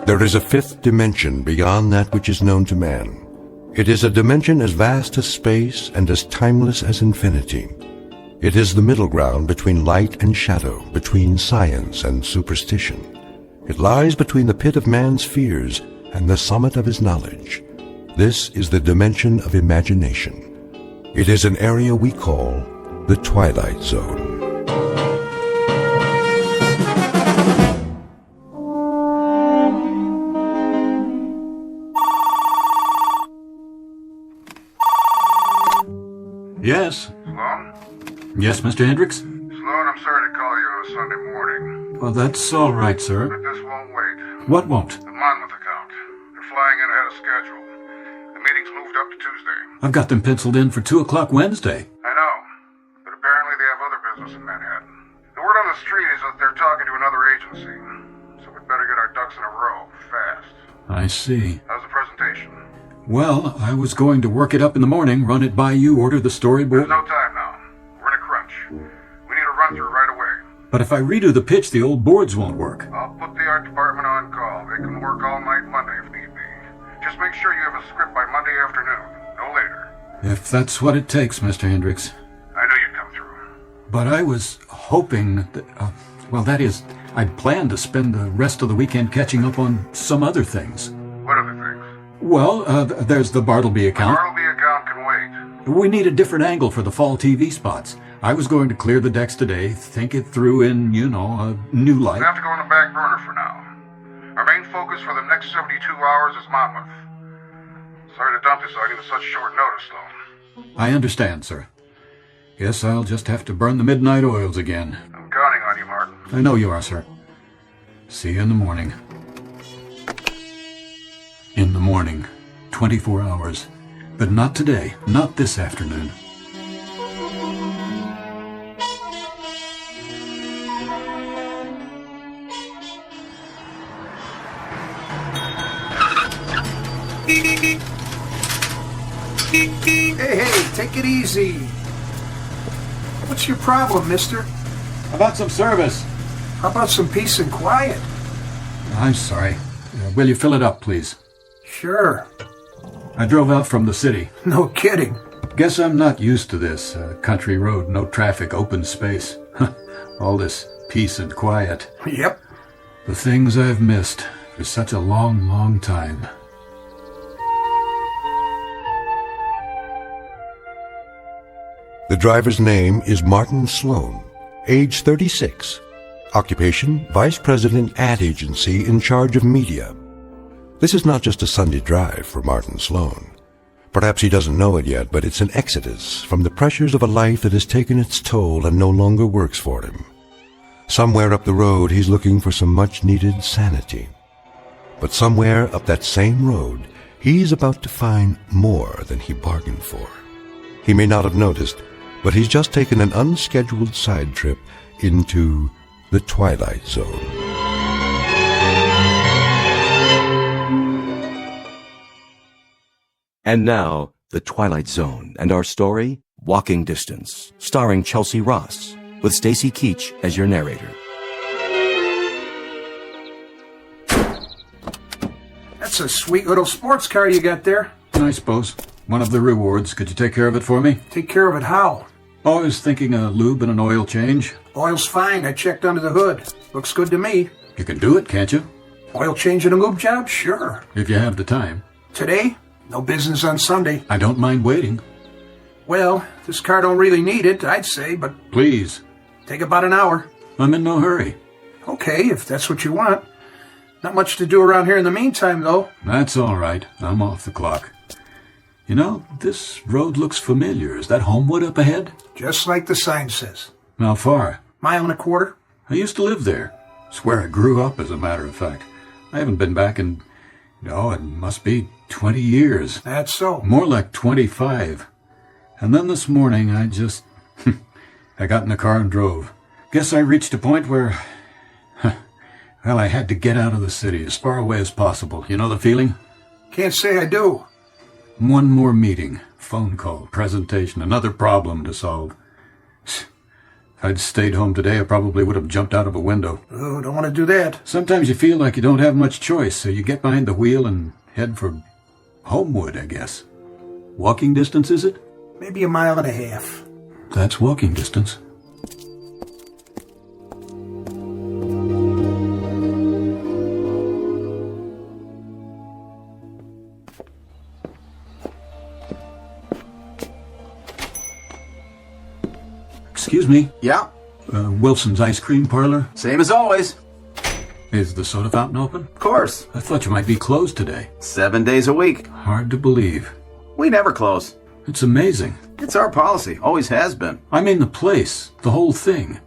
There is a fifth dimension beyond that which is known to man. It is a dimension as vast as space and as timeless as infinity. It is the middle ground between light and shadow, between science and superstition. It lies between the pit of man's fears and the summit of his knowledge. This is the dimension of imagination. It is an area we call the Twilight Zone. Yes. Sloan? Yes, Mr. Hendricks? Sloan, I'm sorry to call you on a Sunday morning, Well, that's all right, sir. but this won't wait. What won't? The Monmouth account. They're flying in ahead of schedule. The meeting's moved up to Tuesday. I've got them penciled in for 2 o'clock Wednesday. I know, but apparently they have other business in Manhattan. The word on the street is that they're talking to another agency, so we'd better get our ducks in a row, fast. I see. How's the presentation? Well, I was going to work it up in the morning, run it by you, order the storyboard. There's no time now. We're in a crunch. We need a run-through right away. But if I redo the pitch, the old boards won't work. I'll put the art department on call. They can work all night Monday if need be. Just make sure you have a script by Monday afternoon, no later. If that's what it takes, Mr. Hendricks. I knew you'd come through. But I was hoping that, that is, I'd planned to spend the rest of the weekend catching up on some other things. What other things? Well, there's the Bartleby account. The Bartleby account can wait. We need a different angle for the fall TV spots. I was going to clear the decks today, think it through in, a new light. We have to go on the back burner for now. Our main focus for the next 72 hours is Monmouth. Sorry to dump this on you at such short notice, though. I understand, sir. Guess I'll just have to burn the midnight oils again. I'm counting on you, Martin. I know you are, sir. See you in the morning. In the morning. 24 hours. But not today. Not this afternoon. Hey, take it easy. What's your problem, mister? How about some service? How about some peace and quiet? I'm sorry. Will you fill it up, please? Sure. I drove out from the city. No kidding. Guess I'm not used to this. Country road, no traffic, open space. All this peace and quiet. Yep. The things I've missed for such a long, long time. The driver's name is Martin Sloan, age 36. Occupation, Vice President ad agency in charge of media. This is not just a Sunday drive for Martin Sloan. Perhaps he doesn't know it yet, but it's an exodus from the pressures of a life that has taken its toll and no longer works for him. Somewhere up the road, he's looking for some much-needed sanity. But somewhere up that same road, he's about to find more than he bargained for. He may not have noticed, but he's just taken an unscheduled side trip into the Twilight Zone. And now, The Twilight Zone and our story, Walking Distance, starring Chelsea Ross, with Stacy Keach as your narrator. That's a sweet little sports car you got there. I suppose. One of the rewards. Could you take care of it for me? Take care of it how? Oh, I was thinking a lube and an oil change. Oil's fine. I checked under the hood. Looks good to me. You can do it, can't you? Oil change and a lube job? Sure. If you have the time. Today? No business on Sunday. I don't mind waiting. Well, this car don't really need it, I'd say, but Please. take about an hour. I'm in no hurry. Okay, if that's what you want. Not much to do around here in the meantime, though. That's all right. I'm off the clock. You know, this road looks familiar. Is that Homewood up ahead? Just like the sign says. How far? Mile and a quarter. I used to live there. Swear I grew up, as a matter of fact. I haven't been back in, it must be 20 years. That's so. More like 25. And then this morning, I got in the car and drove. Guess I reached a point where, I had to get out of the city as far away as possible. You know the feeling? Can't say I do. One more meeting, phone call, presentation, another problem to solve. I'd stayed home today, I probably would have jumped out of a window. Oh, don't want to do that. Sometimes you feel like you don't have much choice, so you get behind the wheel and head for Homewood, I guess. Walking distance, is it? Maybe a mile and a half. That's walking distance. Excuse me. Yeah, Wilson's Ice Cream Parlor? same as always. Is the soda fountain open? Of course. I thought you might be closed today. 7 days a week. Hard to believe. We never close. It's amazing. It's our policy. Always has been. I mean the place, the whole thing.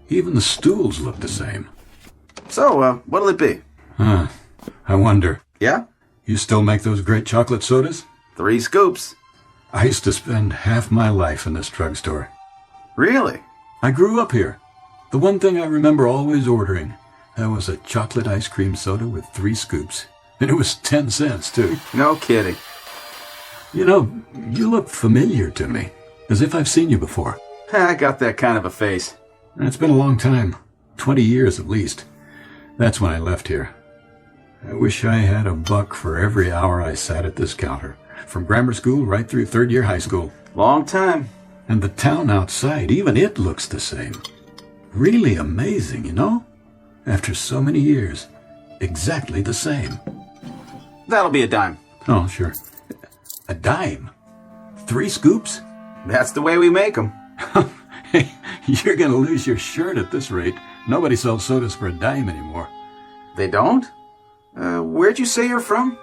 Even the stools look the same. So, what'll it be? Huh. I wonder. Yeah? You still make those great chocolate sodas? 3 scoops. I used to spend half my life in this drugstore. Really? I grew up here. The one thing I remember always ordering, that was a chocolate ice cream soda with 3 scoops. And it was 10 cents, too. No kidding. You know, you look familiar to me. As if I've seen you before. I got that kind of a face. It's been a long time. 20 years at least. That's when I left here. I wish I had $1 for every hour I sat at this counter. From grammar school right through 3rd year high school. Long time. And the town outside, even it looks the same. Really amazing, you know? After so many years, exactly the same. That'll be a dime. Oh, sure. A dime? 3 scoops? That's the way we make them. Hey, you're gonna lose your shirt at this rate. Nobody sells sodas for a dime anymore. They don't? Where'd you say you're from?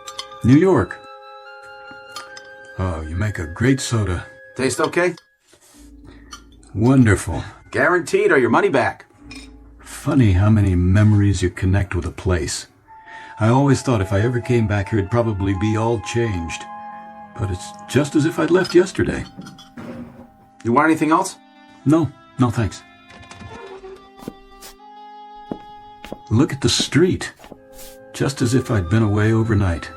New York. Oh, you make a great soda. Taste okay? Wonderful. Guaranteed or your money back. Funny how many memories you connect with a place. I always thought if I ever came back here, it'd probably be all changed. But it's just as if I'd left yesterday. You want anything else? No, thanks. Look at the street. Just as if I'd been away overnight.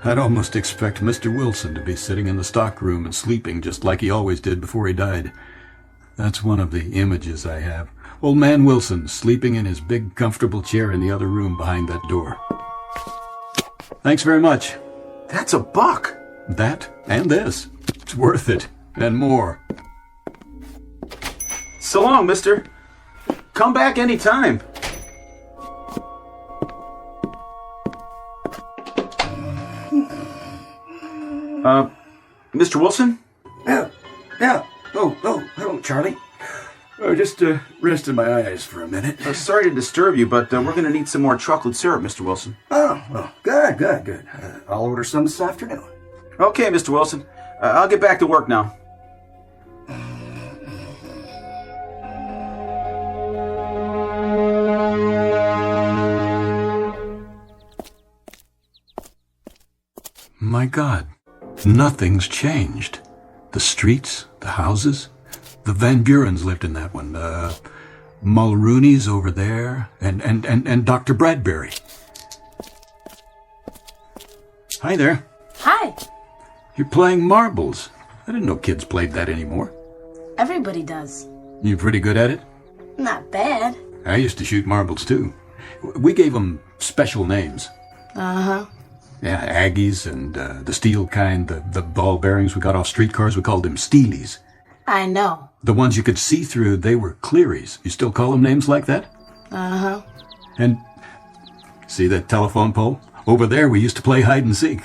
I'd almost expect Mr. Wilson to be sitting in the stock room and sleeping just like he always did before he died. That's one of the images I have. Old man Wilson sleeping in his big comfortable chair in the other room behind that door. Thanks very much. That's $1. That and this. It's worth it. And more. So long, mister. Come back anytime. Mr. Wilson? Yeah. Oh, hello, Charlie. Just rested my eyes for a minute. Sorry to disturb you, but we're going to need some more chocolate syrup, Mr. Wilson. Oh, well, good. I'll order some this afternoon. Okay, Mr. Wilson. I'll get back to work now. My God, nothing's changed. The streets, the houses. The Van Burens lived in that one. Mulrooney's over there, and Dr. Bradbury. Hi there. Hi. You're playing marbles. I didn't know kids played that anymore. Everybody does. You pretty good at it? Not bad. I used to shoot marbles too. We gave them special names. Uh-huh. Yeah, Aggies and the steel kind, the ball bearings we got off streetcars, we called them Steelies. I know. The ones you could see through, they were Clearys. You still call them names like that? Uh-huh. And see that telephone pole? Over there we used to play hide and seek.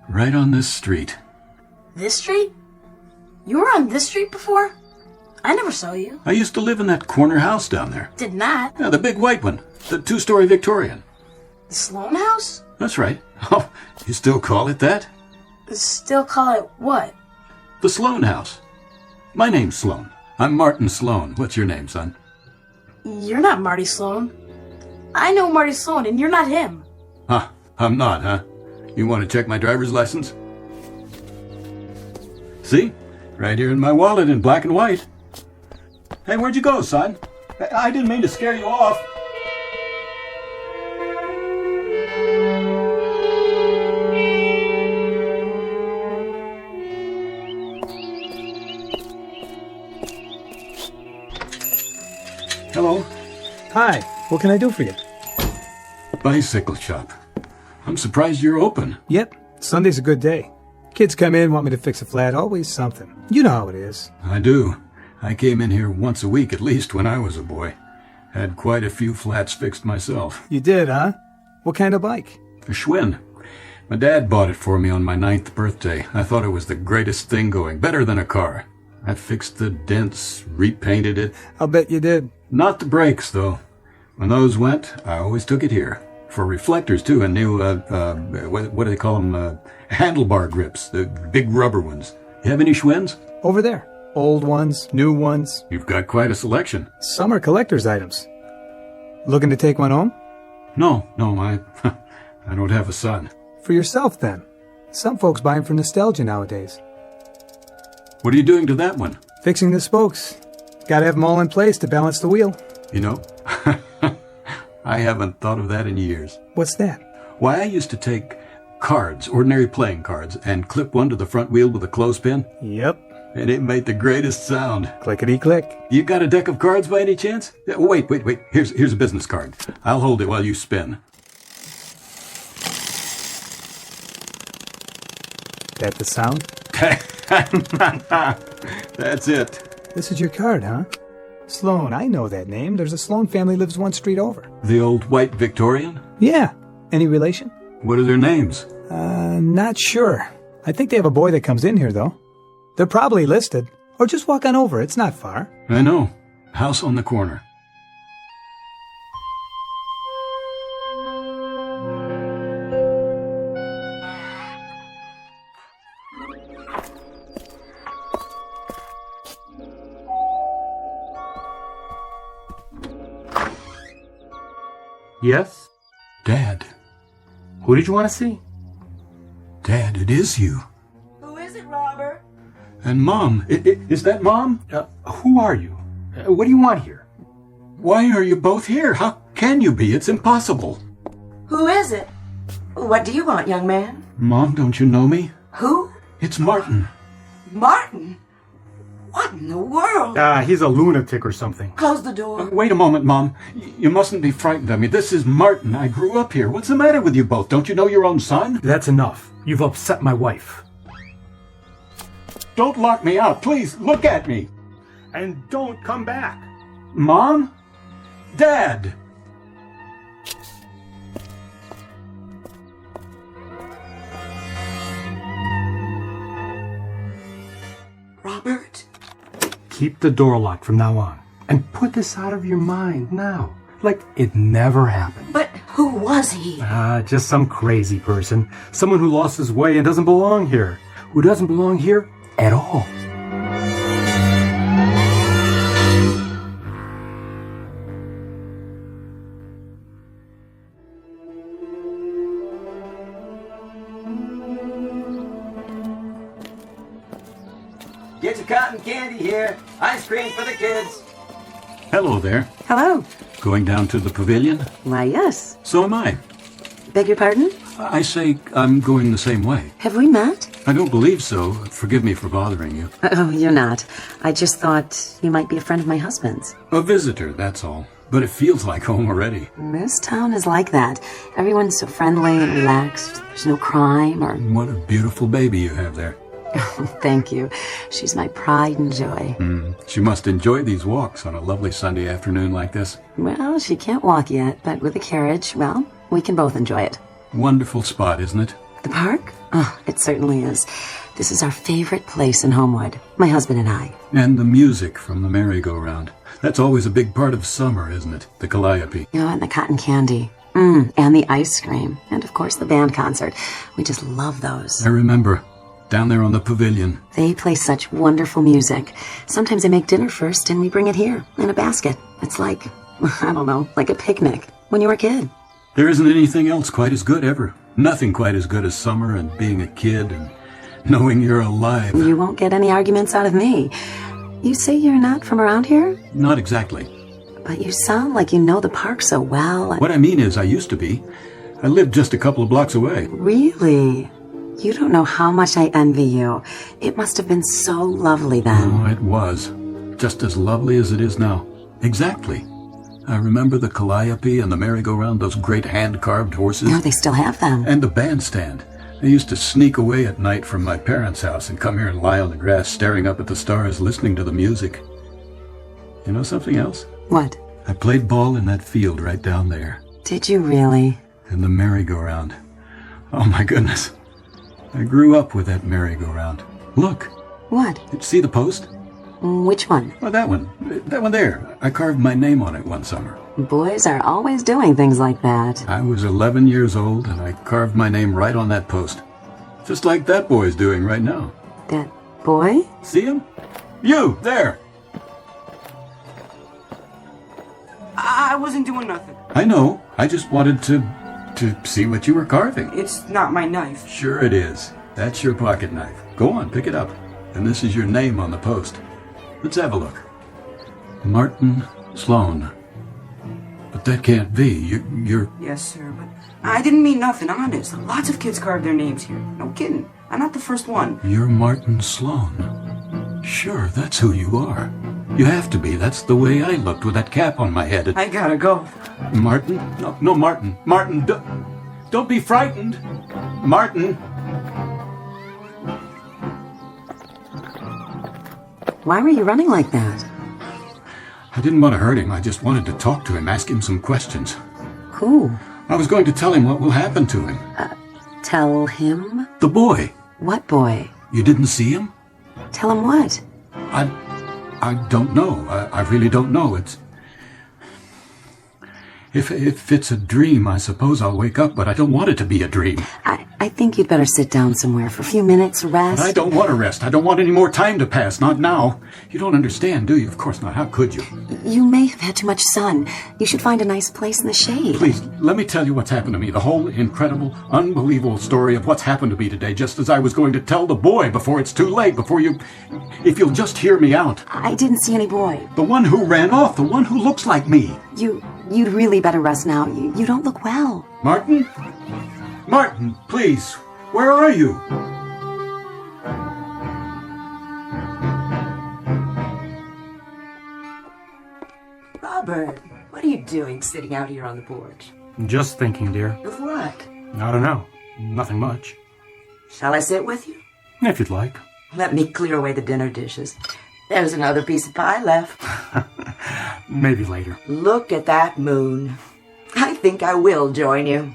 Right on this street. This street? You were on this street before? I never saw you. I used to live in that corner house down there. Did not. Yeah, the big white one. The 2-story Victorian. The Sloan House? That's right. Oh, you still call it that? Still call it what? The Sloan House. My name's Sloan. I'm Martin Sloan. What's your name, son? You're not Marty Sloan. I know Marty Sloan, and you're not him. Huh, I'm not, huh? You want to check my driver's license? See? Right here in my wallet in black and white. Hey, where'd you go, son? I didn't mean to scare you off. Hello. Hi, what can I do for you? Bicycle shop. I'm surprised you're open. Yep, Sunday's a good day. Kids come in, want me to fix a flat, always something. You know how it is. I do. I came in here once a week at least when I was a boy. Had quite a few flats fixed myself. You did, huh? What kind of bike? A Schwinn. My dad bought it for me on my 9th birthday. I thought it was the greatest thing going, better than a car. I fixed the dents, repainted it. I'll bet you did. Not the brakes, though. When those went, I always took it here. For reflectors, too, and new, what do they call them? Handlebar grips, the big rubber ones. You have any Schwinns? Over there. Old ones, new ones. You've got quite a selection. Some are collector's items. Looking to take one home? No, I don't have a son. For yourself, then. Some folks buy them for nostalgia nowadays. What are you doing to that one? Fixing the spokes. Gotta have them all in place to balance the wheel. You know, I haven't thought of that in years. What's that? Why, I used to take cards, ordinary playing cards, and clip one to the front wheel with a clothespin. Yep. And it made the greatest sound. Clickety-click. You got a deck of cards by any chance? Wait. Here's a business card. I'll hold it while you spin. That the sound? That's it. This is your card, huh? Sloan, I know that name. There's a Sloan family lives one street over. The old white Victorian? Yeah. Any relation? What are their names? Not sure. I think they have a boy that comes in here, though. They're probably listed. Or just walk on over. It's not far. I know. House on the corner. Yes? Dad. Who did you want to see? Dad, it is you. Who is it, Robert? And Mom. Is that Mom? Who are you? What do you want here? Why are you both here? How can you be? It's impossible. Who is it? What do you want, young man? Mom, don't you know me? Who? It's Martin. Martin? What in the world? He's a lunatic or something. Close the door. Wait a moment, Mom. You mustn't be frightened of me. This is Martin. I grew up here. What's the matter with you both? Don't you know your own son? That's enough. You've upset my wife. Don't lock me out. Please, look at me. And don't come back. Mom? Dad? Robert? Keep the door locked from now on. And put this out of your mind now. Like it never happened. But who was he? Just some crazy person. Someone who lost his way and doesn't belong here. Who doesn't belong here at all. Get your cotton candy here. Ice cream for the kids. Hello there. Hello. Going down to the pavilion? Why, yes. So am I. Beg your pardon? I say I'm going the same way. Have we met? I don't believe so. Forgive me for bothering you. Oh, you're not. I just thought you might be a friend of my husband's. A visitor, that's all. But it feels like home already. This town is like that. Everyone's so friendly and relaxed. There's no crime or... What a beautiful baby you have there. Thank you. She's my pride and joy. She must enjoy these walks on a lovely Sunday afternoon like this. Well, she can't walk yet, but with a carriage, well, we can both enjoy it. Wonderful spot, isn't it? The park? Oh, it certainly is. This is our favorite place in Homewood, my husband and I. And the music from the merry-go-round. That's always a big part of summer, isn't it? The calliope. Oh, and the cotton candy. And the ice cream. And, of course, the band concert. We just love those. I remember. Down there on the pavilion. They play such wonderful music. Sometimes they make dinner first and we bring it here in a basket. It's like, I don't know, like a picnic when you were a kid. There isn't anything else quite as good ever. Nothing quite as good as summer and being a kid and knowing you're alive. You won't get any arguments out of me. You say you're not from around here? Not exactly. But you sound like you know the park so well. What I mean is I used to be. I lived just a couple of blocks away. Really? You don't know how much I envy you. It must have been so lovely then. Oh, it was. Just as lovely as it is now. Exactly. I remember the calliope and the merry-go-round, those great hand-carved horses. No, they still have them. And the bandstand. I used to sneak away at night from my parents' house and come here and lie on the grass staring up at the stars, listening to the music. You know something else? What? I played ball in that field right down there. Did you really? And the merry-go-round. Oh my goodness. I grew up with that merry-go-round. Look. What? See the post? Which one? Oh, that one. That one there. I carved my name on it one summer. Boys are always doing things like that. I was 11 years old, and I carved my name right on that post. Just like that boy's doing right now. That boy? See him? You, there! I wasn't doing nothing. I know. I just wanted to see what you were carving. It's not my knife. Sure it is. That's your pocket knife. Go on, pick it up. And this is your name on the post. Let's have a look. Martin Sloan. But that can't be. You're... Yes, sir, but I didn't mean nothing, honest. Lots of kids carve their names here. No kidding. I'm not the first one. You're Martin Sloan. Sure, that's who you are. You have to be. That's the way I looked with that cap on my head. I gotta go. Martin? No, Martin. Martin, don't be frightened. Martin. Why were you running like that? I didn't want to hurt him. I just wanted to talk to him, ask him some questions. Who? I was going to tell him what will happen to him. Tell him? The boy. What boy? You didn't see him? Tell him what? I don't know. I really don't know. If it's a dream, I suppose I'll wake up, but I don't want it to be a dream. I think you'd better sit down somewhere for a few minutes, rest. But I don't want to rest. I don't want any more time to pass. Not now. You don't understand, do you? Of course not. How could you? You may have had too much sun. You should find a nice place in the shade. Please, let me tell you what's happened to me. The whole incredible, unbelievable story of what's happened to me today, just as I was going to tell the boy before it's too late, before you... If you'll just hear me out. I didn't see any boy. The one who ran off, the one who looks like me. You'd really better rest now. You don't look well. Martin? Martin, please. Where are you? Robert, what are you doing sitting out here on the porch? Just thinking, dear. Of what? I don't know. Nothing much. Shall I sit with you? If you'd like. Let me clear away the dinner dishes. There's another piece of pie left. Maybe later. Look at that moon. I think I will join you.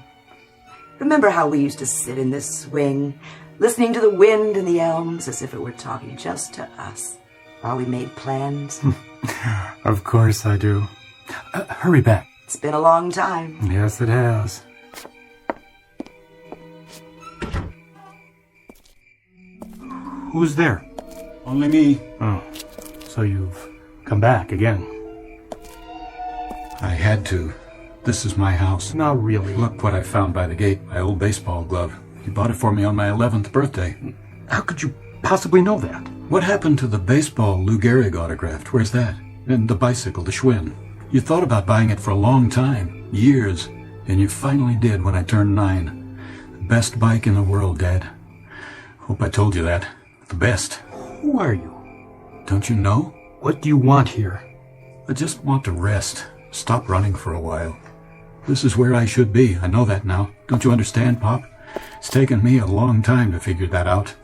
Remember how we used to sit in this swing, listening to the wind and the elms as if it were talking just to us, while we made plans? Of course I do. Hurry back. It's been a long time. Yes, it has. Who's there? Only me. Oh, so you've come back again. I had to. This is my house. Not really. Look what I found by the gate, my old baseball glove. You bought it for me on my 11th birthday. How could you possibly know that? What happened to the baseball Lou Gehrig autographed? Where's that? And the bicycle, the Schwinn. You thought about buying it for a long time, years, and you finally did when I turned 9. The best bike in the world, Dad. Hope I told you that. The best. Who are you? Don't you know? What do you want here? I just want to rest. Stop running for a while. This is where I should be. I know that now. Don't you understand, Pop? It's taken me a long time to figure that out.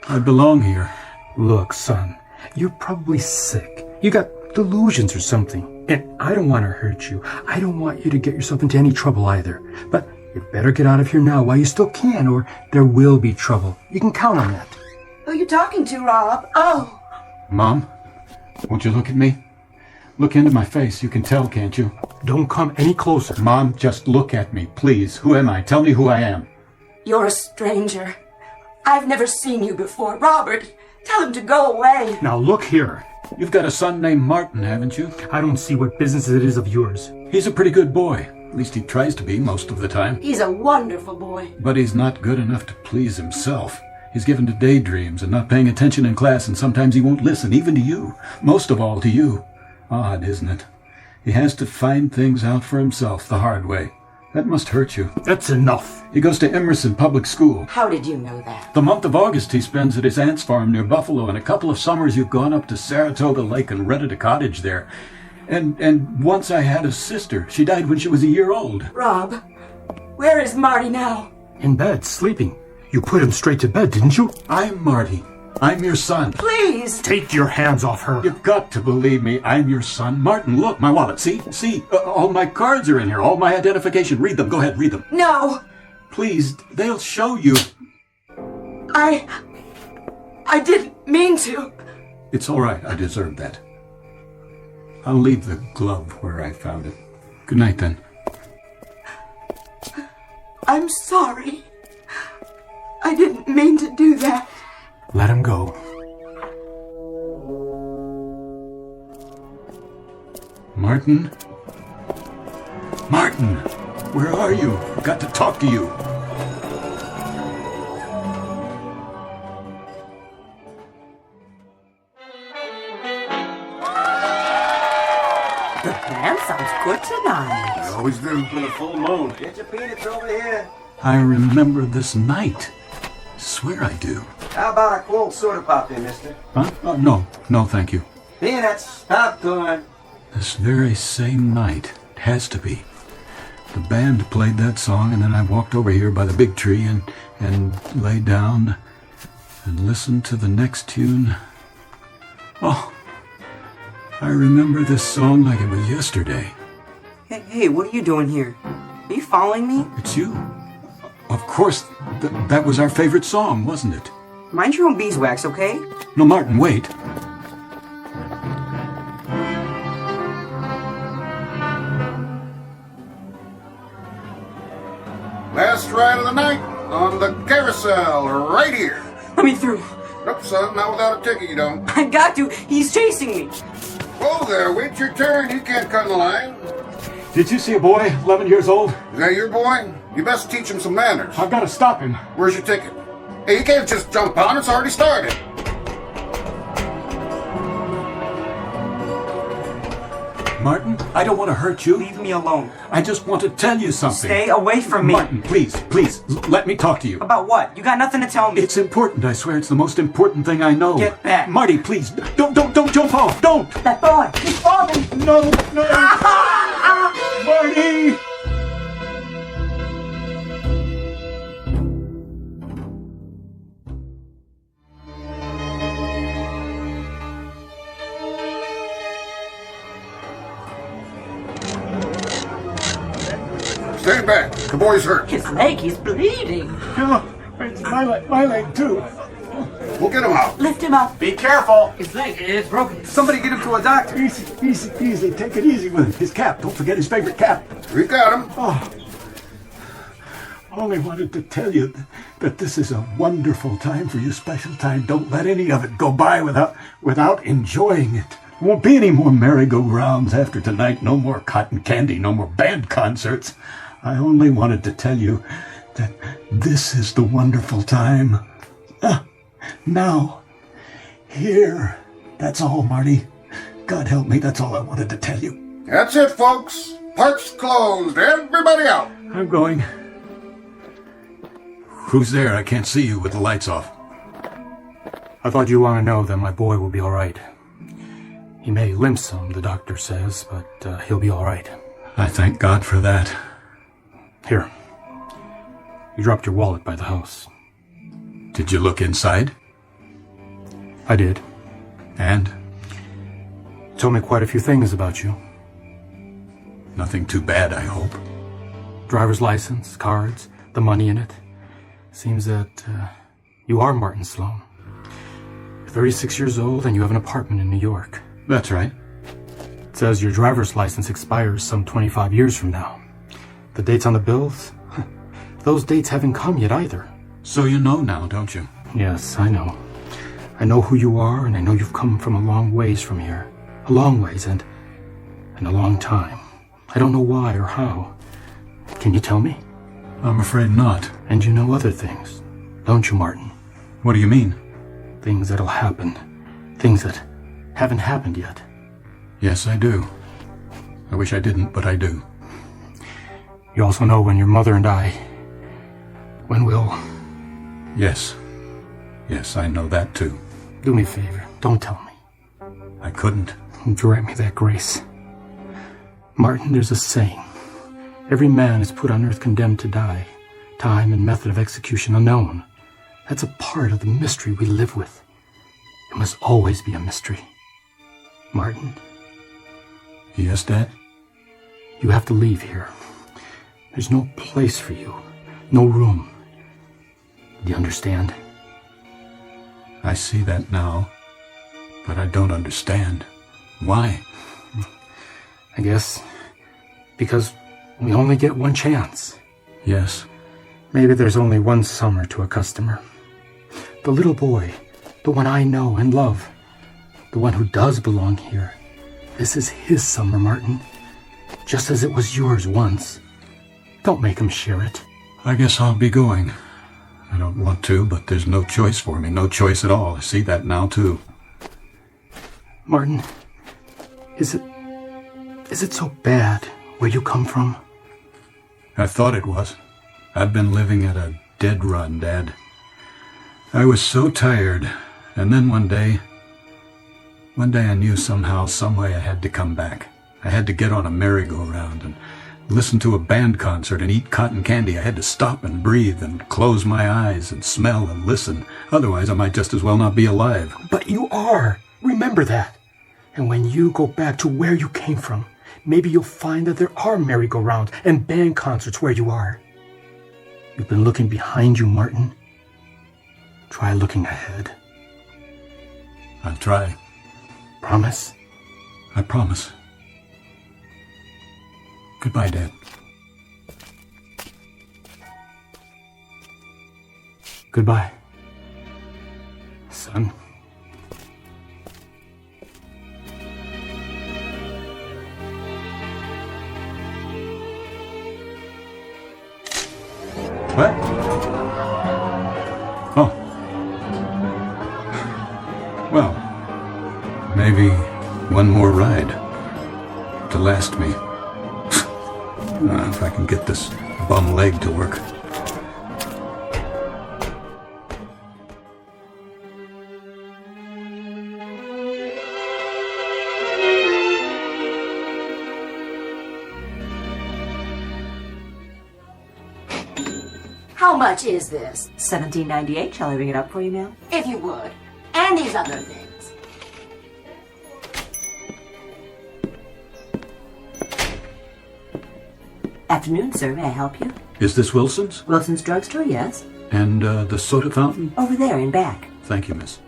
I belong here. Look, son, you're probably sick. You got delusions or something. And I don't want to hurt you. I don't want you to get yourself into any trouble either. But you better get out of here now while you still can, or there will be trouble. You can count on that. Who are you talking to, Rob? Oh! Mom, won't you look at me? Look into my face. You can tell, can't you? Don't come any closer. Mom, just look at me, please. Who am I? Tell me who I am. You're a stranger. I've never seen you before. Robert, tell him to go away. Now look here. You've got a son named Martin, haven't you? I don't see what business it is of yours. He's a pretty good boy. At least he tries to be most of the time. He's a wonderful boy. But he's not good enough to please himself. He's given to daydreams and not paying attention in class, and sometimes he won't listen, even to you. Most of all to you. Odd, isn't it? He has to find things out for himself the hard way. That must hurt you. That's enough. He goes to Emerson Public School. How did you know that? The month of August he spends at his aunt's farm near Buffalo, and a couple of summers you've gone up to Saratoga Lake and rented a cottage there. And once I had a sister. She died when she was a year old. Rob, where is Marty now? In bed, sleeping. You put him straight to bed, didn't you? I'm Marty. I'm your son. Please! Take your hands off her. You've got to believe me. I'm your son. Martin, look, my wallet. See? All my cards are in here. All my identification. Read them. Go ahead, read them. No! Please, they'll show you. I didn't mean to. It's all right. I deserve that. I'll leave the glove where I found it. Good night, then. I'm sorry. I didn't mean to do that. Let him go. Martin? Martin! Where are you? I've got to talk to you. The band sounds good tonight. You always do. For the full moon. Get your peanuts over here. I remember this night. Swear I do. How about a cold soda pop there, mister? Huh? No, thank you. Peanuts, popcorn. This very same night. It has to be. The band played that song, and then I walked over here by the big tree and lay down and listened to the next tune. Oh, I remember this song like it was yesterday. Hey, what are you doing here? Are you following me? It's you. Of course, that was our favorite song, wasn't it? Mind your own beeswax, okay? No, Martin, wait. Last ride of the night on the carousel, right here. Let me through. Nope, son, not without a ticket, you don't. I got to. He's chasing me. Whoa there, wait your turn. You can't cut in the line. Did you see a boy, 11 years old? Is that your boy? You best teach him some manners. I've got to stop him. Where's your ticket? Hey, you can't just jump on. It's already started. Martin, I don't want to hurt you. Leave me alone. I just want to tell you something. Stay away from me. Martin, please, let me talk to you. About what? You got nothing to tell me. It's important, I swear. It's the most important thing I know. Get back. Marty, please, don't jump off. Don't. That boy, he's falling. No. Marty! Stand back. The boy's hurt. His leg, he's bleeding. No, it's my leg too. We'll get him out. Lift him up. Be careful. His leg is broken. Somebody get him to a doctor. Easy. Take it easy with him. His cap. Don't forget his favorite cap. We got him. Oh. Only wanted to tell you that this is a wonderful time for you, special time. Don't let any of it go by without enjoying it. There won't be any more merry-go-rounds after tonight. No more cotton candy. No more band concerts. I only wanted to tell you that this is the wonderful time. Now, here. That's all, Marty. God help me, that's all I wanted to tell you. That's it, folks. Park's closed. Everybody out. I'm going. Who's there? I can't see you with the lights off. I thought you want to know that my boy will be all right. He may limp some, the doctor says, but he'll be all right. I thank God for that. Here. You dropped your wallet by the house. Did you look inside? I did. And? Told me quite a few things about you. Nothing too bad, I hope. Driver's license, cards, the money in it. Seems that you are Martin Sloan. You're 36 years old and you have an apartment in New York. That's right. It says your driver's license expires some 25 years from now. The dates on the bills? Those dates haven't come yet either. So you know now, don't you? Yes, I know. I know who you are, and I know you've come from a long ways from here. A long ways, and a long time. I don't know why or how. Can you tell me? I'm afraid not. And you know other things, don't you, Martin? What do you mean? Things that'll happen. Things that haven't happened yet. Yes, I do. I wish I didn't, but I do. You also know when your mother and I... when we'll... Yes. Yes, I know that too. Do me a favor. Don't tell me. I couldn't. Grant me that grace. Martin, there's a saying. Every man is put on earth condemned to die. Time and method of execution unknown. That's a part of the mystery we live with. It must always be a mystery. Martin? Yes, Dad? You have to leave here. There's no place for you. No room. Do you understand? I see that now, but I don't understand. Why? I guess because we only get one chance. Yes. Maybe there's only one summer to a customer. The little boy, the one I know and love, the one who does belong here. This is his summer, Martin, just as it was yours once. Don't make him share it. I guess I'll be going. I don't want to, but there's no choice for me. No choice at all. I see that now, too. Martin, is it so bad where you come from? I thought it was. I've been living at a dead run, Dad. I was so tired, and then one day I knew somehow, someway I had to come back. I had to get on a merry-go-round and listen to a band concert and eat cotton candy. I had to stop and breathe and close my eyes and smell and listen. Otherwise, I might just as well not be alive. But you are. Remember that. And when you go back to where you came from, maybe you'll find that there are merry-go-rounds and band concerts where you are. You've been looking behind you, Martin. Try looking ahead. I'll try. Promise? I promise. Goodbye, Dad. Goodbye, son. What? Oh. Well, maybe one more ride to last me. If I can get this bum leg to work. How much is this? $17.98. Shall I ring it up for you, ma'am? If you would. And these other things. Afternoon, sir. May I help you? Is this Wilson's? Wilson's Drugstore, yes. And the soda fountain? Over there in back. Thank you, miss.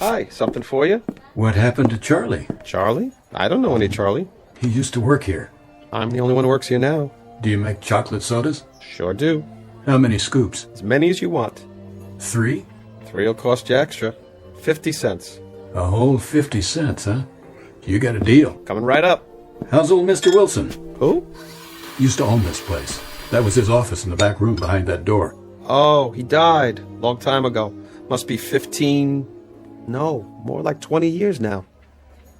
Hi, something for you? What happened to Charlie? Charlie? I don't know any Charlie. He used to work here. I'm the only one who works here now. Do you make chocolate sodas? Sure do. How many scoops? As many as you want. 3? 3 will cost you extra. 50 cents. A whole 50 cents, huh? You got a deal. Coming right up. How's old Mr. Wilson? Who? Used to own this place. That was his office in the back room behind that door. Oh, he died. Long time ago. Must be 15... No, more like 20 years now.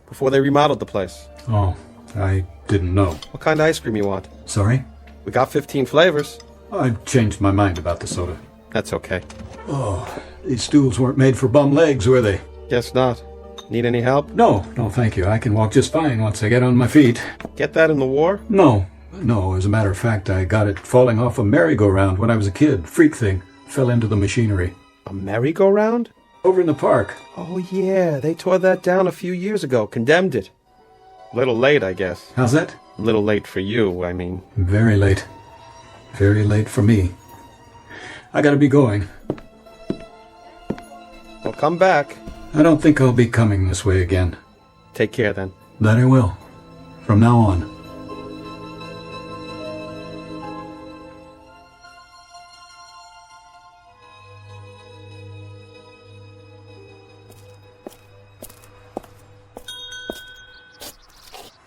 Before they remodeled the place. Oh, I didn't know. What kind of ice cream you want? Sorry? We got 15 flavors. I've changed my mind about the soda. That's okay. Oh, these stools weren't made for bum legs, were they? Guess not. Need any help? No, thank you. I can walk just fine once I get on my feet. Get that in the war? No, as a matter of fact, I got it falling off a merry-go-round when I was a kid. Freak thing. Fell into the machinery. A merry-go-round? Over in the park. Oh, yeah. They tore that down a few years ago. Condemned it. Little late, I guess. How's that? Little late for you, I mean. Very late. Very late for me. I gotta be going. Well, come back. I don't think I'll be coming this way again. Take care, then. That I will. From now on.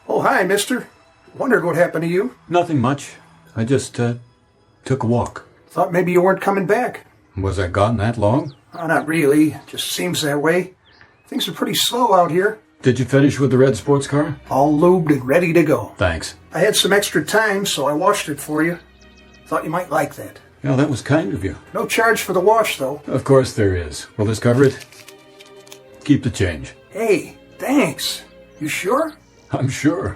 Oh, hi, mister. Wondered what happened to you. Nothing much. I just, took a walk. Thought maybe you weren't coming back. Was I gone that long? Oh, not really. Just seems that way. Things are pretty slow out here. Did you finish with the red sports car? All lubed and ready to go. Thanks. I had some extra time, so I washed it for you. Thought you might like that. Yeah, that was kind of you. No charge for the wash, though. Of course there is. Will this cover it? Keep the change. Hey, thanks. You sure? I'm sure.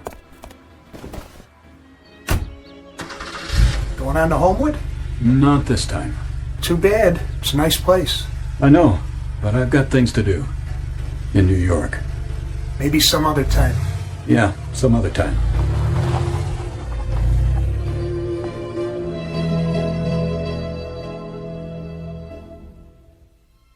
Going on to Homewood? Not this time. Too bad. It's a nice place. I know, but I've got things to do. In New York. Maybe some other time. Yeah, some other time.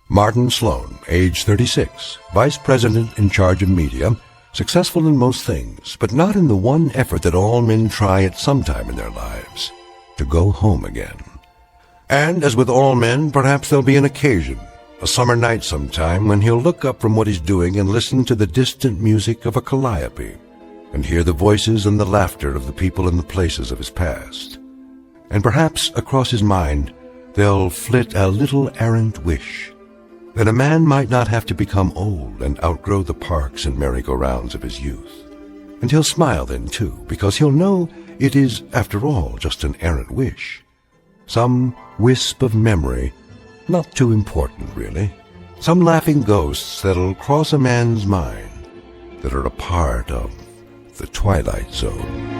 Martin Sloan, age 36, vice president in charge of media, successful in most things, but not in the one effort that all men try at some time in their lives, to go home again. And as with all men, perhaps there'll be an occasion, a summer night sometime, when he'll look up from what he's doing and listen to the distant music of a calliope, and hear the voices and the laughter of the people and the places of his past. And perhaps across his mind there'll flit a little errant wish that a man might not have to become old and outgrow the parks and merry-go-rounds of his youth. And he'll smile then, too, because he'll know it is, after all, just an errant wish. Some wisp of memory, not too important, really. Some laughing ghosts that'll cross a man's mind that are a part of the Twilight Zone.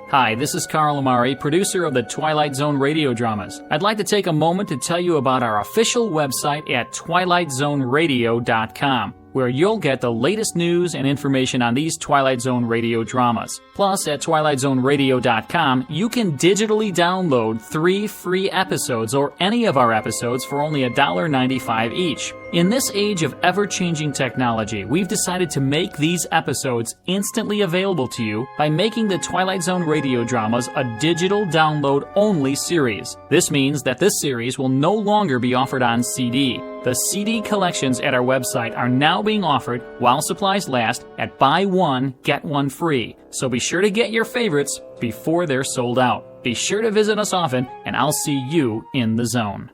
Hi, this is Carl Amari, producer of the Twilight Zone radio dramas. I'd like to take a moment to tell you about our official website at twilightzoneradio.com, where you'll get the latest news and information on these Twilight Zone radio dramas. Plus, at twilightzoneradio.com, you can digitally download 3 free episodes or any of our episodes for only $1.95 each. In this age of ever-changing technology, we've decided to make these episodes instantly available to you by making the Twilight Zone radio dramas a digital download-only series. This means that this series will no longer be offered on CD. The CD collections at our website are now being offered while supplies last at buy one, get one free. So be sure to get your favorites before they're sold out. Be sure to visit us often, and I'll see you in the zone.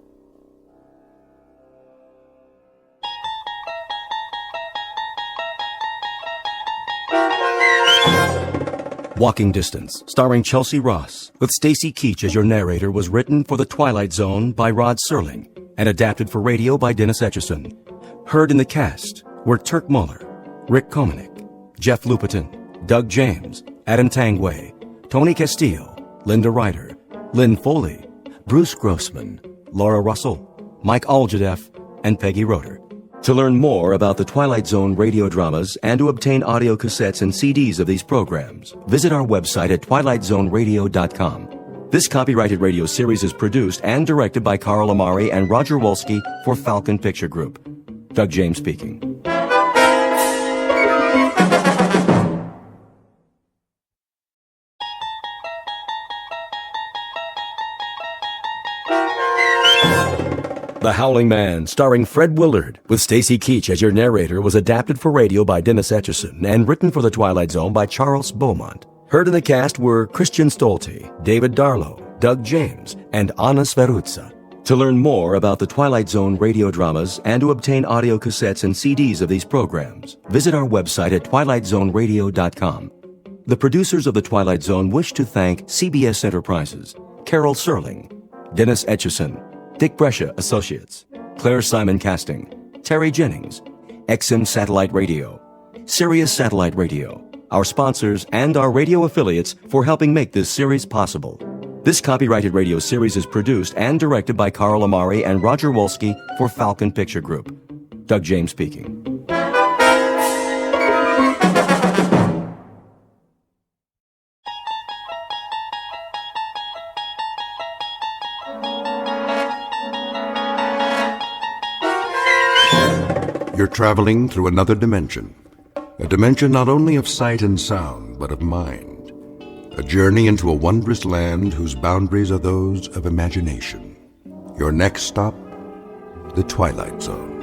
Walking Distance, starring Chelsea Ross, with Stacy Keach as your narrator, was written for The Twilight Zone by Rod Serling and adapted for radio by Dennis Etchison. Heard in the cast were Turk Muller, Rick Komanek, Jeff Lupetin, Doug James, Adam Tangway, Tony Castillo, Linda Ryder, Lynn Foley, Bruce Grossman, Laura Russell, Mike Algedeff, and Peggy Roeder. To learn more about the Twilight Zone radio dramas and to obtain audio cassettes and CDs of these programs, visit our website at twilightzoneradio.com. This copyrighted radio series is produced and directed by Carl Amari and Roger Wolski for Falcon Picture Group. Doug James speaking. The Howling Man, starring Fred Willard, with Stacy Keach as your narrator, was adapted for radio by Dennis Etchison and written for The Twilight Zone by Charles Beaumont. Heard in the cast were Christian Stolte, David Darlow, Doug James, and Anna Sverutza. To learn more about the Twilight Zone radio dramas and to obtain audio cassettes and CDs of these programs, visit our website at twilightzoneradio.com. The producers of The Twilight Zone wish to thank CBS Enterprises, Carol Serling, Dennis Etchison, Dick Brescia Associates, Claire Simon Casting, Terry Jennings, XM Satellite Radio, Sirius Satellite Radio, our sponsors, and our radio affiliates for helping make this series possible. This copyrighted radio series is produced and directed by Carl Amari and Roger Wolski for Falcon Picture Group. Doug James speaking. You're traveling through another dimension. A dimension not only of sight and sound, but of mind. A journey into a wondrous land whose boundaries are those of imagination. Your next stop, the Twilight Zone.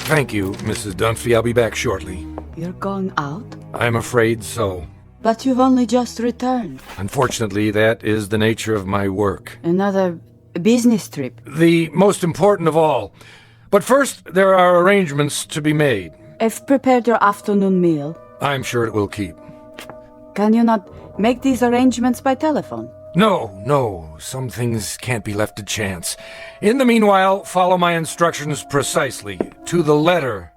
Thank you, Mrs. Dunphy. I'll be back shortly. You're going out? I'm afraid so. But you've only just returned. Unfortunately, that is the nature of my work. Another business trip. The most important of all. But first, there are arrangements to be made. I've prepared your afternoon meal. I'm sure it will keep. Can you not make these arrangements by telephone? No. Some things can't be left to chance. In the meanwhile, follow my instructions precisely, to the letter.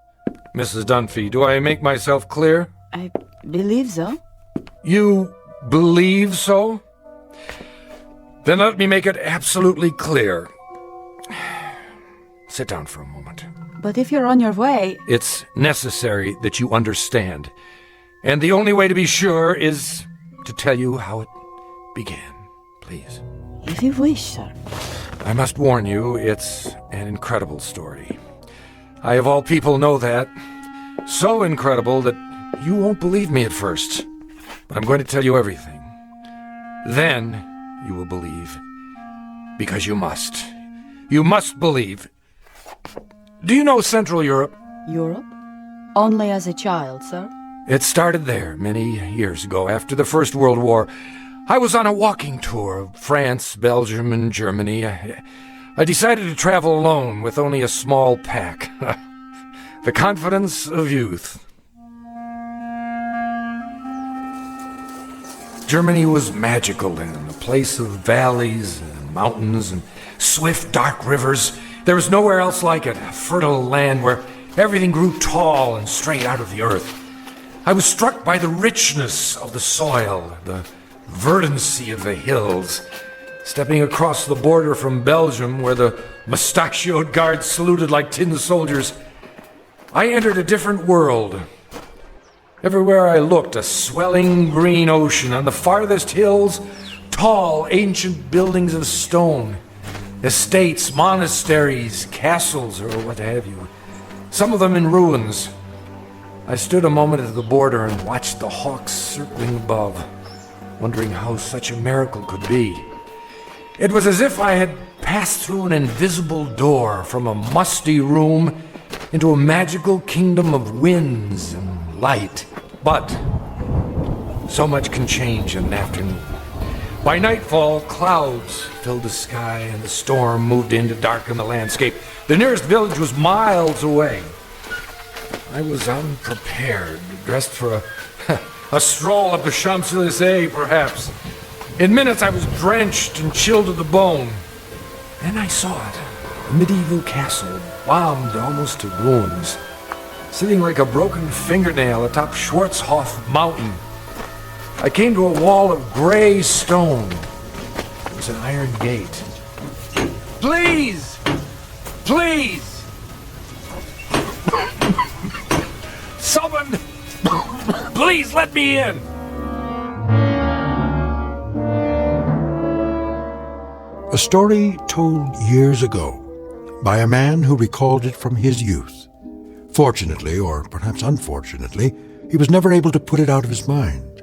Mrs. Dunphy, do I make myself clear? I believe so. You believe so? Then let me make it absolutely clear. Sit down for a moment. But if you're on your way... It's necessary that you understand. And the only way to be sure is to tell you how it began. Please. If you wish, sir. I must warn you, it's an incredible story. I, of all people, know that. So incredible that you won't believe me at first. But I'm going to tell you everything. Then you will believe. Because you must. You must believe. Do you know Central Europe? Europe? Only as a child, sir. It started there many years ago, after the First World War. I was on a walking tour of France, Belgium, and Germany. I decided to travel alone with only a small pack. The confidence of youth. Germany was magical then, a place of valleys and mountains and swift, dark rivers. There was nowhere else like it, a fertile land where everything grew tall and straight out of the earth. I was struck by the richness of the soil, the verdancy of the hills. Stepping across the border from Belgium, where the mustachioed guards saluted like tin soldiers, I entered a different world. Everywhere I looked, a swelling green ocean. On the farthest hills, tall, ancient buildings of stone. Estates, monasteries, castles, or what have you. Some of them in ruins. I stood a moment at the border and watched the hawks circling above, wondering how such a miracle could be. It was as if I had passed through an invisible door from a musty room into a magical kingdom of winds and light. But so much can change in an afternoon. By nightfall, clouds filled the sky and the storm moved in to darken the landscape. The nearest village was miles away. I was unprepared, dressed for a stroll up the Champs-Élysées, perhaps. In minutes I was drenched and chilled to the bone. Then I saw it, a medieval castle, bombed almost to ruins, sitting like a broken fingernail atop Schwarzhof Mountain. I came to a wall of gray stone. There was an iron gate. Please! Please! Someone! Please let me in! A story told years ago by a man who recalled it from his youth. Fortunately, or perhaps unfortunately, he was never able to put it out of his mind.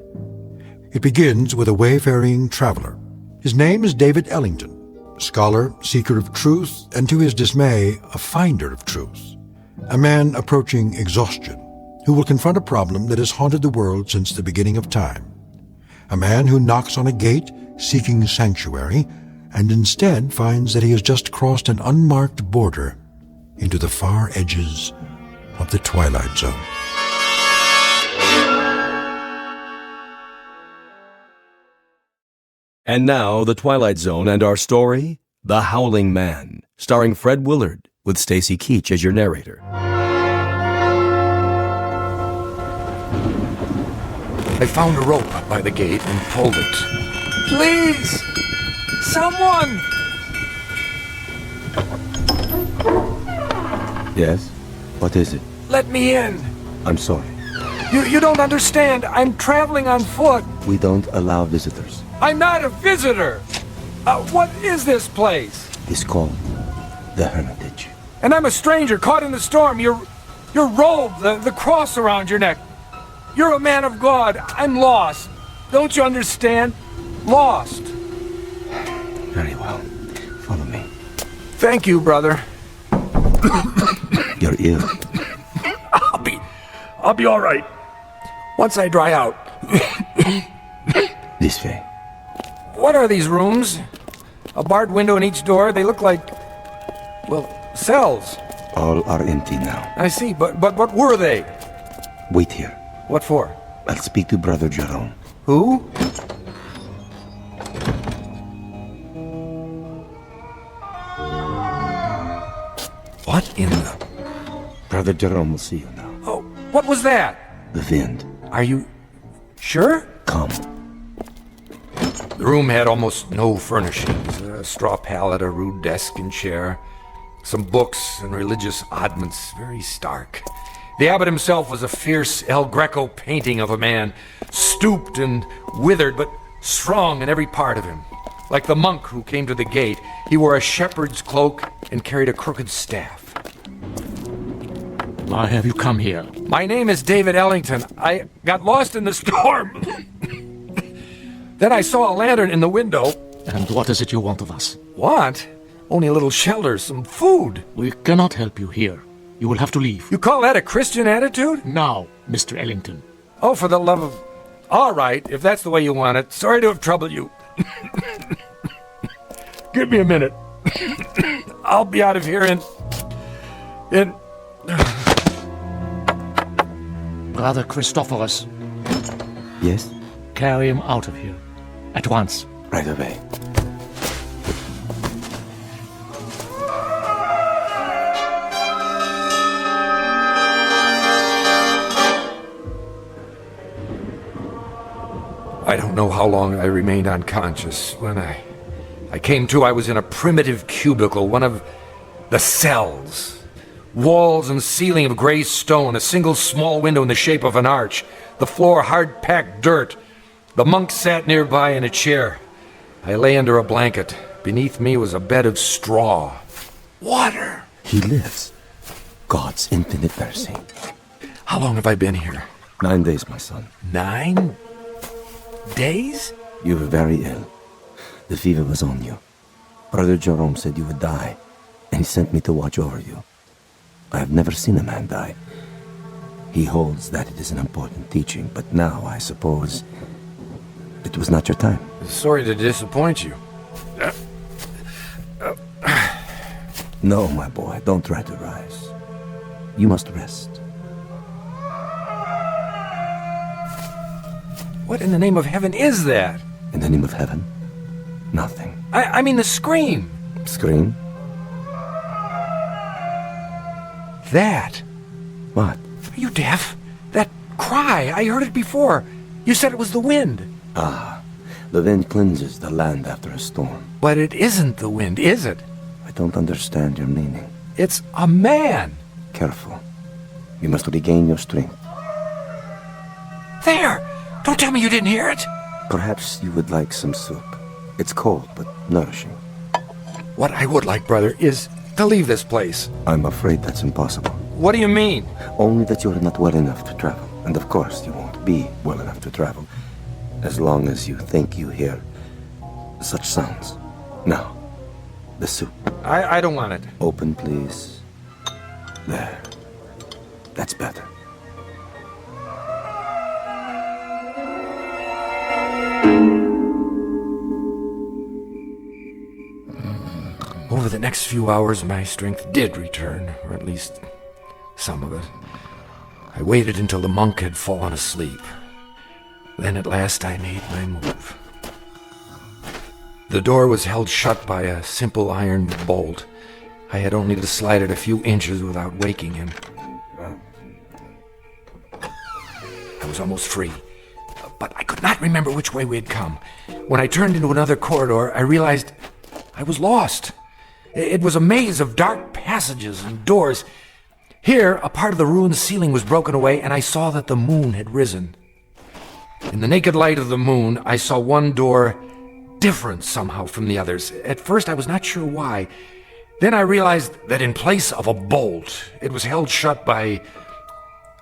It begins with a wayfaring traveler. His name is David Ellington, scholar, seeker of truth, and to his dismay, a finder of truth. A man approaching exhaustion, who will confront a problem that has haunted the world since the beginning of time. A man who knocks on a gate, seeking sanctuary, and instead finds that he has just crossed an unmarked border into the far edges of the Twilight Zone. And now, The Twilight Zone and our story, The Howling Man, starring Fred Willard, with Stacy Keach as your narrator. I found a rope by the gate and pulled it. Please! Someone! Yes? What is it? Let me in! I'm sorry. You don't understand. I'm traveling on foot. We don't allow visitors. I'm not a visitor! What is this place? It's called the Hermitage. And I'm a stranger caught in the storm. Your robe, the cross around your neck. You're a man of God. I'm lost. Don't you understand? Lost. Very well. Follow me. Thank you, brother. You're ill. I'll be all right. Once I dry out. This way. What are these rooms? A barred window in each door. They look like, well, cells. All are empty now. I see, but what were they? Wait here. What for? I'll speak to Brother Jerome. Who? What in the... Brother Jerome will see you now. Oh, what was that? The wind. Are you sure? Come. The room had almost no furnishings. A straw pallet, a rude desk and chair, some books and religious oddments, very stark. The abbot himself was a fierce El Greco painting of a man, stooped and withered, but strong in every part of him. Like the monk who came to the gate, he wore a shepherd's cloak and carried a crooked staff. Why have you come here? My name is David Ellington. I got lost in the storm. Then I saw a lantern in the window. And what is it you want of us? Want? Only a little shelter, some food. We cannot help you here. You will have to leave. You call that a Christian attitude? Now, Mr. Ellington. Oh, for the love of... All right, if that's the way you want it. Sorry to have troubled you. Give me a minute. I'll be out of here in... Brother Christophorus. Yes? Carry him out of here. At once. Right away. I don't know how long I remained unconscious. When I came to, I was in a primitive cubicle, one of the cells. Walls and ceiling of gray stone, a single small window in the shape of an arch, the floor hard-packed dirt. The monk sat nearby in a chair. I lay under a blanket. Beneath me was a bed of straw. Water! He lives. God's infinite mercy. How long have I been here? 9 days, my son. 9 days? You were very ill. The fever was on you. Brother Jerome said you would die, and he sent me to watch over you. I have never seen a man die. He holds that it is an important teaching, but now, I suppose, it was not your time. Sorry to disappoint you. No, my boy, don't try to rise. You must rest. What in the name of heaven is that? In the name of heaven? Nothing. I mean the scream. Scream? That. What? Are you deaf? That cry, I heard it before. You said it was the wind. Ah, the wind cleanses the land after a storm. But it isn't the wind, is it? I don't understand your meaning. It's a man. Careful. You must regain your strength. There! Don't tell me you didn't hear it! Perhaps you would like some soup. It's cold, but nourishing. What I would like, brother, is to leave this place. I'm afraid that's impossible. What do you mean? Only that you are not well enough to travel. And of course, you won't be well enough to travel, as long as you think you hear such sounds. Now, the soup. I don't want it. Open, please. There. That's better. Over the next few hours, my strength did return, or at least some of it. I waited until the monk had fallen asleep. Then at last I made my move. The door was held shut by a simple iron bolt. I had only to slide it a few inches without waking him. I was almost free, but I could not remember which way we had come. When I turned into another corridor, I realized I was lost. It was a maze of dark passages and doors. Here, a part of the ruined ceiling was broken away, and I saw that the moon had risen. In the naked light of the moon, I saw one door different somehow from the others. At first, I was not sure why. Then I realized that in place of a bolt, it was held shut by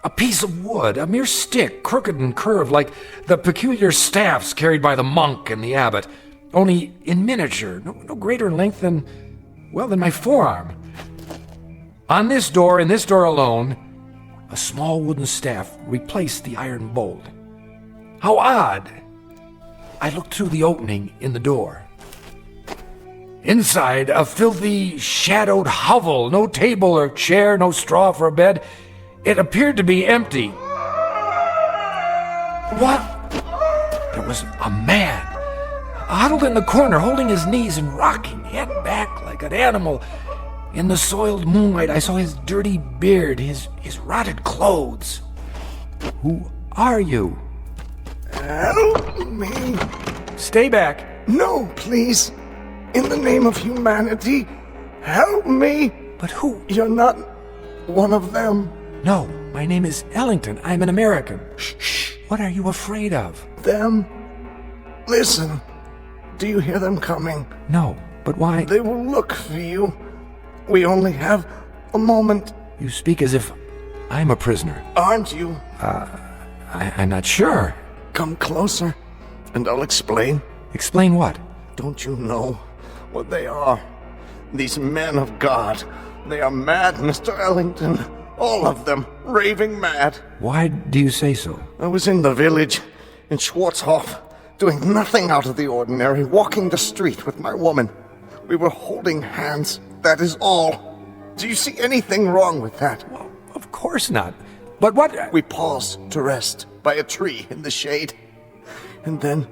a piece of wood, a mere stick, crooked and curved, like the peculiar staffs carried by the monk and the abbot, only in miniature, no greater in length than my forearm. On this door, and this door alone, a small wooden staff replaced the iron bolt. How odd! I looked through the opening in the door. Inside, a filthy, shadowed hovel, no table or chair, no straw for a bed. It appeared to be empty. What? there was a man huddled in the corner, holding his knees and rocking head back like an animal. In the soiled moonlight, I saw his dirty beard, his rotted clothes. Who are you? Help me. Stay back. No, please. In the name of humanity, help me. But who? You're not one of them. No, my name is Ellington. I'm an American. Shh. What are you afraid of? Them? Listen. Do you hear them coming? No, but why? They will look for you. We only have a moment. You speak as if I'm a prisoner. Aren't you? I'm not sure. Come closer, and I'll explain. Explain what? Don't you know what they are? These men of God. They are mad, Mr. Ellington. All of them, raving mad. Why do you say so? I was in the village, in Schwarzhof, doing nothing out of the ordinary, walking the street with my woman. We were holding hands, that is all. Do you see anything wrong with that? Well, of course not. But what? We paused to rest by a tree in the shade. And then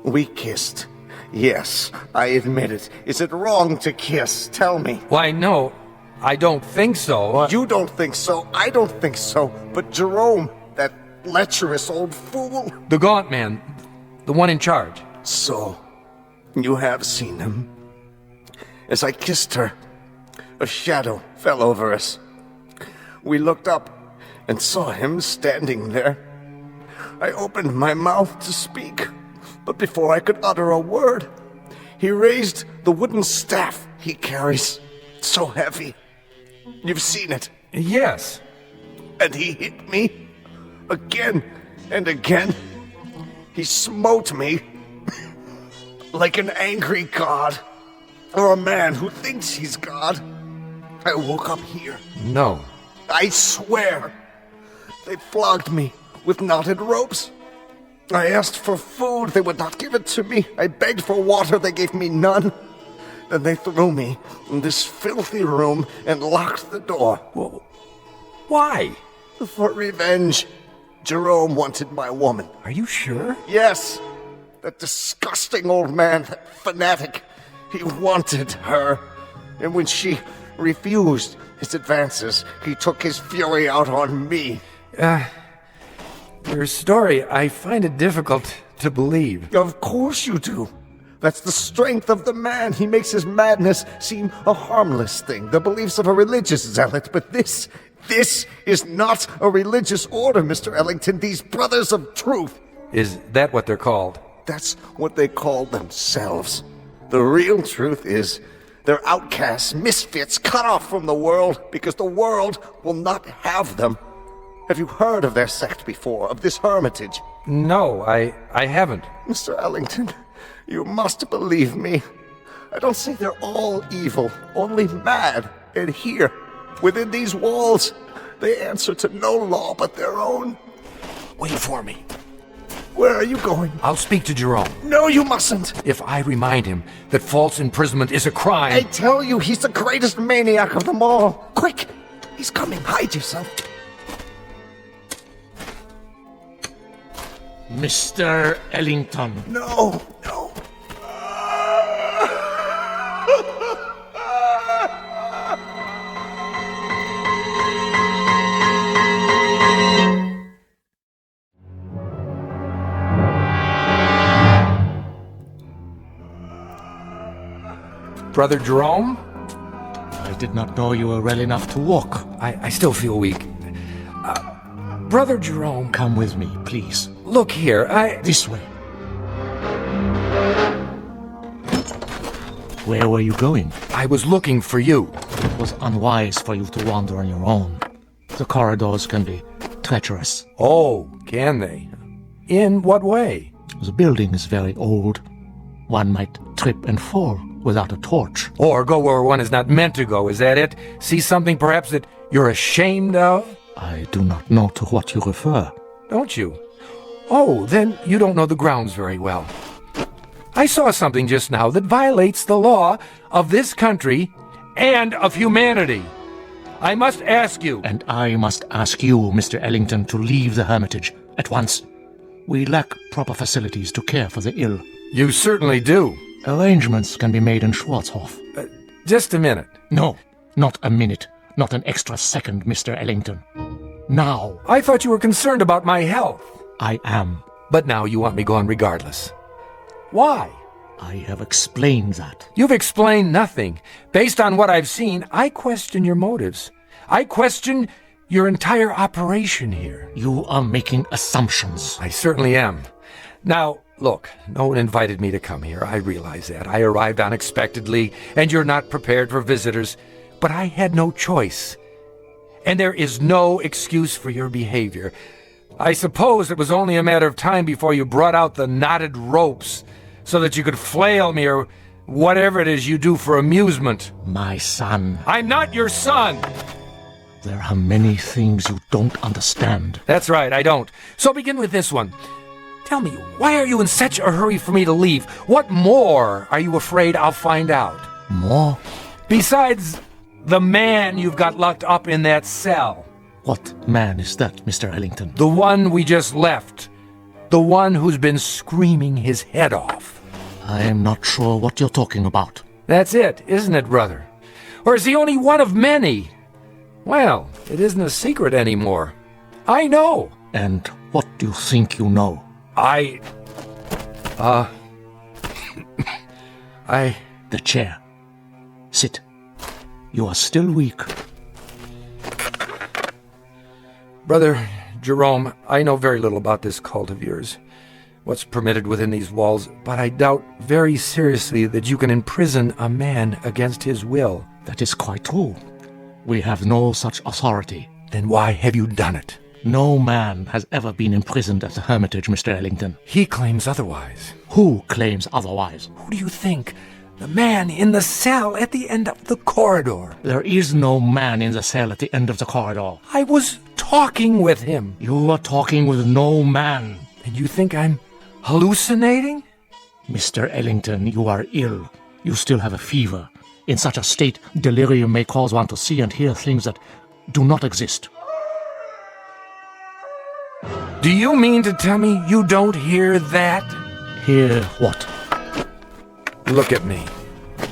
we kissed. Yes, I admit it. Is it wrong to kiss? Tell me. Why, no. I don't think so. You don't think so. I don't think so. But Jerome, that lecherous old fool. The gaunt man. The one in charge. So, you have seen him. As I kissed her, a shadow fell over us. We looked up and saw him standing there. I opened my mouth to speak, but before I could utter a word, he raised the wooden staff he carries, so heavy. You've seen it. Yes. And he hit me again and again. He smote me like an angry god, or a man who thinks he's God. I woke up here. No. I swear. They flogged me with knotted ropes. I asked for food, they would not give it to me. I begged for water, they gave me none. Then they threw me in this filthy room and locked the door. Well, why? For revenge. Jerome wanted my woman. Are you sure? Yes. That disgusting old man, that fanatic. He wanted her. And when she refused his advances, he took his fury out on me. Your story, I find it difficult to believe. Of course you do. That's the strength of the man. He makes his madness seem a harmless thing, the beliefs of a religious zealot. But this is not a religious order, Mr. Ellington. These brothers of truth. Is that what they're called? That's what they call themselves. The real truth is they're outcasts, misfits, cut off from the world because the world will not have them. Have you heard of their sect before, of this hermitage? No, I haven't. Mr. Ellington, you must believe me. I don't say they're all evil, only mad. And here, within these walls, they answer to no law but their own. Wait for me. Where are you going? I'll speak to Jerome. No, you mustn't. If I remind him that false imprisonment is a crime... I tell you, he's the greatest maniac of them all. Quick! He's coming. Hide yourself. Mr. Ellington. No. Brother Jerome? I did not know you were well enough to walk. I still feel weak. Brother Jerome... Come with me, please. Look here, This way. Where were you going? I was looking for you. It was unwise for you to wander on your own. The corridors can be treacherous. Oh, can they? In what way? The building is very old. One might trip and fall without a torch. Or go where one is not meant to go, is that it? See something perhaps that you're ashamed of? I do not know to what you refer. Don't you? Oh, then you don't know the grounds very well. I saw something just now that violates the law of this country and of humanity. I must ask you. And I must ask you, Mr. Ellington, to leave the hermitage at once. We lack proper facilities to care for the ill. You certainly do. Arrangements can be made in Schwarzhof. Just a minute. No, not a minute. Not an extra second, Mr. Ellington. Now. I thought you were concerned about my health. I am. But now you want me gone regardless. Why? I have explained that. You've explained nothing. Based on what I've seen, I question your motives. I question your entire operation here. You are making assumptions. I certainly am. Now, look, no one invited me to come here. I realize that. I arrived unexpectedly, and you're not prepared for visitors. But I had no choice. And there is no excuse for your behavior. I suppose it was only a matter of time before you brought out the knotted ropes so that you could flail me or whatever it is you do for amusement. My son. I'm not your son! There are many things you don't understand. That's right, I don't. So begin with this one. Tell me, why are you in such a hurry for me to leave? What more are you afraid I'll find out? More? Besides the man you've got locked up in that cell. What man is that, Mr. Ellington? The one we just left. The one who's been screaming his head off. I am not sure what you're talking about. That's it, isn't it, brother? Or is he only one of many? Well, it isn't a secret anymore. I know. And what do you think you know? The chair. Sit. You are still weak. Brother Jerome, I know very little about this cult of yours, what's permitted within these walls, but I doubt very seriously that you can imprison a man against his will. That is quite true. We have no such authority. Then why have you done it? No man has ever been imprisoned at the Hermitage, Mr. Ellington. He claims otherwise. Who claims otherwise? Who do you think? The man in the cell at the end of the corridor. There is no man in the cell at the end of the corridor. I was talking with him. You are talking with no man. And you think I'm hallucinating? Mr. Ellington, you are ill. You still have a fever. In such a state, delirium may cause one to see and hear things that do not exist. Do you mean to tell me you don't hear that? Hear what? Look at me.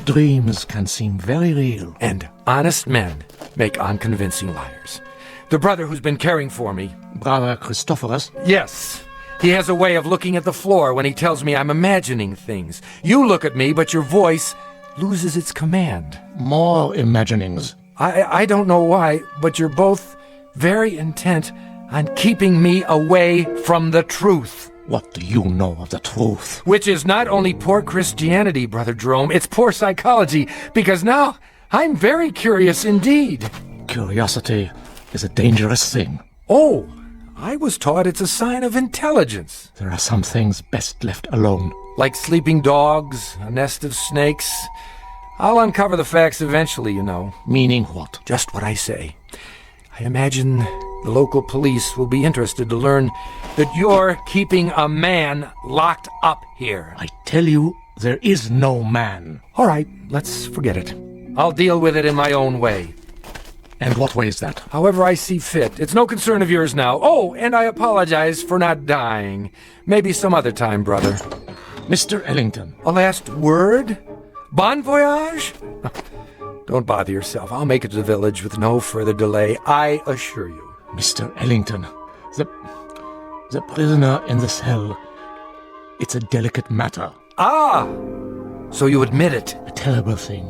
Dreams can seem very real. And honest men make unconvincing liars. The brother who's been caring for me. Brother Christophorus? Yes. He has a way of looking at the floor when he tells me I'm imagining things. You look at me, but your voice loses its command. More imaginings. I don't know why, but you're both very intent on keeping me away from the truth. What do you know of the truth? Which is not only poor Christianity, Brother Jerome, it's poor psychology, because now I'm very curious indeed. Curiosity is a dangerous thing. Oh, I was taught it's a sign of intelligence. There are some things best left alone. Like sleeping dogs, a nest of snakes. I'll uncover the facts eventually, you know. Meaning what? Just what I say. I imagine the local police will be interested to learn that you're keeping a man locked up here. I tell you, there is no man. All right, let's forget it. I'll deal with it in my own way. And what way is that? However I see fit. It's no concern of yours now. Oh, and I apologize for not dying. Maybe some other time, brother. Mr. Ellington. A last word? Bon voyage? Don't bother yourself. I'll make it to the village with no further delay, I assure you. Mr. Ellington, the prisoner in the cell, it's a delicate matter. Ah! So you admit it? A terrible thing.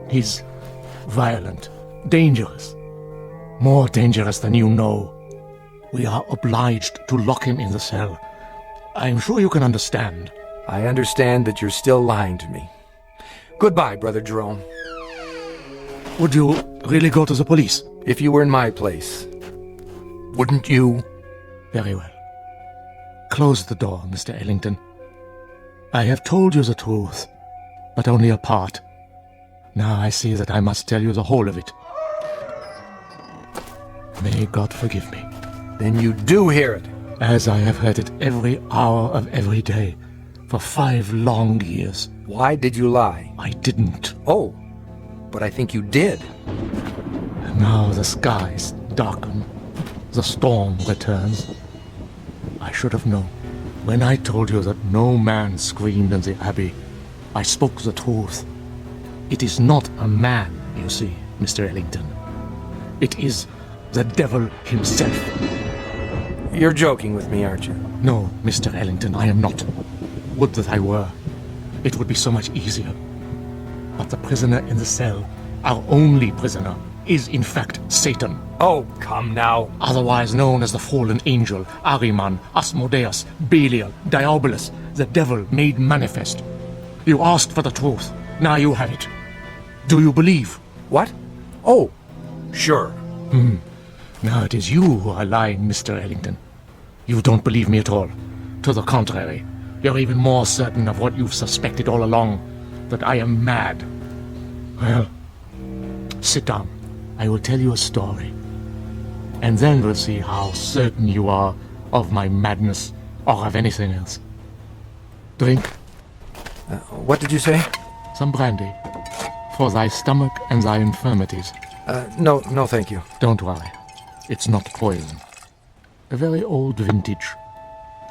He's violent, dangerous, more dangerous than you know. We are obliged to lock him in the cell. I'm sure you can understand. I understand that you're still lying to me. Goodbye, Brother Jerome. Would you really go to the police? If you were in my place, wouldn't you? Very well. Close the door, Mr. Ellington. I have told you the truth, but only a part. Now I see that I must tell you the whole of it. May God forgive me. Then you do hear it. As I have heard it every hour of every day, for 5 long years. Why did you lie? I didn't. Oh, but I think you did. Now the skies darken. The storm returns. I should have known. When I told you that no man screamed in the Abbey, I spoke the truth. It is not a man, you see, Mr. Ellington. It is the devil himself. You're joking with me, aren't you? No, Mr. Ellington, I am not. Would that I were. It would be so much easier. But the prisoner in the cell, our only prisoner, is in fact Satan. Oh, come now. Otherwise known as the fallen angel, Ahriman, Asmodeus, Belial, Diabolus, the devil made manifest. You asked for the truth. Now you have it. Do you believe? What? Oh, sure. Now it is you who are lying, Mr. Ellington. You don't believe me at all. To the contrary, you're even more certain of what you've suspected all along, that I am mad. Well, sit down. I will tell you a story. And then we'll see how certain you are of my madness or of anything else. Drink. What did you say? Some brandy. For thy stomach and thy infirmities. No, thank you. Don't worry. It's not poison. A very old vintage.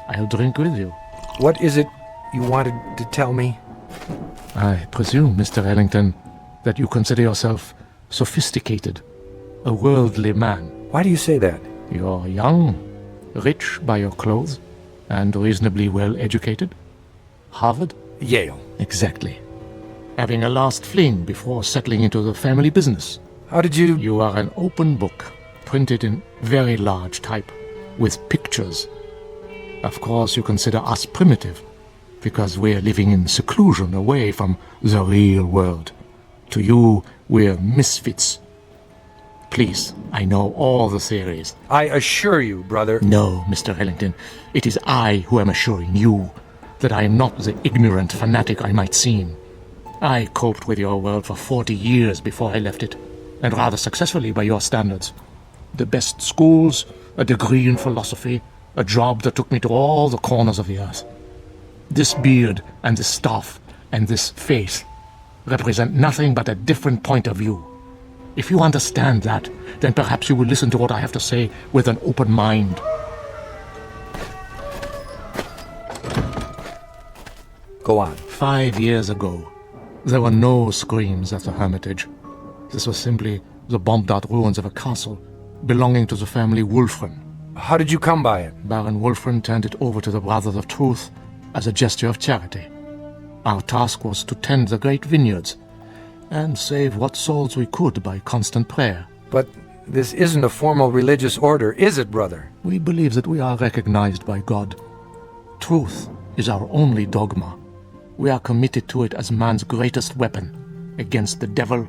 I'll drink with you. What is it you wanted to tell me? I presume, Mr. Ellington, that you consider yourself sophisticated, a worldly man. Why do you say that? You're young, rich by your clothes, and reasonably well educated. Harvard? Yale. Exactly. Having a last fling before settling into the family business. How did you... You are an open book, printed in very large type, with pictures. Of course, you consider us primitive, because we're living in seclusion away from the real world. To you, we're misfits. Please, I know all the theories. I assure you, brother... No, Mr. Ellington, it is I who am assuring you that I am not the ignorant fanatic I might seem. I coped with your world for 40 years before I left it, and rather successfully by your standards. The best schools, a degree in philosophy, a job that took me to all the corners of the earth. This beard and this staff and this face represent nothing but a different point of view. If you understand that, then perhaps you will listen to what I have to say with an open mind. Go on. 5 years ago, there were no screams at the Hermitage. This was simply the bombed-out ruins of a castle belonging to the family Wolfram. How did you come by it? Baron Wolfram turned it over to the Brothers of Truth as a gesture of charity. Our task was to tend the great vineyards and save what souls we could by constant prayer. But this isn't a formal religious order, is it, brother? We believe that we are recognized by God. Truth is our only dogma. We are committed to it as man's greatest weapon against the devil,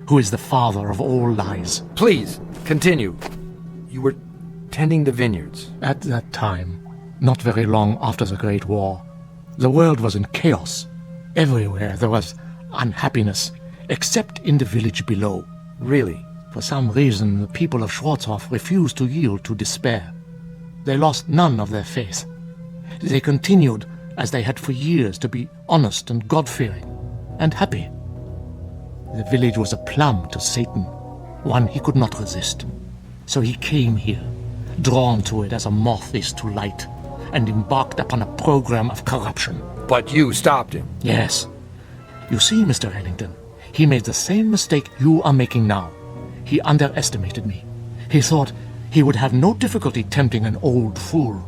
who is the father of all lies. Please, continue. You were tending the vineyards. At that time, not very long after the Great War, the world was in chaos. Everywhere there was unhappiness, except in the village below. Really? For some reason, the people of Schwarzhof refused to yield to despair. They lost none of their faith. They continued, as they had for years, to be honest and God-fearing, and happy. The village was a plum to Satan, one he could not resist. So he came here, drawn to it as a moth is to light, and embarked upon a program of corruption. But you stopped him. Yes. You see, Mr. Ellington, he made the same mistake you are making now. He underestimated me. He thought he would have no difficulty tempting an old fool.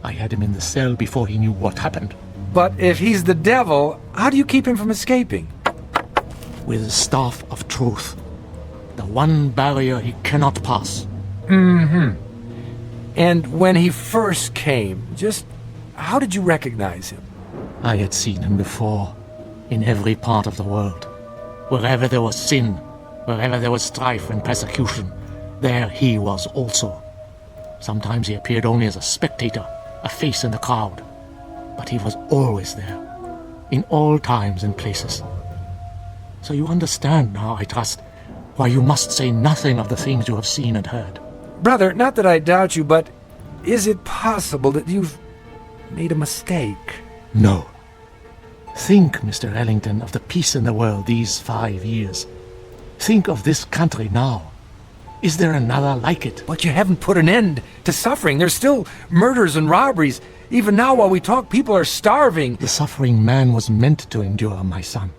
I had him in the cell before he knew what happened. But if he's the devil, how do you keep him from escaping? With the staff of truth. The one barrier he cannot pass. Mm-hmm. And when he first came, just how did you recognize him? I had seen him before, in every part of the world. Wherever there was sin, wherever there was strife and persecution, there he was also. Sometimes he appeared only as a spectator, a face in the crowd. But he was always there, in all times and places. So you understand now, I trust, why you must say nothing of the things you have seen and heard. Brother, not that I doubt you, but is it possible that you've made a mistake? No. Think, Mr. Ellington, of the peace in the world these 5 years. Think of this country now. Is there another like it? But you haven't put an end to suffering. There's still murders and robberies. Even now, while we talk, people are starving. The suffering man was meant to endure, my son.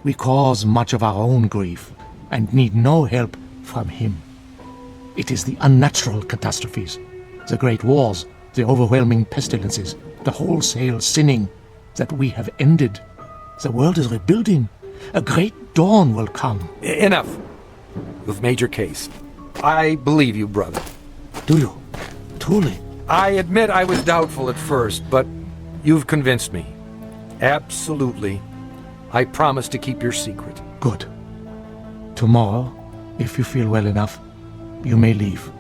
We cause much of our own grief and need no help from him. It is the unnatural catastrophes, the great wars, the overwhelming pestilences, the wholesale sinning that we have ended. The world is rebuilding. A great dawn will come. Enough. You've made your case. I believe you, brother. Do you? Truly? I admit I was doubtful at first, but you've convinced me. Absolutely. I promise to keep your secret. Good. Tomorrow, if you feel well enough, you may leave.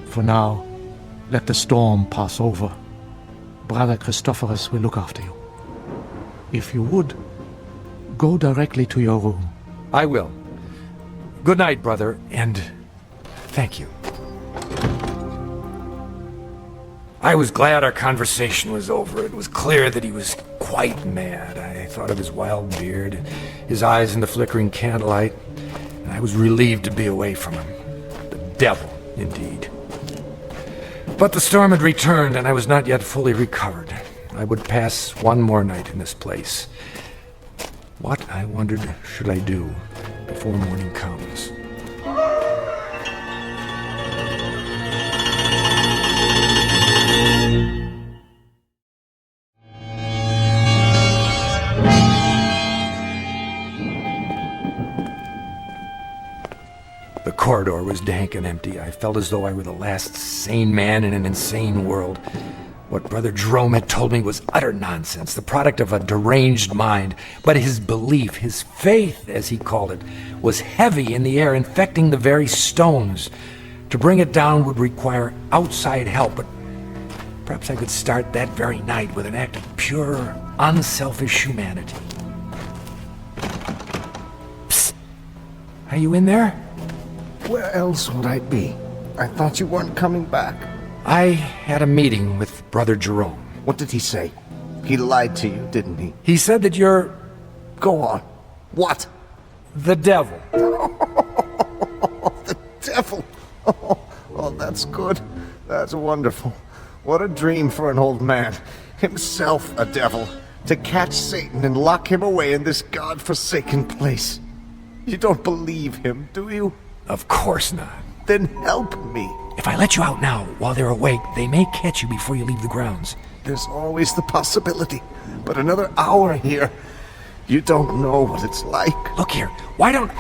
For now, let the storm pass over. Brother Christophorus will look after you. If you would, go directly to your room. I will. Good night, brother, and thank you. I was glad our conversation was over. It was clear that he was quite mad. I thought of his wild beard, his eyes in the flickering candlelight, and I was relieved to be away from him. The devil, indeed. But the storm had returned, and I was not yet fully recovered. I would pass one more night in this place. What, I wondered, should I do before morning comes? The corridor was dank and empty. I felt as though I were the last sane man in an insane world. What Brother Jerome had told me was utter nonsense, the product of a deranged mind. But his belief, his faith, as he called it, was heavy in the air, infecting the very stones. To bring it down would require outside help, but perhaps I could start that very night with an act of pure, unselfish humanity. Psst! Are you in there? Where else would I be? I thought you weren't coming back. I had a meeting with Brother Jerome. What did he say? He lied to you, didn't he? He said that you're... Go on. What? The devil. The devil. Oh, that's good. That's wonderful. What a dream for an old man. Himself a devil. To catch Satan and lock him away in this God-forsaken place. You don't believe him, do you? Of course not. Then help me. If I let you out now, while they're awake, they may catch you before you leave the grounds. There's always the possibility. But another hour here, you don't know what it's like. Look here, why don't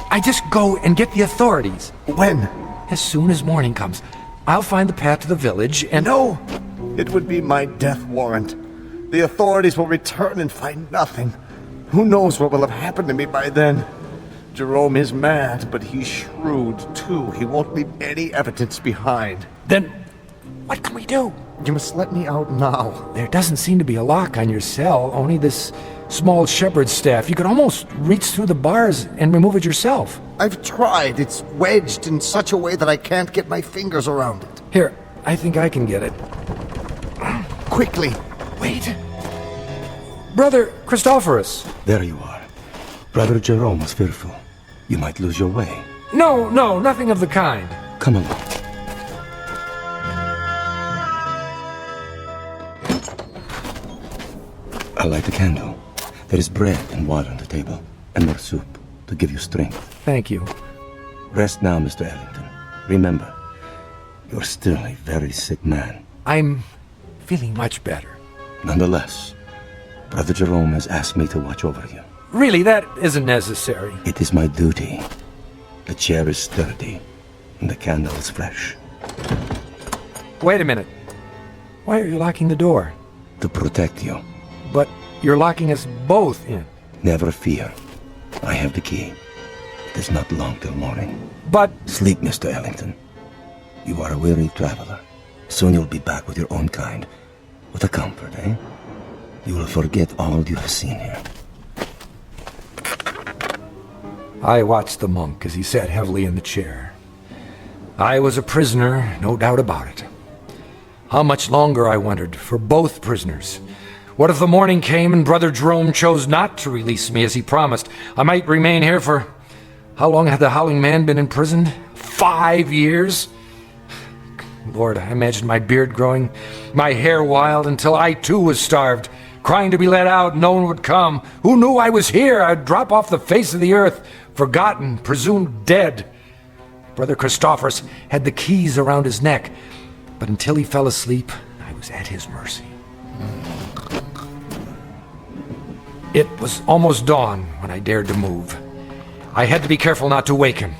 I just go and get the authorities? When? As soon as morning comes. I'll find the path to the village and... No! It would be my death warrant. The authorities will return and find nothing. Who knows what will have happened to me by then? Jerome is mad, but he's shrewd, too. He won't leave any evidence behind. Then, what can we do? You must let me out now. There doesn't seem to be a lock on your cell, only this small shepherd's staff. You could almost reach through the bars and remove it yourself. I've tried. It's wedged in such a way that I can't get my fingers around it. Here, I think I can get it. Quickly. Wait. Brother Christophorus. There you are. Brother Jerome was fearful. You might lose your way. No, nothing of the kind. Come along. I'll light a candle. There is bread and water on the table, and more soup to give you strength. Thank you. Rest now, Mr. Ellington. Remember, you're still a very sick man. I'm feeling much better. Nonetheless, Brother Jerome has asked me to watch over you. Really, that isn't necessary. It is my duty. The chair is sturdy, and the candle is fresh. Wait a minute. Why are you locking the door? To protect you. But you're locking us both in. Never fear. I have the key. It is not long till morning. But... Sleep, Mr. Ellington. You are a weary traveler. Soon you'll be back with your own kind. What a comfort, eh? You will forget all you have seen here. I watched the monk as he sat heavily in the chair. I was a prisoner, no doubt about it. How much longer, I wondered, for both prisoners? What if the morning came and Brother Jerome chose not to release me as he promised? I might remain here for... How long had the Howling Man been in prison? 5 years? Lord, I imagined my beard growing, my hair wild, until I too was starved, crying to be let out, no one would come. Who knew I was here? I'd drop off the face of the earth, forgotten, presumed dead. Brother Christophorus had the keys around his neck, but until he fell asleep, I was at his mercy. It was almost dawn when I dared to move. I had to be careful not to wake him.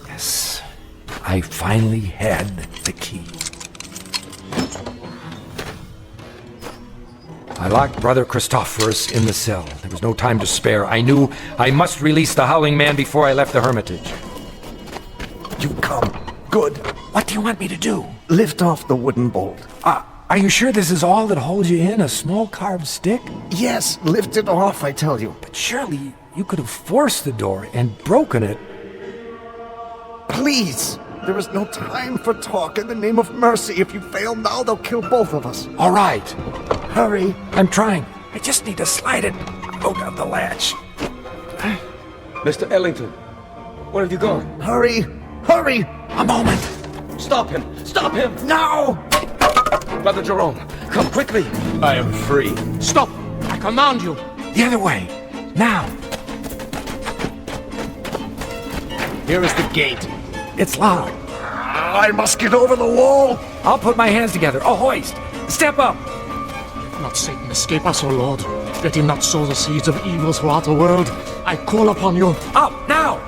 Yes, I finally had the key. I locked Brother Christophorus in the cell. There was no time to spare. I knew I must release the Howling Man before I left the hermitage. You come. Good. What do you want me to do? Lift off the wooden bolt. Are you sure this is all that holds you in? A small carved stick? Yes, lift it off, I tell you. But surely you could have forced the door and broken it. Please! There is no time for talk. In the name of mercy, if you fail now, they'll kill both of us. All right. Hurry. I'm trying. I just need to slide it out of the latch. Mr. Ellington, where have you gone? Hurry! Hurry! A moment! Stop him! Stop him! Now! Brother Jerome, come quickly! I am free. Stop! I command you! The other way! Now! Here is the gate. It's locked. I must get over the wall! I'll put my hands together. A hoist! Step up! Let not Satan escape us, O Lord. Let him not sow the seeds of evil throughout the world. I call upon you. Up, now!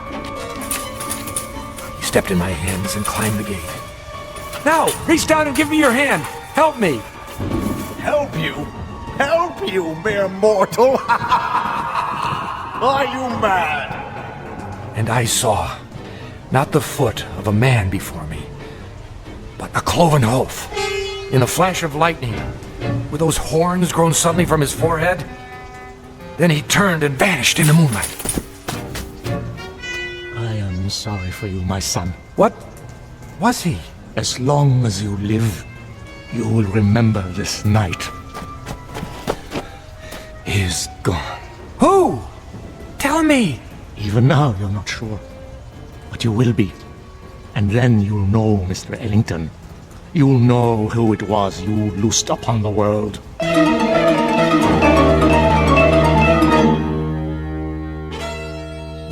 He stepped in my hands and climbed the gate. Now, reach down and give me your hand. Help me. Help you? Help you, mere mortal? Are you mad? And I saw not the foot of a man before me, but a cloven hoof. In a flash of lightning, with those horns grown suddenly from his forehead. Then he turned and vanished in the moonlight. I am sorry for you, my son. What was he? As long as you live, you will remember this night. He is gone. Who? Tell me. Even now, you're not sure. But you will be. And then you'll know, Mr. Ellington. You'll know who it was you loosed upon the world.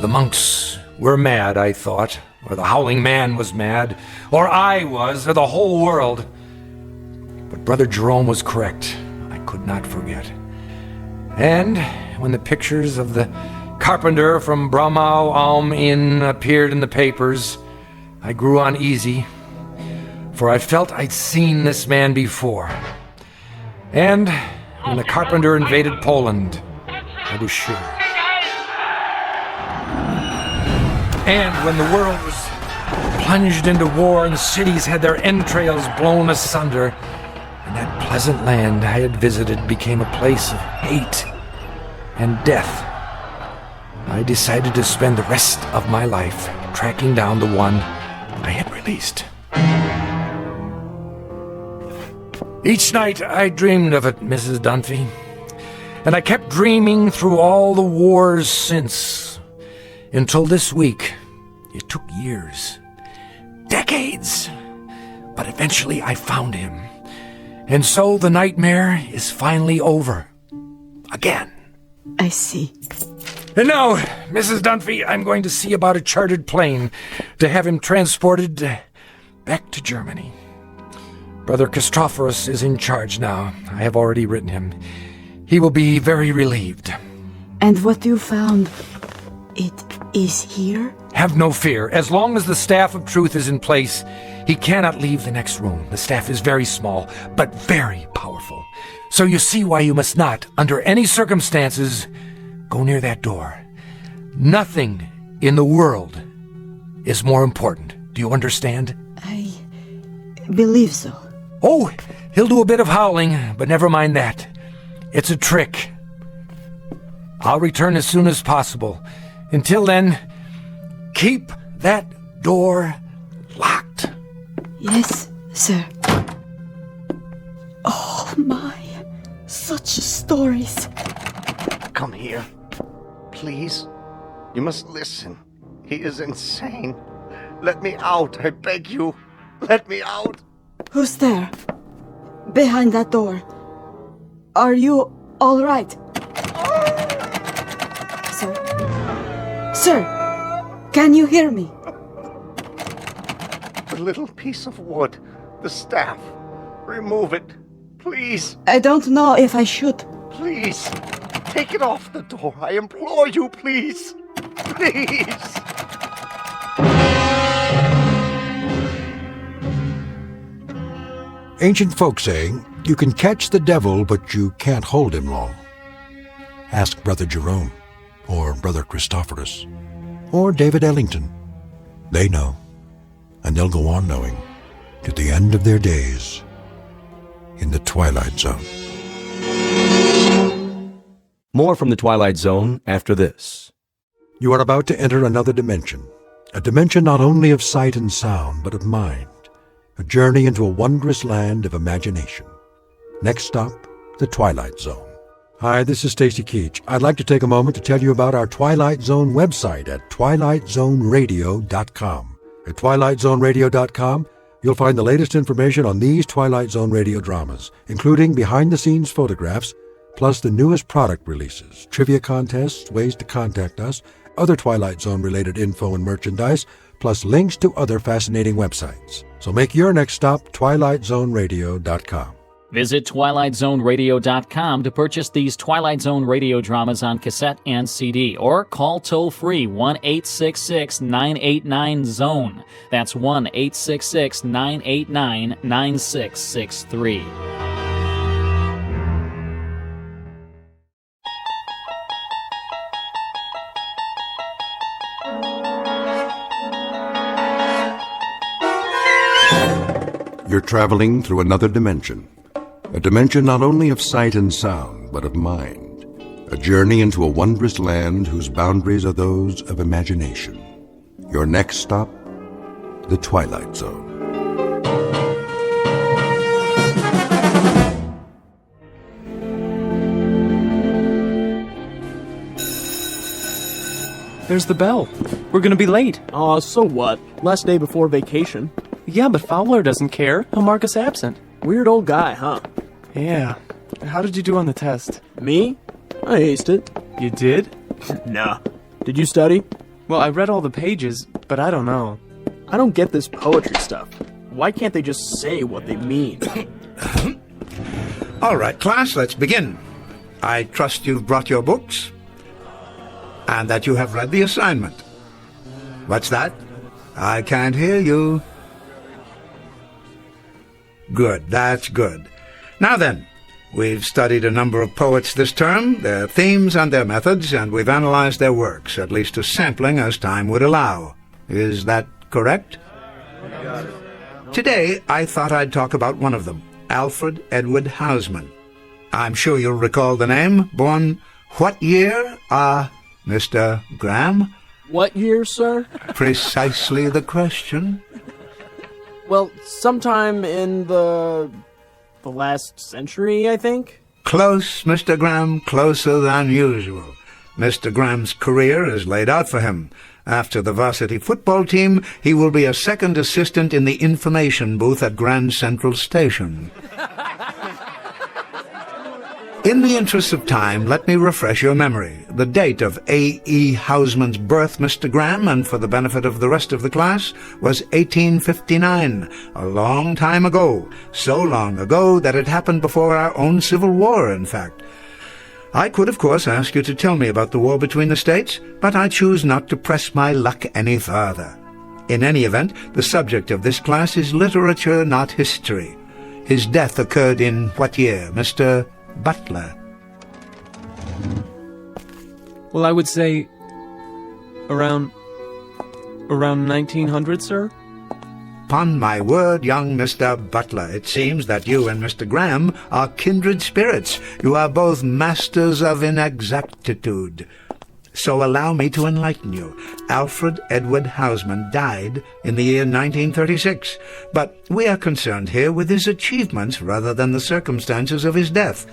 The monks were mad, I thought. Or the Howling Man was mad. Or I was, or the whole world. But Brother Jerome was correct. I could not forget. And when the pictures of the carpenter from Bramau Alm Inn appeared in the papers, I grew uneasy, for I felt I'd seen this man before. And when the carpenter invaded Poland, I was sure. And when the world was plunged into war and cities had their entrails blown asunder, and that pleasant land I had visited became a place of hate and death, I decided to spend the rest of my life tracking down the one I had released. Each night I dreamed of it, Mrs. Dunphy, and I kept dreaming through all the wars since, until this week. It took years, decades, but eventually I found him. And so the nightmare is finally over. Again. I see. And now, Mrs. Dunphy, I'm going to see about a chartered plane to have him transported back to Germany. Brother Christophorus is in charge now. I have already written him. He will be very relieved. And what you found, it is here? Have no fear. As long as the staff of truth is in place, he cannot leave the next room. The staff is very small, but very powerful. So you see why you must not, under any circumstances, go near that door. Nothing in the world is more important. Do you understand? I believe so. Oh, he'll do a bit of howling, but never mind that. It's a trick. I'll return as soon as possible. Until then, keep that door locked. Yes, sir. Oh my, such stories. Come here. Please. You must listen. He is insane. Let me out, I beg you. Let me out. Who's there? Behind that door. Are you all right? Sir? Sir, can you hear me? The little piece of wood, the staff. Remove it, please. I don't know if I should. Please, take it off the door. I implore you, please. Please. Ancient folk saying, you can catch the devil, but you can't hold him long. Ask Brother Jerome, or Brother Christophorus, or David Ellington. They know, and they'll go on knowing, to the end of their days in the Twilight Zone. More from the Twilight Zone after this. You are about to enter another dimension, a dimension not only of sight and sound, but of mind, a journey into a wondrous land of imagination. Next stop, the Twilight Zone. Hi, this is Stacy Keach. I'd like to take a moment to tell you about our Twilight Zone website at twilightzoneradio.com. At twilightzoneradio.com, you'll find the latest information on these Twilight Zone radio dramas, including behind-the-scenes photographs, plus the newest product releases, trivia contests, ways to contact us, other Twilight Zone-related info and merchandise, plus links to other fascinating websites. So make your next stop twilightzoneradio.com. Visit twilightzoneradio.com to purchase these Twilight Zone radio dramas on cassette and CD, or call toll-free 1-866-989-ZONE. That's 1-866-989-9663. You're traveling through another dimension. A dimension not only of sight and sound, but of mind. A journey into a wondrous land whose boundaries are those of imagination. Your next stop, the Twilight Zone. There's the bell. We're gonna be late. Aw, so what? Last day before vacation. Yeah, but Fowler doesn't care. He'll mark us absent. Weird old guy, huh? Yeah. How did you do on the test? Me? I aced it. You did? Nah. Did you study? Well, I read all the pages, but I don't know. I don't get this poetry stuff. Why can't they just say what they mean? All right, class, let's begin. I trust you've brought your books and that you have read the assignment. What's that? I can't hear you. Good, that's good. Now then, we've studied a number of poets this term, their themes and their methods, and we've analyzed their works, at least a sampling as time would allow. Is that correct? Today, I thought I'd talk about one of them, Alfred Edward Houseman. I'm sure you'll recall the name. Born what year? Mr. Graham? What year, sir? Precisely the question. Well, sometime in the last century, I think? Close, Mr. Graham, closer than usual. Mr. Graham's career is laid out for him. After the varsity football team, he will be a second assistant in the information booth at Grand Central Station. In the interest of time, let me refresh your memory. The date of A.E. Houseman's birth, Mr. Graham, and for the benefit of the rest of the class, was 1859, a long time ago. So long ago that it happened before our own Civil War, in fact. I could, of course, ask you to tell me about the war between the states, but I choose not to press my luck any further. In any event, the subject of this class is literature, not history. His death occurred in what year, Mr. Butler? Well, I would say around 1900, sir? Upon my word, young Mr. Butler, it seems that you and Mr. Graham are kindred spirits. You are both masters of inexactitude. So allow me to enlighten you. Alfred Edward Houseman died in the year 1936, but we are concerned here with his achievements rather than the circumstances of his death.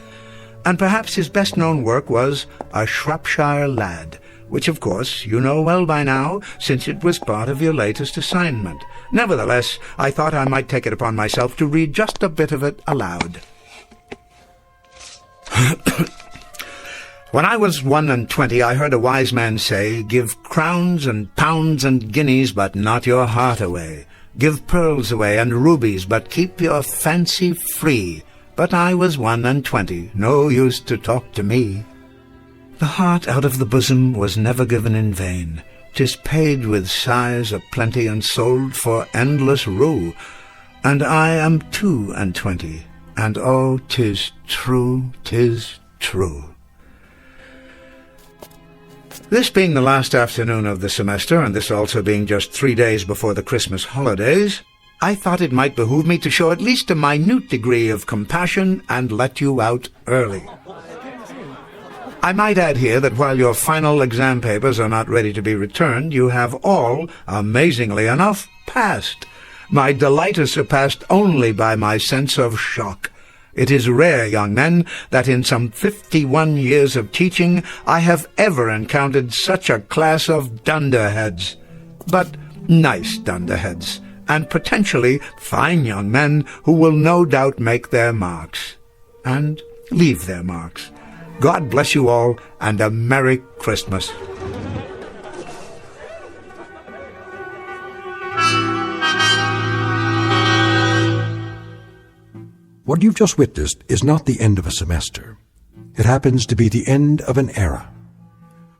And perhaps his best-known work was A Shropshire Lad, which of course you know well by now, since it was part of your latest assignment. Nevertheless, I thought I might take it upon myself to read just a bit of it aloud. When I was 21, I heard a wise man say, "Give crowns and pounds and guineas, but not your heart away. Give pearls away and rubies, but keep your fancy free." But I was 21, no use to talk to me. The heart out of the bosom was never given in vain. 'Tis paid with sighs of plenty and sold for endless rue. And I am 22, and oh, 'tis true, 'tis true. This being the last afternoon of the semester, and this also being just 3 days before the Christmas holidays, I thought it might behoove me to show at least a minute degree of compassion and let you out early. I might add here that while your final exam papers are not ready to be returned, you have all, amazingly enough, passed. My delight is surpassed only by my sense of shock. It is rare, young men, that in some 51 years of teaching I have ever encountered such a class of dunderheads. But nice dunderheads, and potentially fine young men who will no doubt make their marks. And leave their marks. God bless you all, and a Merry Christmas. What you've just witnessed is not the end of a semester. It happens to be the end of an era.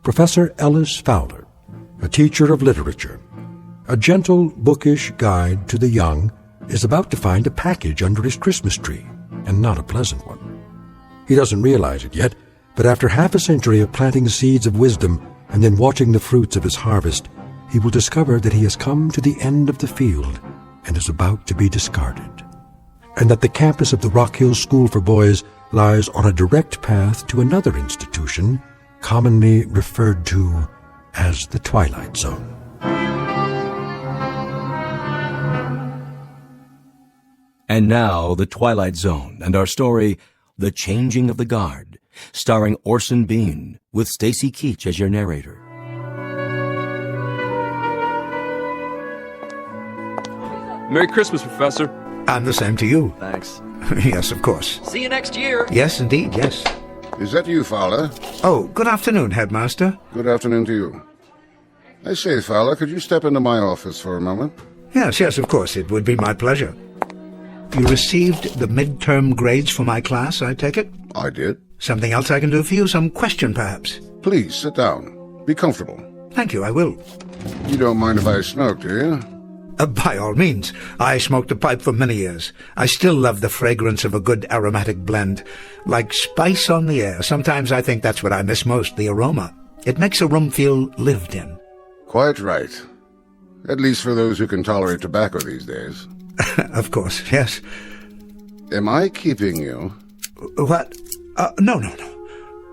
Professor Ellis Fowler, a teacher of literature, a gentle, bookish guide to the young, is about to find a package under his Christmas tree, and not a pleasant one. He doesn't realize it yet, but after half a century of planting seeds of wisdom and then watching the fruits of his harvest, he will discover that he has come to the end of the field and is about to be discarded, and that the campus of the Rock Hill School for Boys lies on a direct path to another institution, commonly referred to as the Twilight Zone. And now, The Twilight Zone and our story, The Changing of the Guard, starring Orson Bean, with Stacy Keach as your narrator. Merry Christmas, Professor. And the same to you. Thanks. Yes, of course. See you next year. Yes, indeed, yes. Is that you, Fowler? Oh, good afternoon, Headmaster. Good afternoon to you. I say, Fowler, could you step into my office for a moment? Yes, of course, it would be my pleasure. You received the midterm grades for my class, I take it? I did. Something else I can do for you? Some question, perhaps? Please, sit down. Be comfortable. Thank you, I will. You don't mind if I smoke, do you? By all means. I smoked a pipe for many years. I still love the fragrance of a good aromatic blend. Like spice on the air. Sometimes I think that's what I miss most, the aroma. It makes a room feel lived in. Quite right. At least for those who can tolerate tobacco these days. Of course, yes. Am I keeping you? What? No.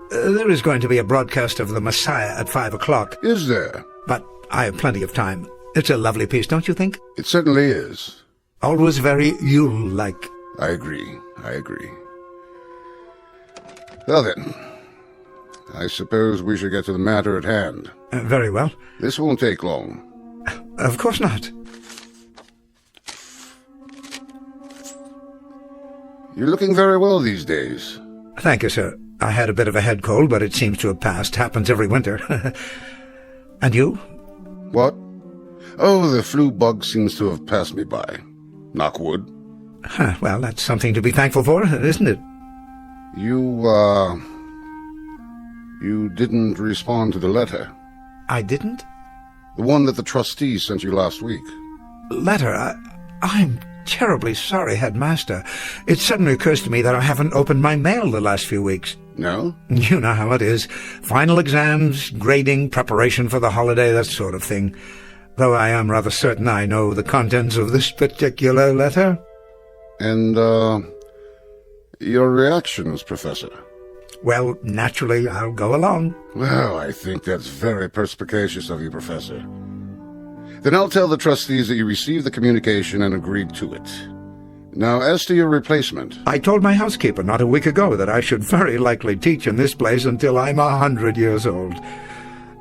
There is going to be a broadcast of The Messiah at 5 o'clock. Is there? But I have plenty of time. It's a lovely piece, don't you think? It certainly is. Always very Yule-like. I agree. Well then, I suppose we should get to the matter at hand. Very well. This won't take long. Of course not. You're looking very well these days. Thank you, sir. I had a bit of a head cold, but it seems to have passed. Happens every winter. And you? What? Oh, the flu bug seems to have passed me by. Knock wood. Well, that's something to be thankful for, isn't it? You didn't respond to the letter. I didn't? The one that the trustees sent you last week. Letter? I'm terribly sorry, Headmaster. It suddenly occurs to me that I haven't opened my mail the last few weeks. No? You know how it is. Final exams, grading, preparation for the holiday, that sort of thing. Though I am rather certain I know the contents of this particular letter. And, your reactions, Professor? Well, naturally, I'll go along. Well, I think that's very perspicacious of you, Professor. Then I'll tell the trustees that you received the communication and agreed to it. Now, as to your replacement... I told my housekeeper not a week ago that I should very likely teach in this place until I'm 100 years old.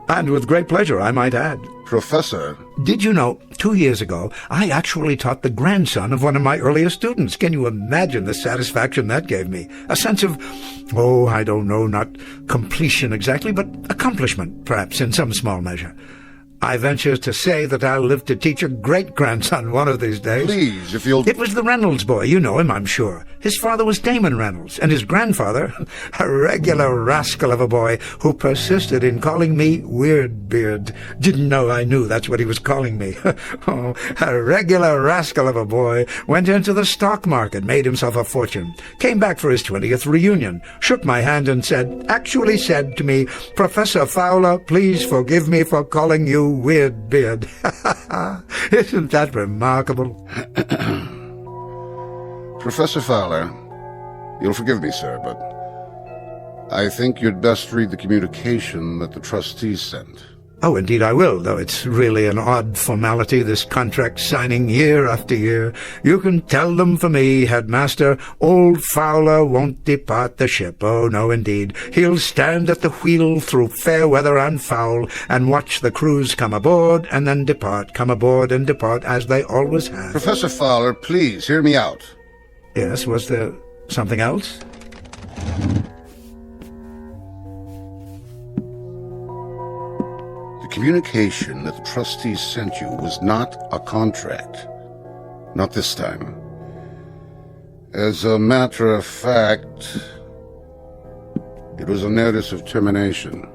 And with great pleasure, I might add. Professor. Did you know, 2 years ago, I actually taught the grandson of one of my earliest students. Can you imagine the satisfaction that gave me? A sense of, I don't know, not completion exactly, but accomplishment, perhaps, in some small measure. I venture to say that I'll live to teach a great-grandson one of these days. Please, if you'll... It was the Reynolds boy. You know him, I'm sure. His father was Damon Reynolds, and his grandfather, a regular rascal of a boy who persisted in calling me Weirdbeard. Didn't know I knew that's what he was calling me. A regular rascal of a boy went into the stock market, made himself a fortune, came back for his 20th reunion, shook my hand and actually said to me, "Professor Fowler, please forgive me for calling you Weirdbeard." Isn't that remarkable? Professor Fowler, you'll forgive me, sir, but I think you'd best read the communication that the trustees sent. Oh, indeed I will, though it's really an odd formality, this contract signing year after year. You can tell them for me, Headmaster, old Fowler won't depart the ship. Oh, no, indeed. He'll stand at the wheel through fair weather and foul, and watch the crews come aboard and then depart, come aboard and depart, as they always have. Professor Fowler, please, hear me out. Yes, was there something else? The communication that the trustees sent you was not a contract. Not this time. As a matter of fact, it was a notice of termination.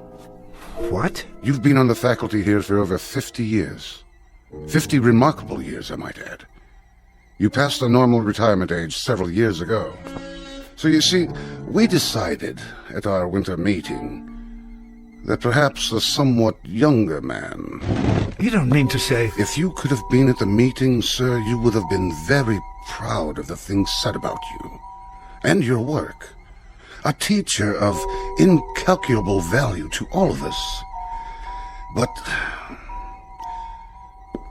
What? You've been on the faculty here for over 50 years. 50 remarkable years, I might add. You passed the normal retirement age several years ago. So you see, we decided at our winter meeting that perhaps a somewhat younger man... You don't mean to say... If you could have been at the meeting, sir, you would have been very proud of the things said about you and your work. A teacher of incalculable value to all of us.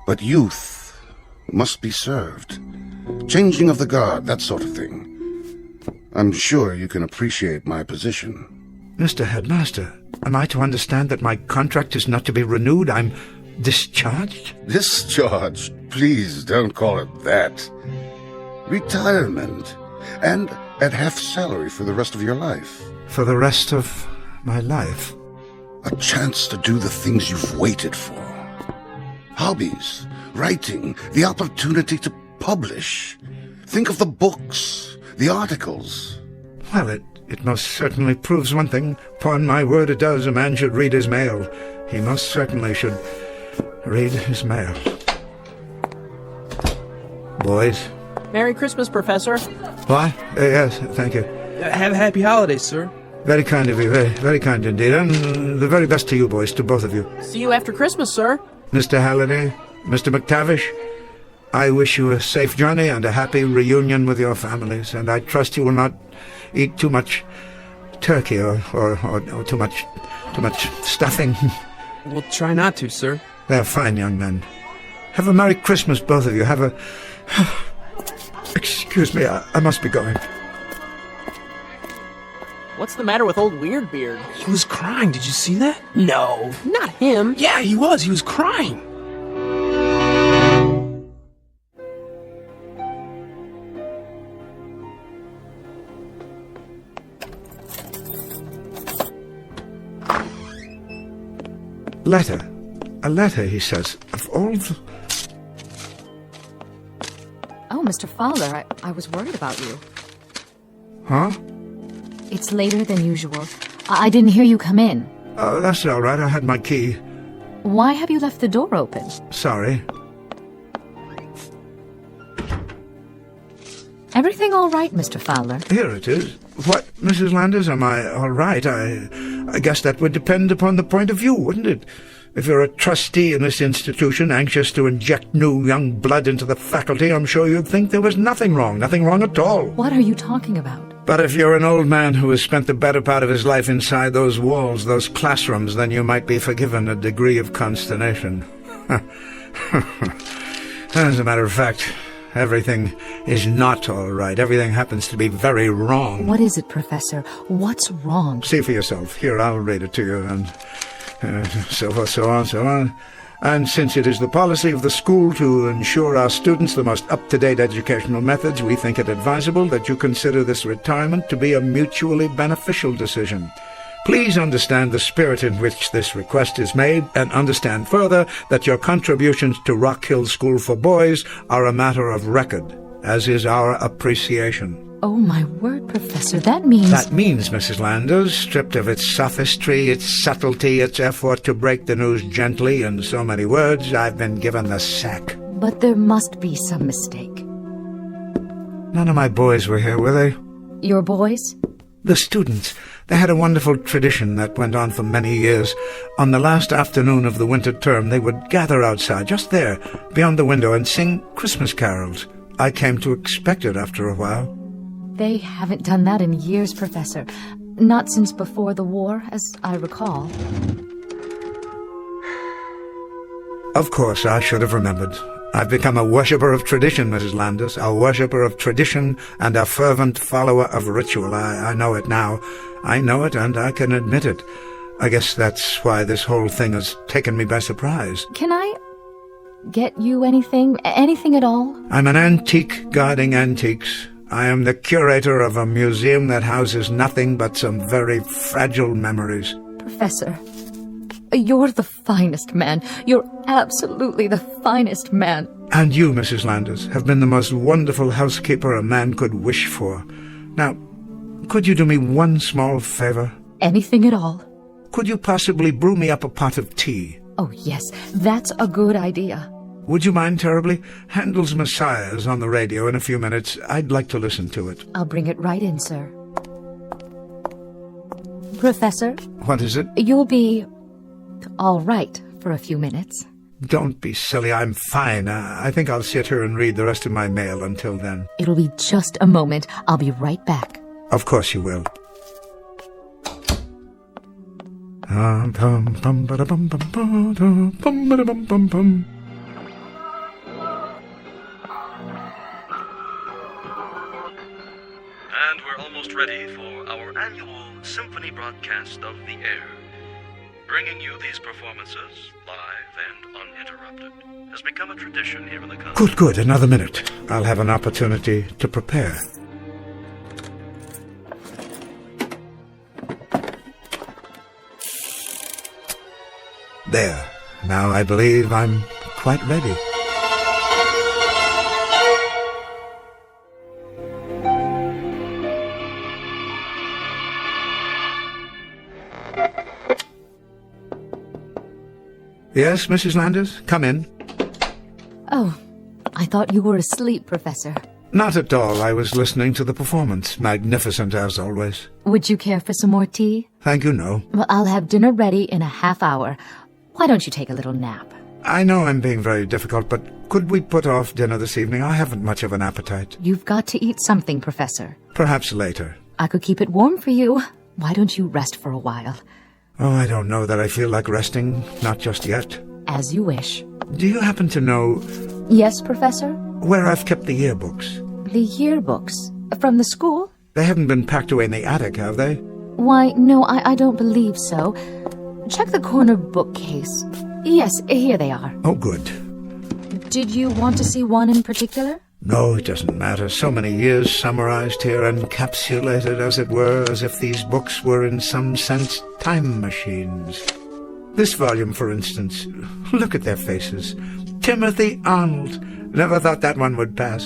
But youth must be served. Changing of the guard, that sort of thing. I'm sure you can appreciate my position. Mr. Headmaster, am I to understand that my contract is not to be renewed? I'm discharged? Discharged? Please don't call it that. Retirement. And at half salary for the rest of your life. For the rest of my life? A chance to do the things you've waited for. Hobbies, writing, the opportunity to publish. Think of the books, the articles. Well, it most certainly proves one thing. Upon my word, it does. A man should read his mail. He most certainly should read his mail. Boys. Merry Christmas, Professor. What? Yes, thank you. Have a happy holidays, sir. Very kind of you, very, very kind indeed. And the very best to you, boys, to both of you. See you after Christmas, sir. Mr. Halliday, Mr. McTavish, I wish you a safe journey and a happy reunion with your families, and I trust you will not eat too much turkey or too much stuffing. We'll try not to, sir. They're fine young men. Have a Merry Christmas, both of you. Have a... Excuse me, I must be going. What's the matter with old Weirdbeard? He was crying. Did you see that? No, not him. Yeah, he was. He was crying. Letter. A letter, he says, of all the... Oh, Mr. Fowler, I was worried about you. Huh? It's later than usual. I didn't hear you come in. Oh, that's all right. I had my key. Why have you left the door open? Sorry. Everything all right, Mr. Fowler? Here it is. What, Mrs. Landers, am I all right? I guess that would depend upon the point of view, wouldn't it? If you're a trustee in this institution, anxious to inject new young blood into the faculty, I'm sure you'd think there was nothing wrong at all. What are you talking about? But if you're an old man who has spent the better part of his life inside those walls, those classrooms, then you might be forgiven a degree of consternation. As a matter of fact, everything is not all right. Everything happens to be very wrong. What is it, Professor? What's wrong? See for yourself. Here, I'll read it to you, and So forth, so on, so on. And since it is the policy of the school to ensure our students the most up-to-date educational methods, we think it advisable that you consider this retirement to be a mutually beneficial decision. Please understand the spirit in which this request is made, and understand further that your contributions to Rock Hill School for Boys are a matter of record, as is our appreciation. Oh, my word, Professor, that means... That means, Mrs. Landers, stripped of its sophistry, its subtlety, its effort to break the news gently in so many words, I've been given the sack. But there must be some mistake. None of my boys were here, were they? Your boys? The students. They had a wonderful tradition that went on for many years. On the last afternoon of the winter term, they would gather outside, just there, beyond the window, and sing Christmas carols. I came to expect it after a while. They haven't done that in years, Professor. Not since before the war, as I recall. Of course, I should have remembered. I've become a worshipper of tradition, Mrs. Landers, a worshipper of tradition and a fervent follower of ritual. I know it now. I know it, and I can admit it. I guess that's why this whole thing has taken me by surprise. Can I get you anything? Anything at all? I'm an antique guarding antiques. I am the curator of a museum that houses nothing but some very fragile memories. Professor, you're the finest man. You're absolutely the finest man. And you, Mrs. Landers, have been the most wonderful housekeeper a man could wish for. Now, could you do me one small favor? Anything at all. Could you possibly brew me up a pot of tea? Oh, yes, that's a good idea. Would you mind terribly? Handel's Messiah is on the radio in a few minutes. I'd like to listen to it. I'll bring it right in, sir. Professor? What is it? You'll be all right for a few minutes. Don't be silly. I'm fine. I think I'll sit here and read the rest of my mail until then. It'll be just a moment. I'll be right back. Of course you will. And we're almost ready for our annual symphony broadcast of the air. Bringing you these performances, live and uninterrupted, has become a tradition here in the country. Good. Another minute. I'll have an opportunity to prepare. There. Now I believe I'm quite ready. Yes, Mrs. Landers? Come in. Oh, I thought you were asleep, Professor. Not at all. I was listening to the performance. Magnificent, as always. Would you care for some more tea? Thank you, no. Well, I'll have dinner ready in a half hour. Why don't you take a little nap? I know I'm being very difficult, but could we put off dinner this evening? I haven't much of an appetite. You've got to eat something, Professor. Perhaps later. I could keep it warm for you. Why don't you rest for a while? Oh, I don't know that I feel like resting. Not just yet. As you wish. Do you happen to know... Yes, Professor? Where I've kept the yearbooks? The yearbooks? From the school? They haven't been packed away in the attic, have they? Why, no, I don't believe so. Check the corner bookcase. Yes, here they are. Oh, good. Did you want to see one in particular? No, it doesn't matter. So many years summarized here, encapsulated, as it were, as if these books were in some sense time machines. This volume, for instance. Look at their faces. Timothy Arnold. Never thought that one would pass.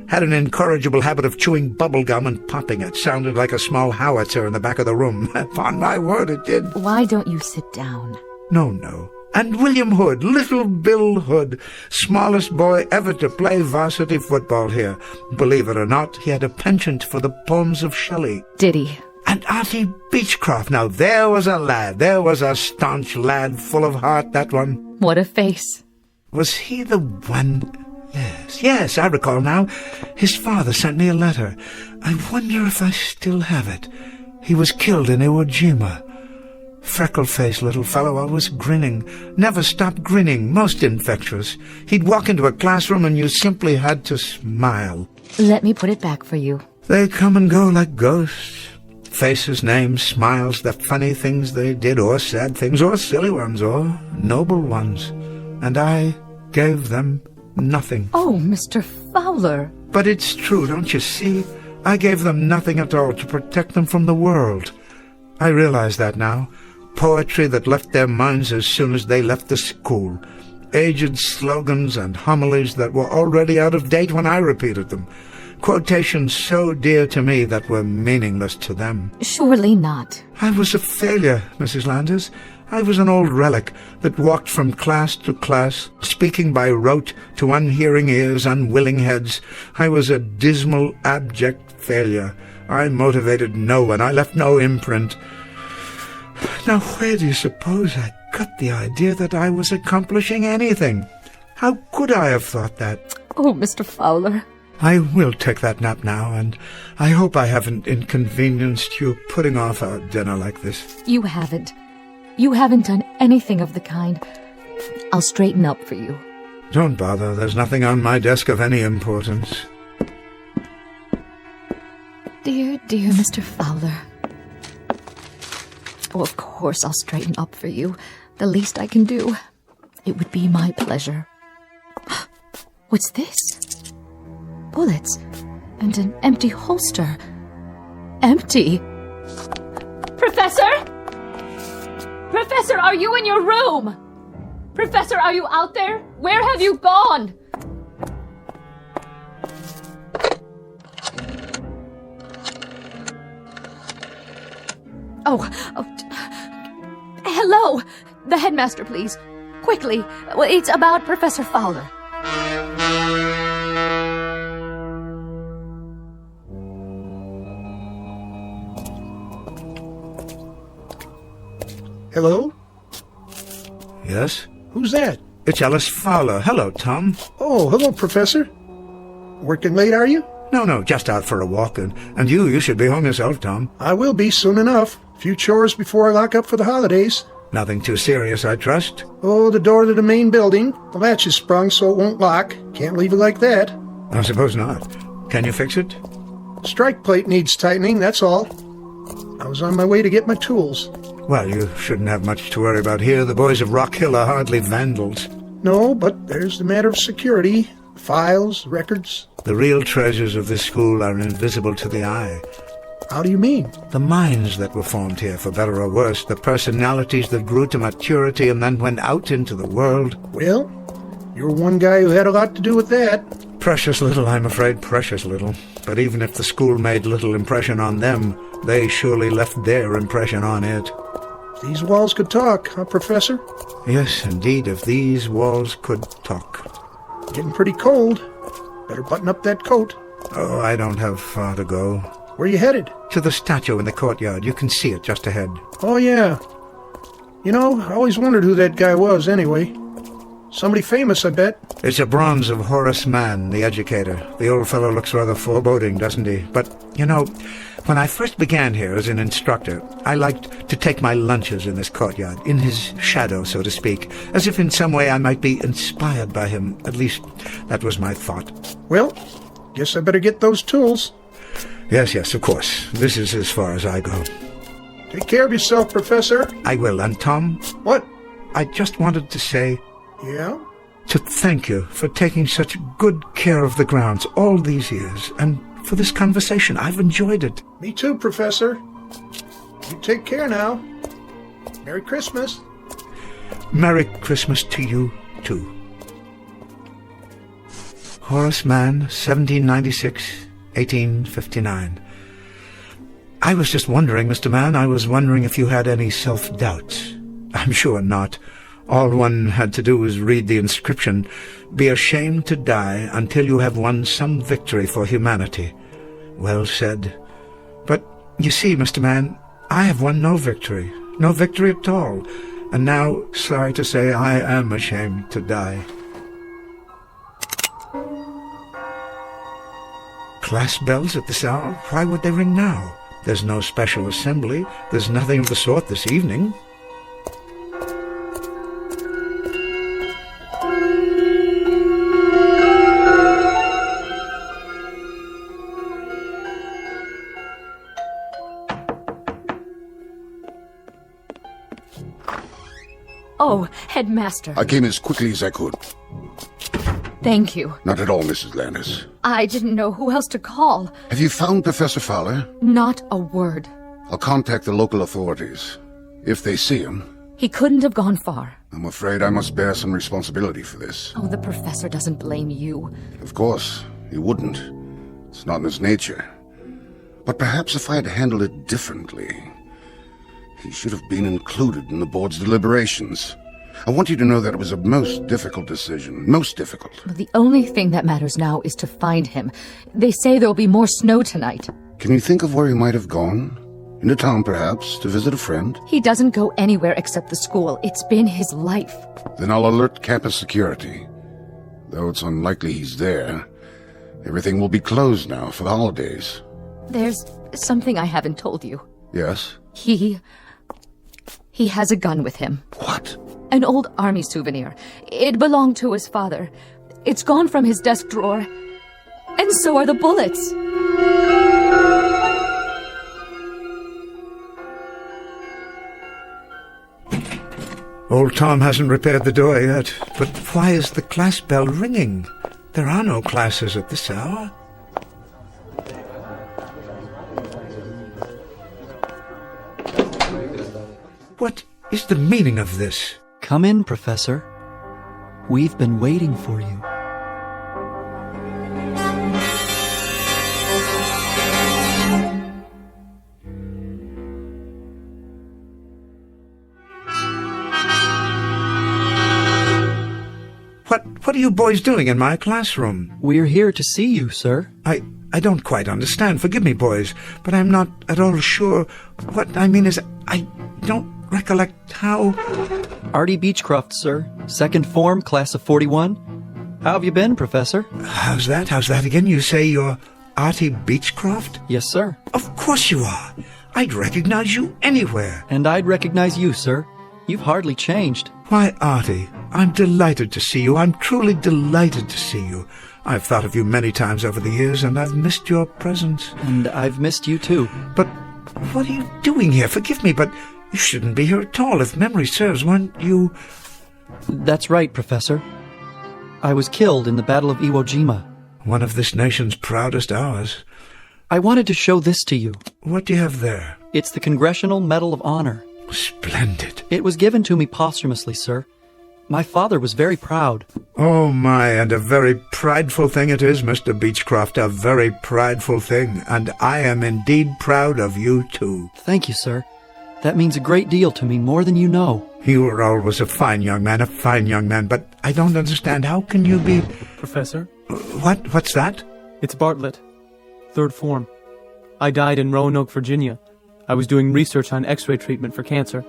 Had an incorrigible habit of chewing bubble gum and popping it. Sounded like a small howitzer in the back of the room. Upon my word, it did. Why don't you sit down? No. And William Hood, little Bill Hood, smallest boy ever to play varsity football here. Believe it or not, he had a penchant for the poems of Shelley. Did he? And Artie Beechcroft. Now there was a lad. There was a staunch lad, full of heart, that one. What a face. Was he the one... Yes, I recall now. His father sent me a letter. I wonder if I still have it. He was killed in Iwo Jima. Freckle-faced little fellow, always grinning. Never stopped grinning, most infectious. He'd walk into a classroom and you simply had to smile. Let me put it back for you. They come and go like ghosts. Faces, names, smiles, the funny things they did, or sad things, or silly ones, or noble ones. And I gave them nothing. Oh, Mr. Fowler. But it's true, don't you see? I gave them nothing at all to protect them from the world. I realize that now. Poetry that left their minds as soon as they left the school. Aged slogans and homilies that were already out of date when I repeated them. Quotations so dear to me that were meaningless to them. Surely not. I was a failure, Mrs. Landers. I was an old relic that walked from class to class, speaking by rote to unhearing ears, unwilling heads. I was a dismal, abject failure. I motivated no one. I left no imprint. Now, where do you suppose I got the idea that I was accomplishing anything? How could I have thought that? Oh, Mr. Fowler. I will take that nap now, and I hope I haven't inconvenienced you putting off our dinner like this. You haven't. You haven't done anything of the kind. I'll straighten up for you. Don't bother. There's nothing on my desk of any importance. Dear, dear Mr. Fowler. Oh, of course I'll straighten up for you. The least I can do. It would be my pleasure. What's this? Bullets and an empty holster. Empty? Professor? Professor, are you in your room? Professor, are you out there? Where have you gone? Oh, hello. The headmaster, please. Quickly. It's about Professor Fowler. Hello? Yes? Who's that? It's Ellis Fowler. Hello, Tom. Oh, hello, Professor. Working late, are you? No, just out for a walk, and you should be home yourself, Tom. I will be soon enough. A few chores before I lock up for the holidays. Nothing too serious, I trust? Oh, the door to the main building. The latch is sprung so it won't lock. Can't leave it like that. I suppose not. Can you fix it? Strike plate needs tightening, that's all. I was on my way to get my tools. Well, you shouldn't have much to worry about here. The boys of Rock Hill are hardly vandals. No, but there's the matter of security. Files, records. The real treasures of this school are invisible to the eye. How do you mean? The minds that were formed here, for better or worse, the personalities that grew to maturity and then went out into the world. Well, you're one guy who had a lot to do with that. Precious little, I'm afraid, precious little. But even if the school made little impression on them, they surely left their impression on it. These walls could talk, huh, Professor? Yes, indeed, if these walls could talk. Getting pretty cold. Better button up that coat. Oh, I don't have far to go. Where you headed? To the statue in the courtyard. You can see it just ahead. Oh, yeah. You know, I always wondered who that guy was, anyway. Somebody famous, I bet. It's a bronze of Horace Mann, the educator. The old fellow looks rather foreboding, doesn't he? But, you know, when I first began here as an instructor, I liked to take my lunches in this courtyard, in his shadow, so to speak, as if in some way I might be inspired by him. At least, that was my thought. Well, guess I better get those tools. Yes, of course. This is as far as I go. Take care of yourself, Professor. I will. And Tom? What? I just wanted to say... Yeah? To thank you for taking such good care of the grounds all these years, and for this conversation. I've enjoyed it. Me too, Professor. You take care now. Merry Christmas. Merry Christmas to you, too. Horace Mann, 1796, 1859. I was just wondering, Mr. Mann, I was wondering if you had any self-doubts. I'm sure not. All one had to do was read the inscription, "Be ashamed to die until you have won some victory for humanity." Well said. But, you see, Mr. Mann, I have won no victory at all. And now, sorry to say, I am ashamed to die. Class bells at this hour? Why would they ring now? There's no special assembly. There's nothing of the sort this evening. Oh, Headmaster. I came as quickly as I could. Thank you. Not at all, Mrs. Landis. I didn't know who else to call. Have you found Professor Fowler? Not a word. I'll contact the local authorities. If they see him, He couldn't have gone far. I'm afraid I must bear some responsibility for this. Oh, the professor doesn't blame you. Of course, he wouldn't. It's not in his nature. But perhaps if I had handled it differently, he should have been included in the board's deliberations. I want you to know that it was a most difficult decision. Most difficult. Well, the only thing that matters now is to find him. They say there'll be more snow tonight. Can you think of where he might have gone? Into town, perhaps, to visit a friend? He doesn't go anywhere except the school. It's been his life. Then I'll alert campus security. Though it's unlikely he's there, everything will be closed now for the holidays. There's something I haven't told you. Yes? He has a gun with him. What? An old army souvenir. It belonged to his father. It's gone from his desk drawer. And so are the bullets. Old Tom hasn't repaired the door yet, but why is the class bell ringing? There are no classes at this hour. What is the meaning of this? Come in, Professor. We've been waiting for you. What are you boys doing in my classroom? We're here to see you, sir. I don't quite understand. Forgive me, boys, but I'm not at all sure. What I mean is, I don't recollect how... Artie Beechcroft, sir. Second form, class of 41. How have you been, Professor? How's that again? You say you're Artie Beechcroft? Yes, sir. Of course you are. I'd recognize you anywhere. And I'd recognize you, sir. You've hardly changed. Why, Artie, I'm delighted to see you. I'm truly delighted to see you. I've thought of you many times over the years, and I've missed your presence. And I've missed you, too. But what are you doing here? Forgive me, but you shouldn't be here at all. If memory serves, weren't you... That's right, Professor. I was killed in the Battle of Iwo Jima. One of this nation's proudest hours. I wanted to show this to you. What do you have there? It's the Congressional Medal of Honor. Splendid. It was given to me posthumously, sir. My father was very proud. Oh, my, and a very prideful thing it is, Mr. Beechcroft, a very prideful thing, and I am indeed proud of you, too. Thank you, sir. That means a great deal to me, more than you know. You were always a fine young man, but I don't understand. How can you be... Professor? What's that? It's Bartlett. Third form. I died in Roanoke, Virginia. I was doing research on X-ray treatment for cancer.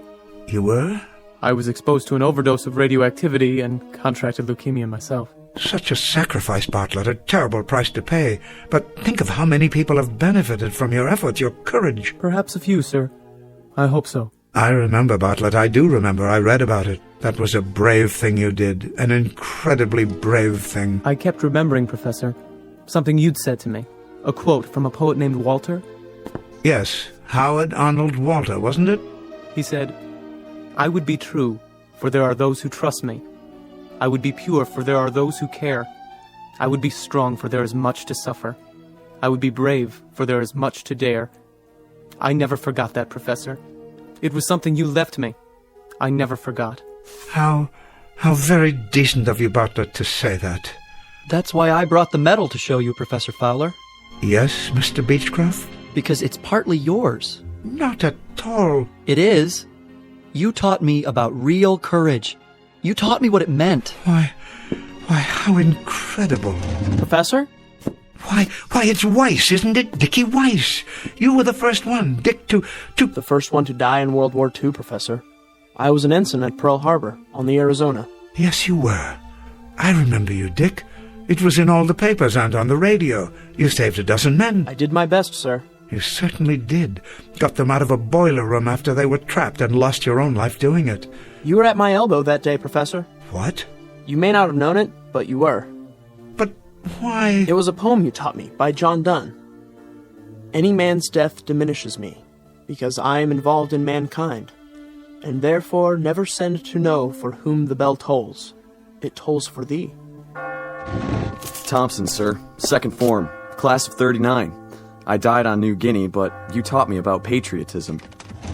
You were? I was exposed to an overdose of radioactivity and contracted leukemia myself. Such a sacrifice, Bartlett, a terrible price to pay. But think of how many people have benefited from your efforts, your courage. Perhaps a few, sir. I hope so. I remember, Bartlett. I do remember. I read about it. That was a brave thing you did. An incredibly brave thing. I kept remembering, Professor. Something you'd said to me. A quote from a poet named Walter. Yes, Howard Arnold Walter, wasn't it? He said, I would be true, for there are those who trust me. I would be pure, for there are those who care. I would be strong, for there is much to suffer. I would be brave, for there is much to dare. I never forgot that, Professor. It was something you left me. I never forgot. How very decent of you, Bartlett, to say that. That's why I brought the medal to show you, Professor Fowler. Yes, Mr. Beechcroft? Because it's partly yours. Not at all. It is. You taught me about real courage. You taught me what it meant. Why, how incredible. Professor? Why, it's Weiss, isn't it? Dickie Weiss. You were the first one, Dick, to... The first one to die in World War II, Professor. I was an ensign at Pearl Harbor, on the Arizona. Yes, you were. I remember you, Dick. It was in all the papers and on the radio. You saved a dozen men. I did my best, sir. You certainly did. Got them out of a boiler room after they were trapped and lost your own life doing it. You were at my elbow that day, Professor. What? You may not have known it, but you were. But why? It was a poem you taught me, by John Donne. Any man's death diminishes me, because I am involved in mankind. and therefore never send to know for whom the bell tolls. It tolls for thee. Thompson, sir. Second form. Class of 39. I died on New Guinea, but you taught me about patriotism.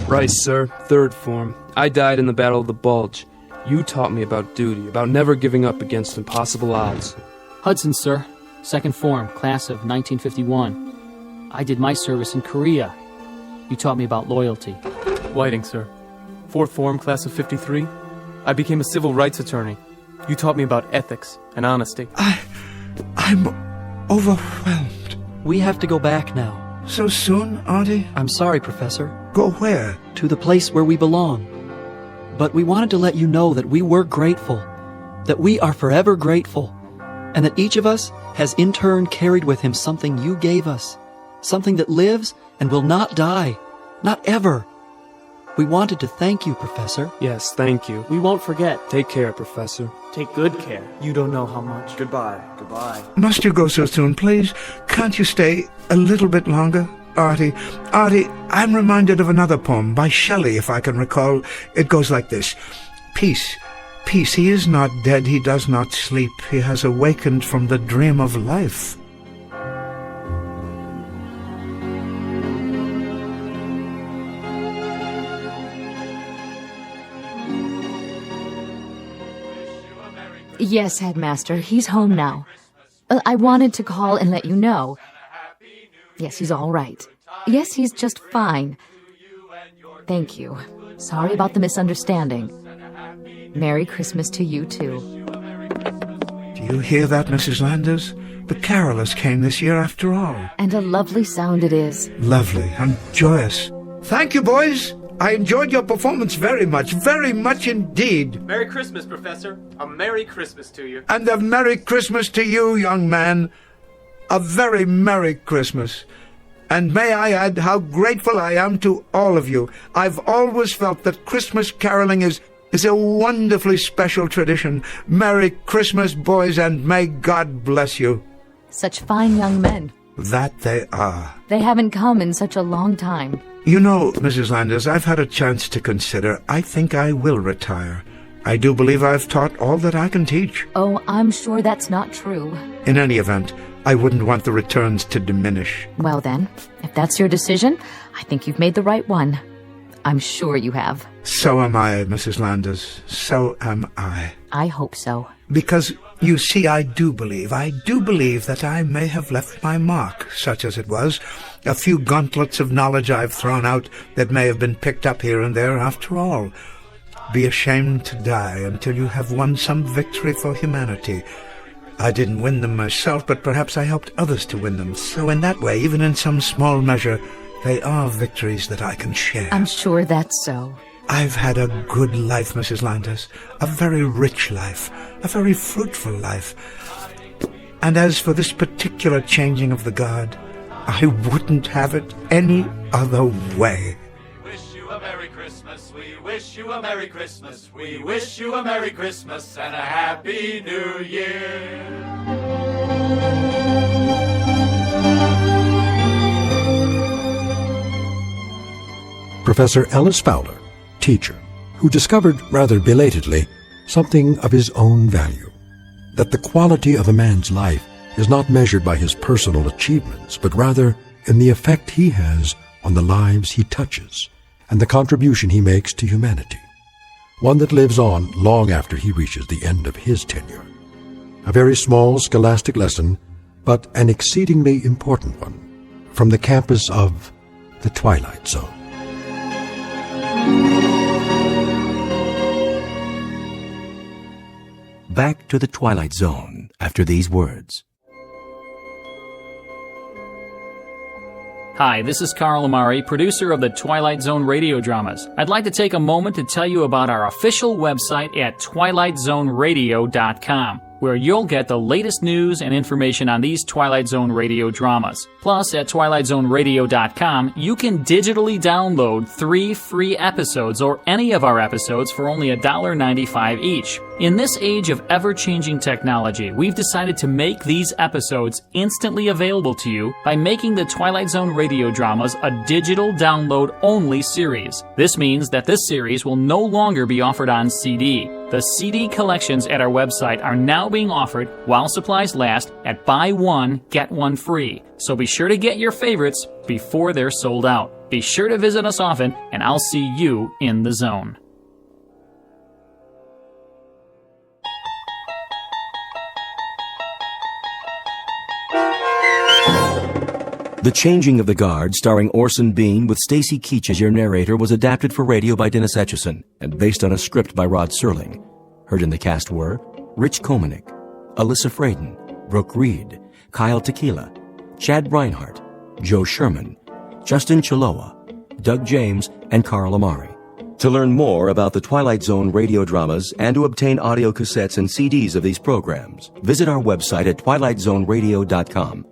Rice, sir. Third form. I died in the Battle of the Bulge. You taught me about duty, about never giving up against impossible odds. Hudson, sir. Second form, class of 1951. I did my service in Korea. You taught me about loyalty. Whiting, sir. Fourth form, class of 53. I became a civil rights attorney. You taught me about ethics and honesty. I'm overwhelmed. We have to go back now. So soon, Artie? I'm sorry, Professor. Go where? To the place where we belong. But we wanted to let you know that we were grateful, that we are forever grateful, and that each of us has in turn carried with him something you gave us, something that lives and will not die, not ever. We wanted to thank you, Professor. Yes, thank you. We won't forget. Take care, Professor. Take good care. You don't know how much. Goodbye. Goodbye. Must you go so soon, please? Can't you stay a little bit longer? Artie, I'm reminded of another poem by Shelley, if I can recall. It goes like this. Peace, peace, he is not dead, he does not sleep. He has awakened from the dream of life. Yes, Headmaster, he's home now. I wanted to call and let you know. Yes, he's all right. Yes, he's just fine. Thank you. Sorry about the misunderstanding. Merry Christmas to you, too. Do you hear that, Mrs. Landers? The carolers came this year after all. And a lovely sound it is. Lovely and joyous. Thank you, boys. I enjoyed your performance very much indeed. Merry Christmas, Professor. A Merry Christmas to you. And a Merry Christmas to you, young man. A very Merry Christmas. And may I add how grateful I am to all of you. I've always felt that Christmas caroling is a wonderfully special tradition. Merry Christmas, boys, and may God bless you. Such fine young men. That they are. They haven't come in such a long time. You know, Mrs. Landers, I've had a chance to consider. I think I will retire. I do believe I've taught all that I can teach. Oh, I'm sure that's not true. In any event, I wouldn't want the returns to diminish. Well then, if that's your decision, I think you've made the right one. I'm sure you have. So am I, Mrs. Landers. So am I. I hope so. Because, you see, I do believe that I may have left my mark, such as it was. A few gauntlets of knowledge I've thrown out that may have been picked up here and there after all. Be ashamed to die until you have won some victory for humanity. I didn't win them myself, but perhaps I helped others to win them. So in that way, even in some small measure, they are victories that I can share. I'm sure that's so. I've had a good life, Mrs. Landers. A very rich life. A very fruitful life. And as for this particular changing of the guard, I wouldn't have it any other way. Wish you a Merry Christmas. We wish you a Merry Christmas. We wish you a Merry Christmas and a Happy New Year. Professor Ellis Fowler, teacher, who discovered, rather belatedly, something of his own value, that the quality of a man's life is not measured by his personal achievements, but rather in the effect he has on the lives he touches and the contribution he makes to humanity, one that lives on long after he reaches the end of his tenure. A very small scholastic lesson, but an exceedingly important one, from the campus of the Twilight Zone. Back to the Twilight Zone after these words. Hi, this is Carl Amari, producer of the Twilight Zone radio dramas. I'd like to take a moment to tell you about our official website at twilightzoneradio.com. where you'll get the latest news and information on these Twilight Zone radio dramas. Plus, at twilightzoneradio.com, you can digitally download 3 free episodes or any of our episodes for only $1.95 each. In this age of ever-changing technology, we've decided to make these episodes instantly available to you by making the Twilight Zone radio dramas a digital download-only series. This means that this series will no longer be offered on CD. The CD collections at our website are now being offered while supplies last at buy one, get one free. So be sure to get your favorites before they're sold out. Be sure to visit us often, and I'll see you in the zone. The Changing of the Guard, starring Orson Bean with Stacy Keach as your narrator, was adapted for radio by Dennis Etchison and based on a script by Rod Serling. Heard in the cast were Rich Komanek, Alyssa Fraden, Brooke Reed, Kyle Tequila, Chad Reinhardt, Joe Sherman, Justin Chiloa, Doug James, and Carl Amari. To learn more about the Twilight Zone radio dramas and to obtain audio cassettes and CDs of these programs, visit our website at twilightzoneradio.com.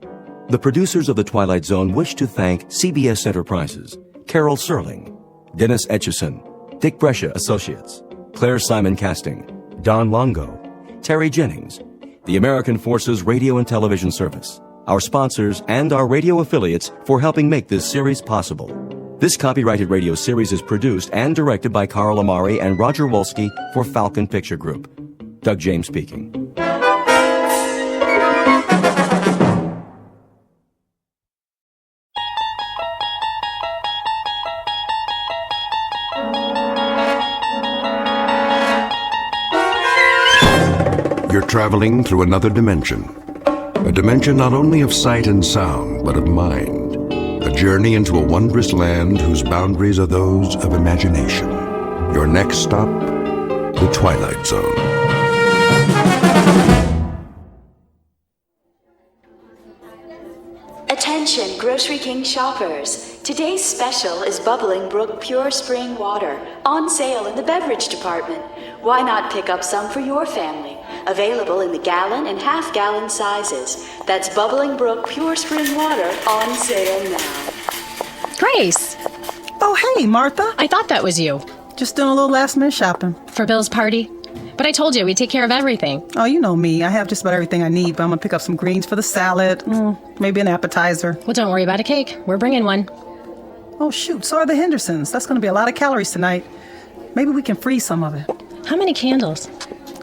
The producers of The Twilight Zone wish to thank CBS Enterprises, Carol Serling, Dennis Etchison, Dick Brescia Associates, Claire Simon Casting, Don Longo, Terry Jennings, the American Forces Radio and Television Service, our sponsors, and our radio affiliates for helping make this series possible. This copyrighted radio series is produced and directed by Carl Amari and Roger Wolski for Falcon Picture Group. Doug James speaking. You're traveling through another dimension. A dimension not only of sight and sound, but of mind. A journey into a wondrous land whose boundaries are those of imagination. Your next stop, the Twilight Zone. Attention, Grocery King shoppers. Today's special is Bubbling Brook Pure Spring Water, on sale in the beverage department. Why not pick up some for your family? Available in the gallon and half-gallon sizes. That's Bubbling Brook Pure Spring Water, on sale now. Grace! Oh, hey, Martha. I thought that was you. Just doing a little last-minute shopping. For Bill's party? But I told you, we'd take care of everything. Oh, you know me. I have just about everything I need, but I'm gonna pick up some greens for the salad. Maybe an appetizer. Well, don't worry about a cake. We're bringing one. Oh, shoot. So are the Hendersons. That's gonna be a lot of calories tonight. Maybe we can freeze some of it. How many candles?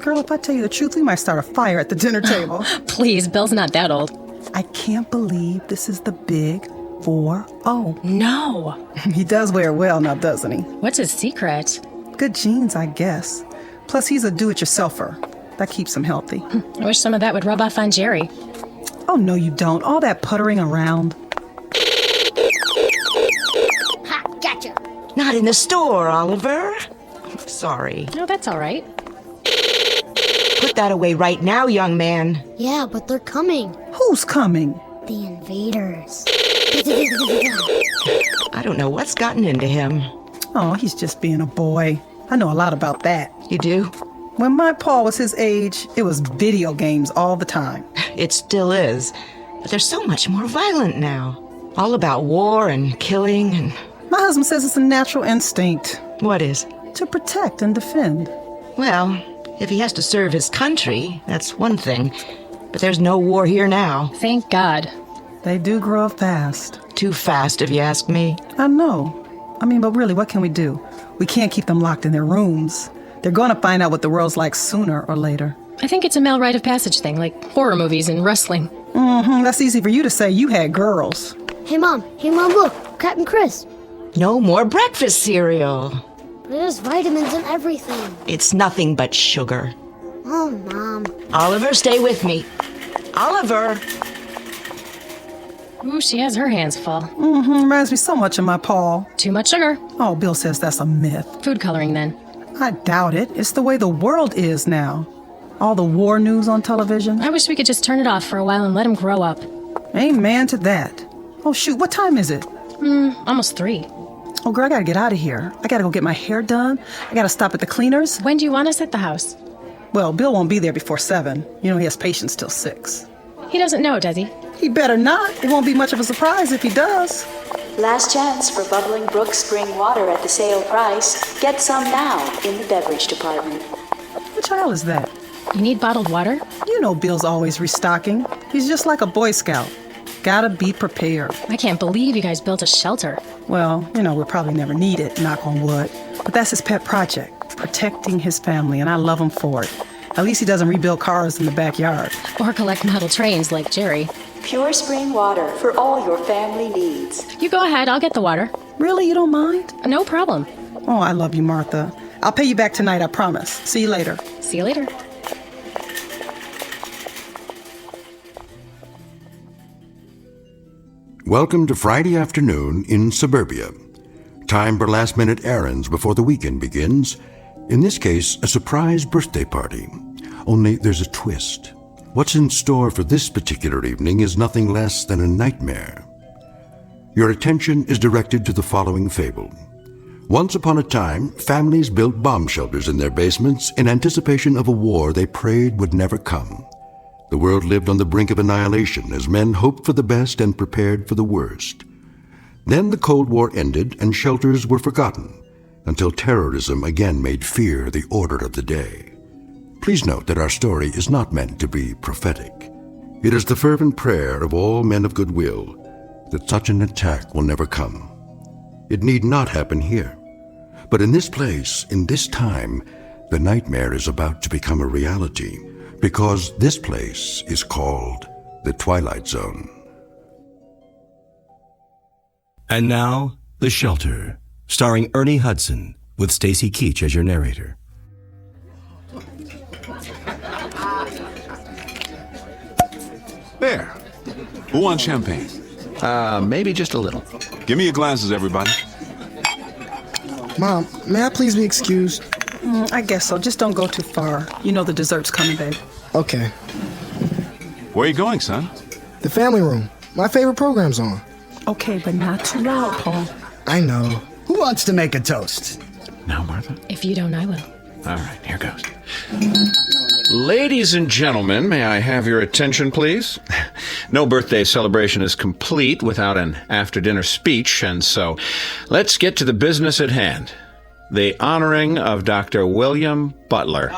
Girl, if I tell you the truth, we might start a fire at the dinner table. Please, Bill's not that old. I can't believe this is the big 4-0. No. He does wear well now, doesn't he? What's his secret? Good genes, I guess. Plus, he's a do-it-yourselfer. That keeps him healthy. I wish some of that would rub off on Jerry. Oh, no, you don't. All that puttering around. Ha! Gotcha! Not in the store, Oliver. Sorry. No, that's all right. Put that away right now, young man. Yeah, but they're coming. Who's coming? The invaders. I don't know what's gotten into him. Oh, he's just being a boy. I know a lot about that. You do? When my pa was his age, it was video games all the time. It still is. But they're so much more violent now. All about war and killing and... My husband says it's a natural instinct. What is? To protect and defend. Well, if he has to serve his country, that's one thing. But there's no war here now. Thank God. They do grow up fast. Too fast, if you ask me. I know. I mean, but really, what can we do? We can't keep them locked in their rooms. They're going to find out what the world's like sooner or later. I think it's a male rite of passage thing, like horror movies and wrestling. That's easy for you to say. You had girls. Hey, Mom, look. Captain Chris. No more breakfast cereal. But there's vitamins in everything. It's nothing but sugar. Oh, Mom. Oliver, stay with me. Oliver! Ooh, she has her hands full. Reminds me so much of my pa. Too much sugar. Oh, Bill says that's a myth. Food coloring, then. I doubt it. It's the way the world is now. All the war news on television. I wish we could just turn it off for a while and let him grow up. Amen to that. Oh, shoot, what time is it? Almost 3. Oh, girl, I gotta get out of here. I gotta go get my hair done. I gotta stop at the cleaners. When do you want us at the house? Well, Bill won't be there before 7. You know he has patients till 6. He doesn't know, does he? He better not. It won't be much of a surprise if he does. Last chance for bubbling brook spring water at the sale price. Get some now in the beverage department. What child is that? You need bottled water? You know Bill's always restocking. He's just like a Boy Scout. Gotta be prepared. I can't believe you guys built a shelter. Well, we'll probably never need it, knock on wood. But that's his pet project, protecting his family, and I love him for it. At least he doesn't rebuild cars in the backyard. Or collect model trains like Jerry. Pure spring water for all your family needs. You go ahead, I'll get the water. Really, you don't mind? No problem. Oh, I love you, Martha. I'll pay you back tonight, I promise. See you later. See you later. Welcome to Friday afternoon in suburbia. Time for last-minute errands before the weekend begins. In this case, a surprise birthday party. Only there's a twist. What's in store for this particular evening is nothing less than a nightmare. Your attention is directed to the following fable. Once upon a time, families built bomb shelters in their basements in anticipation of a war they prayed would never come. The world lived on the brink of annihilation as men hoped for the best and prepared for the worst. Then the Cold War ended and shelters were forgotten until terrorism again made fear the order of the day. Please note that our story is not meant to be prophetic. It is the fervent prayer of all men of goodwill that such an attack will never come. It need not happen here. But in this place, in this time, the nightmare is about to become a reality, because this place is called the Twilight Zone. And now, The Shelter, starring Ernie Hudson, with Stacy Keach as your narrator. There. Who wants champagne? Maybe just a little. Give me your glasses, everybody. Mom, may I please be excused? I guess so. Just don't go too far. You know the dessert's coming, babe. Okay. Where are you going, son? The family room. My favorite program's on. Okay, but not too loud, Paul. I know. Who wants to make a toast? Now, Martha. If you don't, I will. All right, here goes. Ladies and gentlemen, may I have your attention, please? No birthday celebration is complete without an after-dinner speech, and so let's get to the business at hand. The honoring of Dr. William Butler,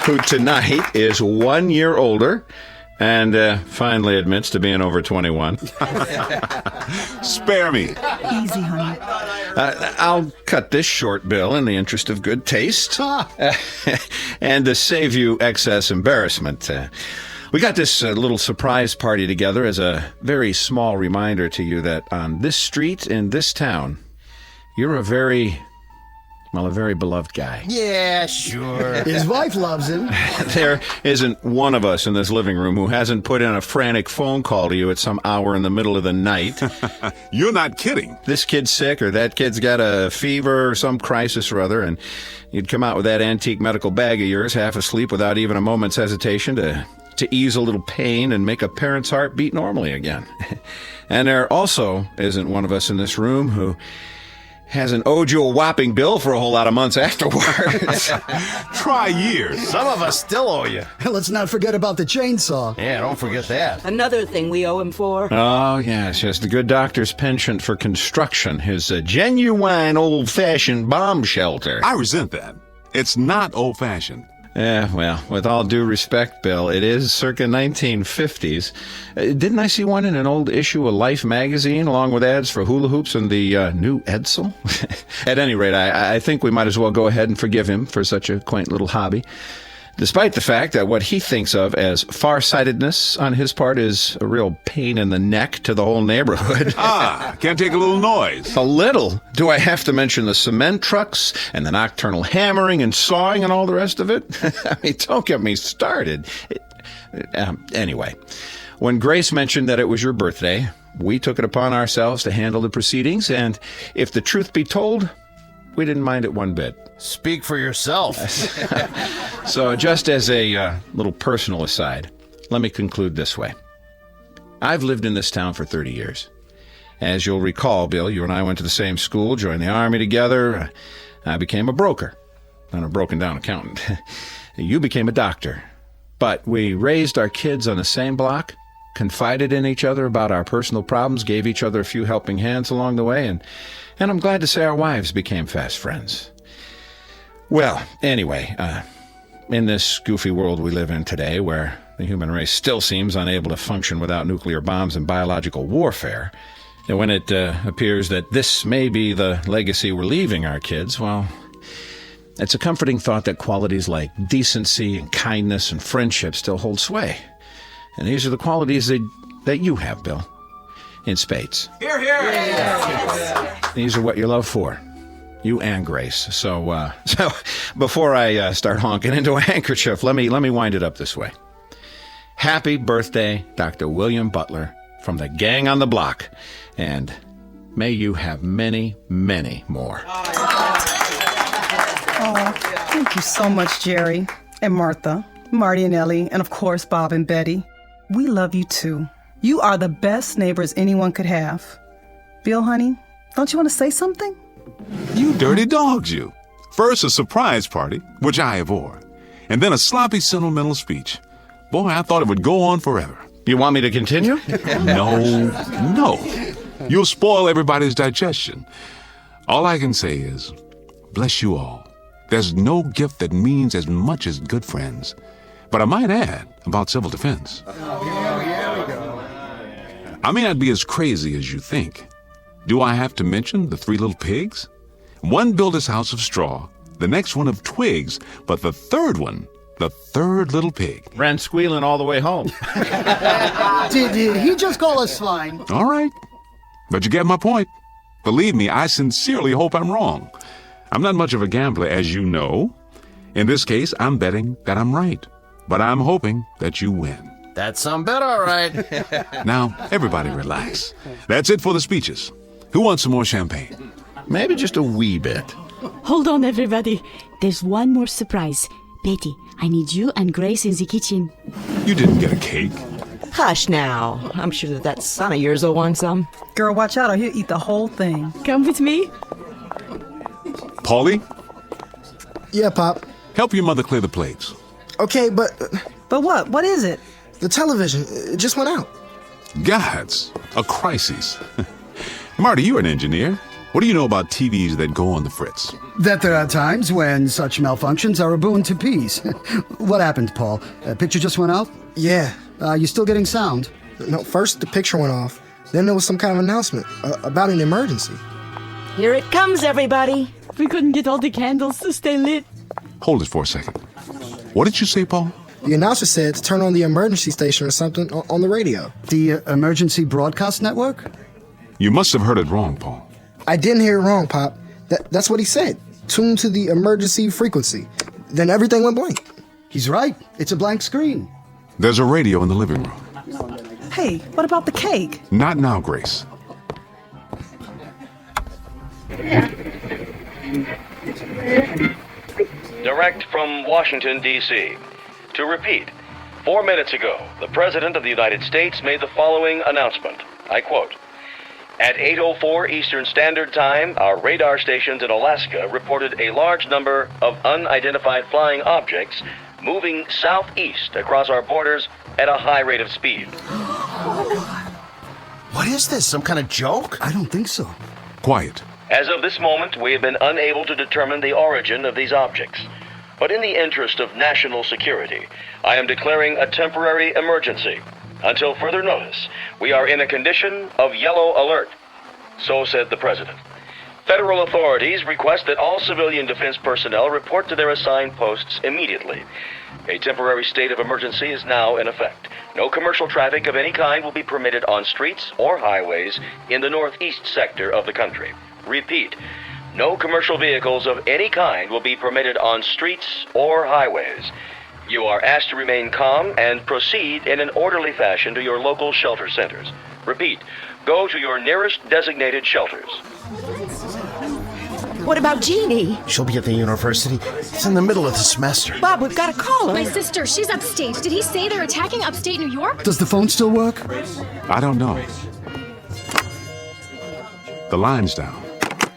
who tonight is 1 year older and finally admits to being over 21. Spare me. Easy, honey. I'll cut this short, Bill, in the interest of good taste and to save you excess embarrassment. We got this little surprise party together as a very small reminder to you that on this street in this town, you're a very beloved guy. Yeah, sure. His wife loves him. There isn't one of us in this living room who hasn't put in a frantic phone call to you at some hour in the middle of the night. You're not kidding. This kid's sick, or that kid's got a fever or some crisis or other, and you'd come out with that antique medical bag of yours, half asleep without even a moment's hesitation to ease a little pain and make a parent's heart beat normally again. And there also isn't one of us in this room who hasn't owed you a whopping bill for a whole lot of months afterwards. Try years. Some of us still owe you. Let's not forget about the chainsaw. Yeah, don't forget that. Another thing we owe him for. Oh, yes, the good doctor's penchant for construction, his genuine old-fashioned bomb shelter. I resent that. It's not old-fashioned. Yeah, well, with all due respect, Bill, it is circa 1950s. Didn't I see one in an old issue of Life magazine, along with ads for hula hoops and the new Edsel? At any rate, I think we might as well go ahead and forgive him for such a quaint little hobby, despite the fact that what he thinks of as farsightedness on his part is a real pain in the neck to the whole neighborhood. Can't take a little noise. A little? Do I have to mention the cement trucks and the nocturnal hammering and sawing and all the rest of it? I mean, don't get me started. Anyway, when Grace mentioned that it was your birthday, we took it upon ourselves to handle the proceedings, and if the truth be told, we didn't mind it one bit. Speak for yourself. So just as a little personal aside, let me conclude this way. I've lived in this town for 30 years. As you'll recall, Bill, you and I went to the same school, joined the Army together. I became a broker. and a broken-down accountant. You became a doctor. But we raised our kids on the same block, confided in each other about our personal problems, gave each other a few helping hands along the way, and I'm glad to say our wives became fast friends. Well, anyway, in this goofy world we live in today, where the human race still seems unable to function without nuclear bombs and biological warfare, and when it appears that this may be the legacy we're leaving our kids, well, it's a comforting thought that qualities like decency and kindness and friendship still hold sway. And these are the qualities that you have, Bill, in spades. Hear, hear! Yes. These are what you're loved for, you and Grace. So before I start honking into a handkerchief, let me wind it up this way. Happy birthday, Dr. William Butler, from the gang on the block, and may you have many, many more. Oh, thank you so much, Jerry and Martha, Marty and Ellie, and of course, Bob and Betty. We love you too. You are the best neighbors anyone could have. Bill, honey, don't you want to say something? You dirty dogs, you. First a surprise party, which I abhor, and then a sloppy sentimental speech. Boy, I thought it would go on forever. You want me to continue? No. You'll spoil everybody's digestion. All I can say is, bless you all. There's no gift that means as much as good friends. But I might add about civil defense. I may not be as crazy as you think. Do I have to mention the 3 little pigs? One built his house of straw, the next one of twigs, but the third little pig, ran squealing all the way home. Did he just call us swine? All right, but you get my point. Believe me, I sincerely hope I'm wrong. I'm not much of a gambler, as you know. In this case, I'm betting that I'm right, but I'm hoping that you win. That's some bet, all right. Now, everybody relax. That's it for the speeches. Who wants some more champagne? Maybe just a wee bit. Hold on, everybody. There's one more surprise. Betty, I need you and Grace in the kitchen. You didn't get a cake. Hush now. I'm sure that son of yours will want some. Girl, watch out or he'll eat the whole thing. Come with me. Paulie? Yeah, Pop. Help your mother clear the plates. Okay, but... But what? What is it? The television. It just went out. Gods, a crisis. Marty, you're an engineer. What do you know about TVs that go on the fritz? That there are times when such malfunctions are a boon to peace. What happened, Paul? Picture just went out? Yeah. You still getting sound? No, first the picture went off. Then there was some kind of announcement about an emergency. Here it comes, everybody. We couldn't get all the candles to stay lit. Hold it for a second. What did you say, Paul? The announcer said to turn on the emergency station or something on the radio. The Emergency Broadcast Network? You must have heard it wrong, Paul. I didn't hear it wrong, Pop. That's what he said. Tune to the emergency frequency. Then everything went blank. He's right. It's a blank screen. There's a radio in the living room. Hey, what about the cake? Not now, Grace. Direct from Washington, D.C. To repeat, 4 minutes ago, the President of the United States made the following announcement. I quote, "At 8:04 Eastern Standard Time, our radar stations in Alaska reported a large number of unidentified flying objects moving southeast across our borders at a high rate of speed." What is this, some kind of joke? I don't think so. Quiet. As of this moment, we have been unable to determine the origin of these objects. But in the interest of national security, I am declaring a temporary emergency. Until further notice, we are in a condition of yellow alert. So said the President. Federal authorities request that all civilian defense personnel report to their assigned posts immediately. A temporary state of emergency is now in effect. No commercial traffic of any kind will be permitted on streets or highways in the northeast sector of the country. Repeat, no commercial vehicles of any kind will be permitted on streets or highways. You are asked to remain calm and proceed in an orderly fashion to your local shelter centers. Repeat, go to your nearest designated shelters. What about Jeannie? She'll be at the university. It's in the middle of the semester. Bob, we've got to call her. My sister, she's upstate. Did he say they're attacking upstate New York? Does the phone still work? I don't know. The line's down.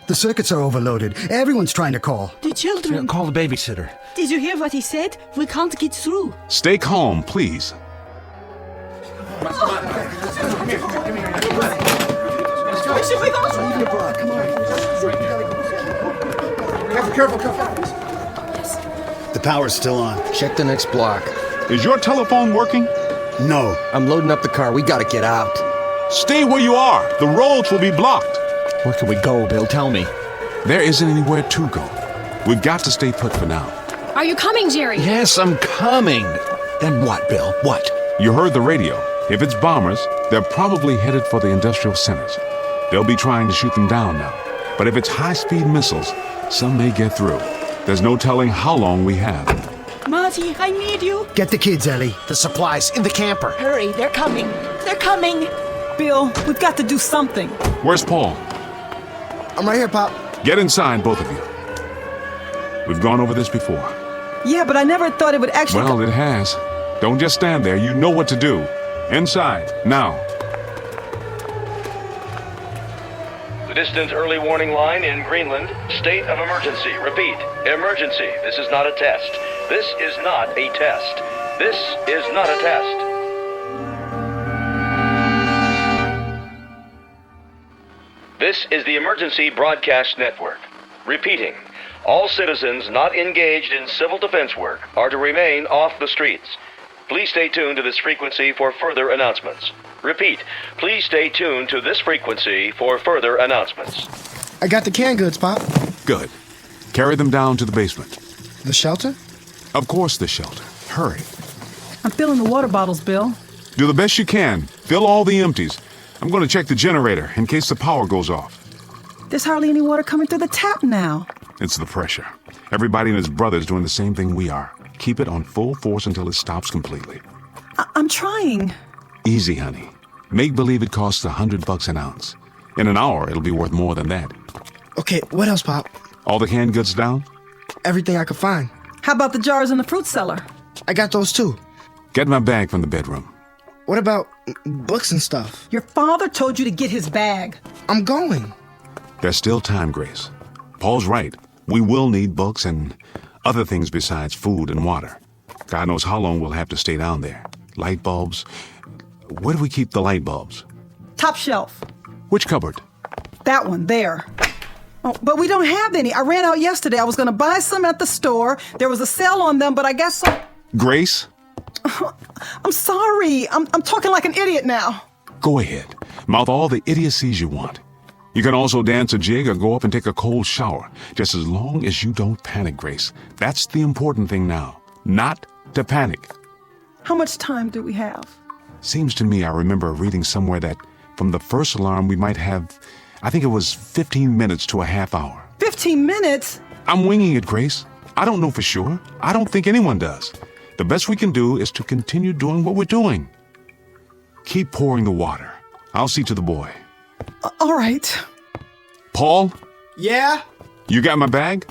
The circuits are overloaded. Everyone's trying to call. The children. Call the babysitter. Did you hear what he said? We can't get through. Stay calm, please. Careful. The power's still on. Check the next block. Is your telephone working? No. I'm loading up the car. We gotta get out. Stay where you are. The roads will be blocked. Where can we go, Bill? Tell me. There isn't anywhere to go. We've got to stay put for now. Are you coming, Jerry? Yes, I'm coming. Then what, Bill? What? You heard the radio. If it's bombers, they're probably headed for the industrial centers. They'll be trying to shoot them down now. But if it's high-speed missiles, some may get through. There's no telling how long we have. Marty, I need you. Get the kids, Ellie. The supplies in the camper. Hurry, they're coming. They're coming. Bill, we've got to do something. Where's Paul? I'm right here, Pop. Get inside, both of you. We've gone over this before. Yeah, but I never thought it would actually... Well, it has. Don't just stand there. You know what to do. Inside, now. The distant early warning line in Greenland, state of emergency. Repeat, emergency. This is not a test. This is not a test. This is not a test. This is the Emergency Broadcast Network. Repeating, all citizens not engaged in civil defense work are to remain off the streets. Please stay tuned to this frequency for further announcements. Repeat, please stay tuned to this frequency for further announcements. I got the canned goods, Pop. Good. Carry them down to the basement. The shelter? Of course, the shelter. Hurry. I'm filling the water bottles, Bill. Do the best you can. Fill all the empties. I'm going to check the generator in case the power goes off. There's hardly any water coming through the tap now. It's the pressure. Everybody and his brother's doing the same thing we are. Keep it on full force until it stops completely. I'm trying. Easy, honey. Make believe it costs $100 an ounce. In an hour, it'll be worth more than that. Okay, what else, Pop? All the canned goods down? Everything I could find. How about the jars in the fruit cellar? I got those too. Get my bag from the bedroom. What about books and stuff? Your father told you to get his bag. I'm going. There's still time, Grace. Paul's right. We will need books and other things besides food and water. God knows how long we'll have to stay down there. Light bulbs. Where do we keep the light bulbs? Top shelf. Which cupboard? That one, there. Oh, but we don't have any. I ran out yesterday. I was going to buy some at the store. There was a sale on them, but I guess... Grace? I'm sorry. I'm talking like an idiot now. Go ahead. Mouth all the idiocies you want. You can also dance a jig or go up and take a cold shower, just as long as you don't panic, Grace. That's the important thing now. Not to panic. How much time do we have? Seems to me I remember reading somewhere that from the first alarm we might have, I think it was 15 minutes to a half hour. 15 minutes? I'm winging it, Grace. I don't know for sure. I don't think anyone does. The best we can do is to continue doing what we're doing. Keep pouring the water. I'll see to the boy. All right. Paul? Yeah? You got my bag?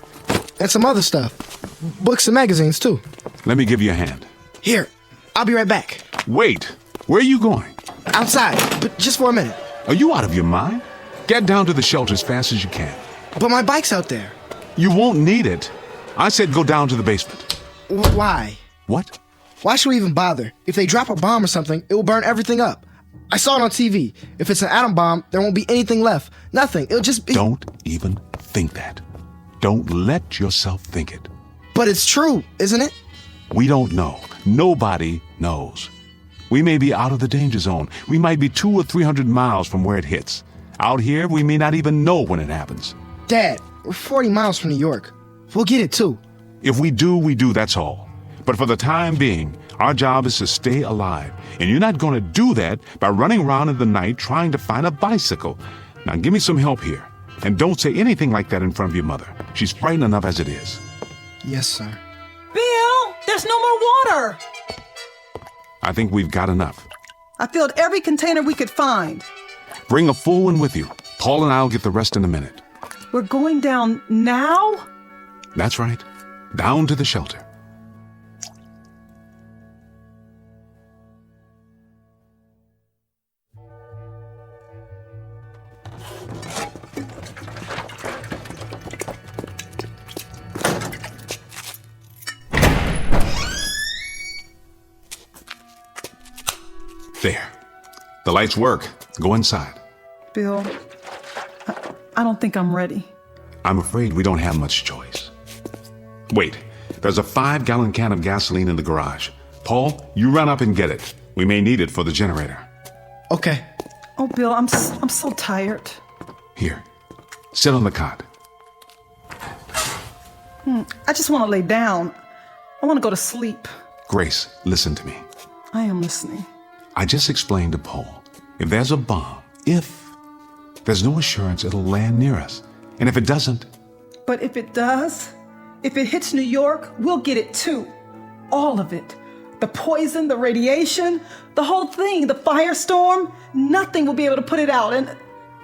And some other stuff. Books and magazines, too. Let me give you a hand. Here, I'll be right back. Wait. Where are you going? Outside, but just for a minute. Are you out of your mind? Get down to the shelter as fast as you can. But my bike's out there. You won't need it. I said go down to the basement. Why? What? Why should we even bother? If they drop a bomb or something, it will burn everything up. I saw it on TV. If it's an atom bomb, there won't be anything left. Nothing. It'll just be... Don't even think that. Don't let yourself think it. But it's true, isn't it? We don't know. Nobody knows. We may be out of the danger zone. We might be 200 or 300 miles from where it hits. Out here, we may not even know when it happens. Dad, we're 40 miles from New York. We'll get it too. If we do, we do, that's all. But for the time being, our job is to stay alive. And you're not going to do that by running around in the night trying to find a bicycle. Now give me some help here. And don't say anything like that in front of your mother. She's frightened enough as it is. Yes, sir. Bill, there's no more water. I think we've got enough. I filled every container we could find. Bring a full one with you. Paul and I'll get the rest in a minute. We're going down now? That's right. Down to the shelter. The lights work. Go inside. Bill, I don't think I'm ready. I'm afraid we don't have much choice. Wait, there's a 5-gallon can of gasoline in the garage. Paul, you run up and get it. We may need it for the generator. Okay. Oh, Bill, I'm so tired. Here, sit on the cot. I just want to lay down. I want to go to sleep. Grace, listen to me. I am listening. I just explained to Paul, if there's a bomb, there's no assurance it'll land near us. And if it doesn't... But if it does, if it hits New York, we'll get it too. All of it. The poison, the radiation, the whole thing, the firestorm, nothing will be able to put it out.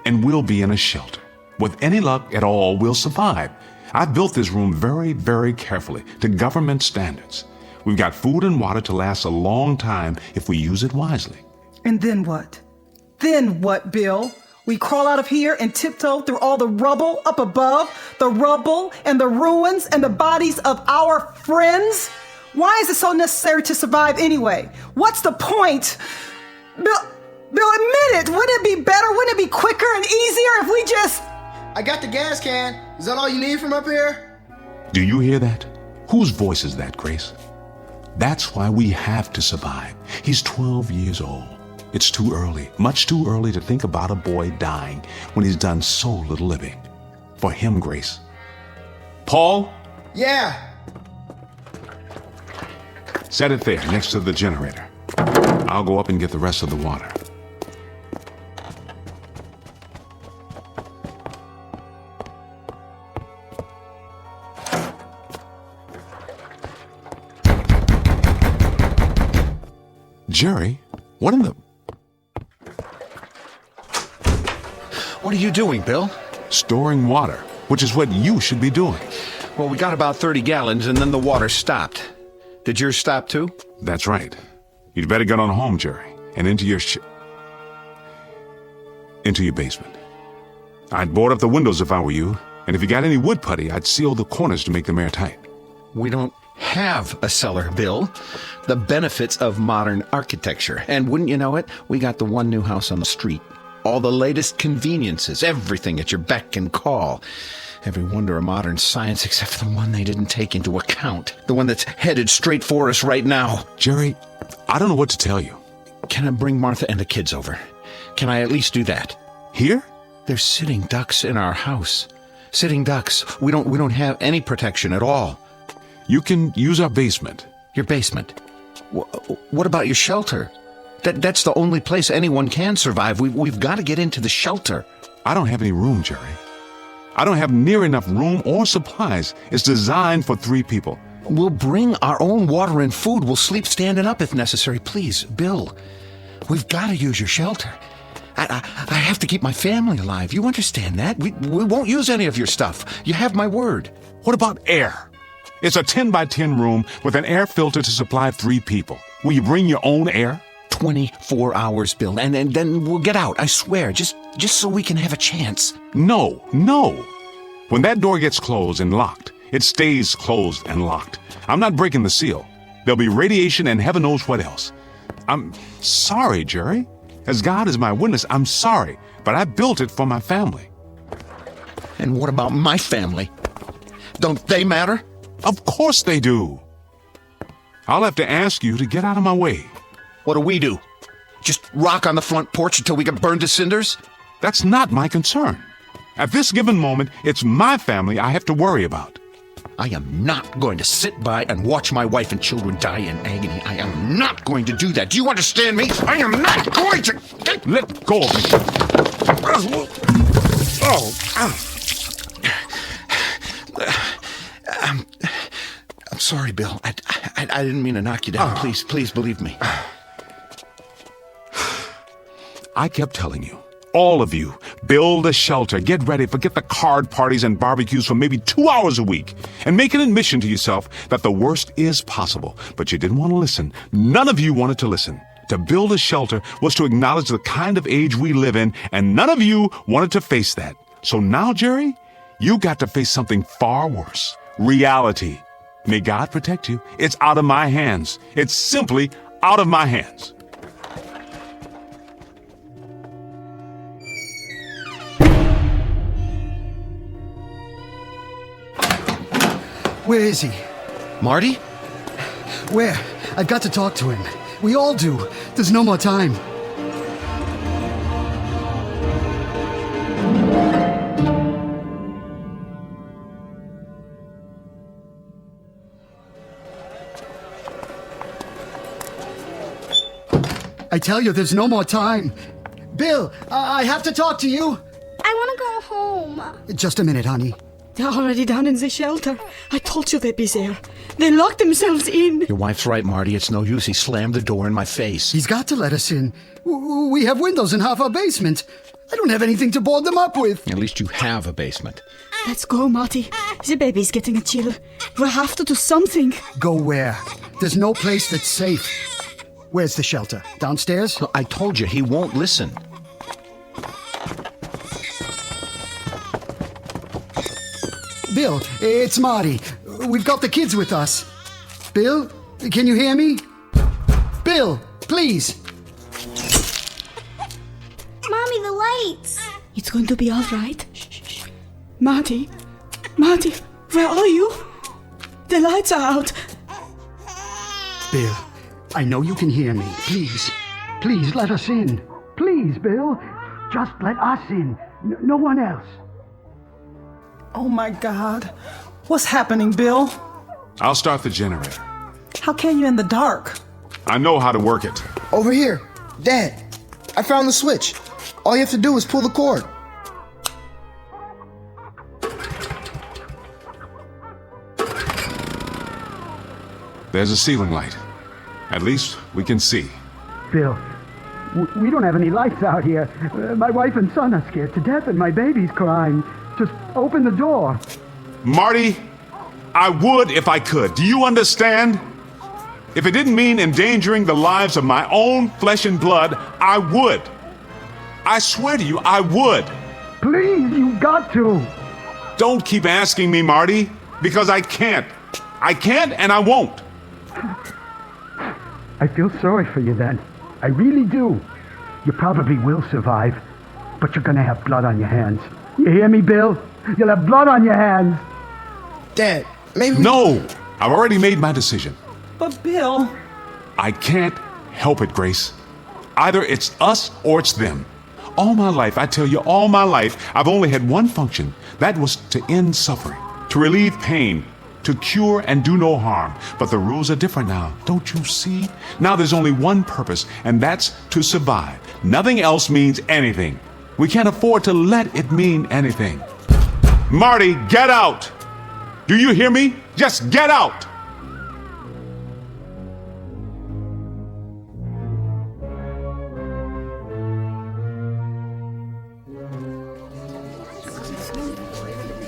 And we'll be in a shelter. With any luck at all, we'll survive. I've built this room very, very carefully to government standards. We've got food and water to last a long time if we use it wisely. And then what? Then what, Bill? We crawl out of here and tiptoe through all the rubble up above, the rubble and the ruins and the bodies of our friends? Why is it so necessary to survive anyway? What's the point? Bill, admit it. Wouldn't it be better? Wouldn't it be quicker and easier if we just... I got the gas can. Is that all you need from up here? Do you hear that? Whose voice is that, Grace? That's why we have to survive. He's 12 years old. It's too early, much too early to think about a boy dying when he's done so little living. For him, Grace. Paul? Yeah. Set it there, next to the generator. I'll go up and get the rest of the water. Jerry, what in the... What are you doing, Bill? Storing water, which is what you should be doing. Well, we got about 30 gallons, and then the water stopped. Did yours stop, too? That's right. You'd better get on home, Jerry, and into your basement. I'd board up the windows if I were you, and if you got any wood putty, I'd seal the corners to make them airtight. We don't have a cellar, Bill. The benefits of modern architecture. And wouldn't you know it, we got the one new house on the street. All the latest conveniences, everything at your beck and call. Every wonder of modern science except for the one they didn't take into account. The one that's headed straight for us right now. Jerry, I don't know what to tell you. Can I bring Martha and the kids over? Can I at least do that? Here? There's sitting ducks in our house. Sitting ducks. We don't have any protection at all. You can use our basement. Your basement? What about your shelter? That's the only place anyone can survive. We've got to get into the shelter. I don't have any room, Jerry. I don't have near enough room or supplies. It's designed for 3 people. We'll bring our own water and food. We'll sleep standing up if necessary. Please, Bill, we've got to use your shelter. I have to keep my family alive. You understand that? We won't use any of your stuff. You have my word. What about air? It's a 10 by 10 room with an air filter to supply 3 people. Will you bring your own air? 24 hours, Bill, and then we'll get out, I swear, just so we can have a chance. No. When that door gets closed and locked, it stays closed and locked. I'm not breaking the seal. There'll be radiation and heaven knows what else. I'm sorry, Jerry. As God is my witness, I'm sorry, but I built it for my family. And what about my family? Don't they matter? Of course they do. I'll have to ask you to get out of my way. What do we do? Just rock on the front porch until we get burned to cinders? That's not my concern. At this given moment, it's my family I have to worry about. I am not going to sit by and watch my wife and children die in agony. I am not going to do that. Do you understand me? I am not going to... Let go of me. I'm sorry, Bill. I didn't mean to knock you down. Please believe me. I kept telling you, all of you, build a shelter, get ready, forget the card parties and barbecues for maybe 2 hours a week, and make an admission to yourself that the worst is possible. But you didn't want to listen. None of you wanted to listen. To build a shelter was to acknowledge the kind of age we live in, and none of you wanted to face that. So now, Jerry, you got to face something far worse. Reality. May God protect you. It's out of my hands. It's simply out of my hands. Where is he? Marty? Where? I've got to talk to him. We all do. There's no more time. I tell you, there's no more time. Bill, I have to talk to you. I want to go home. Just a minute, honey. They're already down in the shelter. I told you they'd be there. They locked themselves in. Your wife's right, Marty. It's no use. He slammed the door in my face. He's got to let us in. We have windows in half our basement. I don't have anything to board them up with. At least you have a basement. Let's go, Marty. The baby's getting a chill. We'll have to do something. Go where? There's no place that's safe. Where's the shelter? Downstairs? I told you, he won't listen. Bill, it's Marty. We've got the kids with us. Bill, can you hear me? Bill, please. Mommy, the lights. It's going to be all right. Shh. Marty, where are you? The lights are out. Bill, I know you can hear me. Please let us in. Please, Bill. Just let us in. No one else. Oh my God. What's happening, Bill? I'll start the generator. How can you in the dark? I know how to work it. Over here. Dad, I found the switch. All you have to do is pull the cord. There's a ceiling light. At least we can see. Bill, we don't have any lights out here. My wife and son are scared to death and my baby's crying. Just open the door. Marty, I would if I could. Do you understand? If it didn't mean endangering the lives of my own flesh and blood, I would. I swear to you, I would. Please, you've got to. Don't keep asking me, Marty, because I can't. I can't and I won't. I feel sorry for you then. I really do. You probably will survive, but you're gonna have blood on your hands. You hear me, Bill? You'll have blood on your hands. Dad, maybe... No! I've already made my decision. But Bill... I can't help it, Grace. Either it's us or it's them. All my life, I tell you, all my life, I've only had one function. That was to end suffering, to relieve pain, to cure and do no harm. But the rules are different now, don't you see? Now there's only one purpose, and that's to survive. Nothing else means anything. We can't afford to let it mean anything. Marty, get out! Do you hear me? Just get out!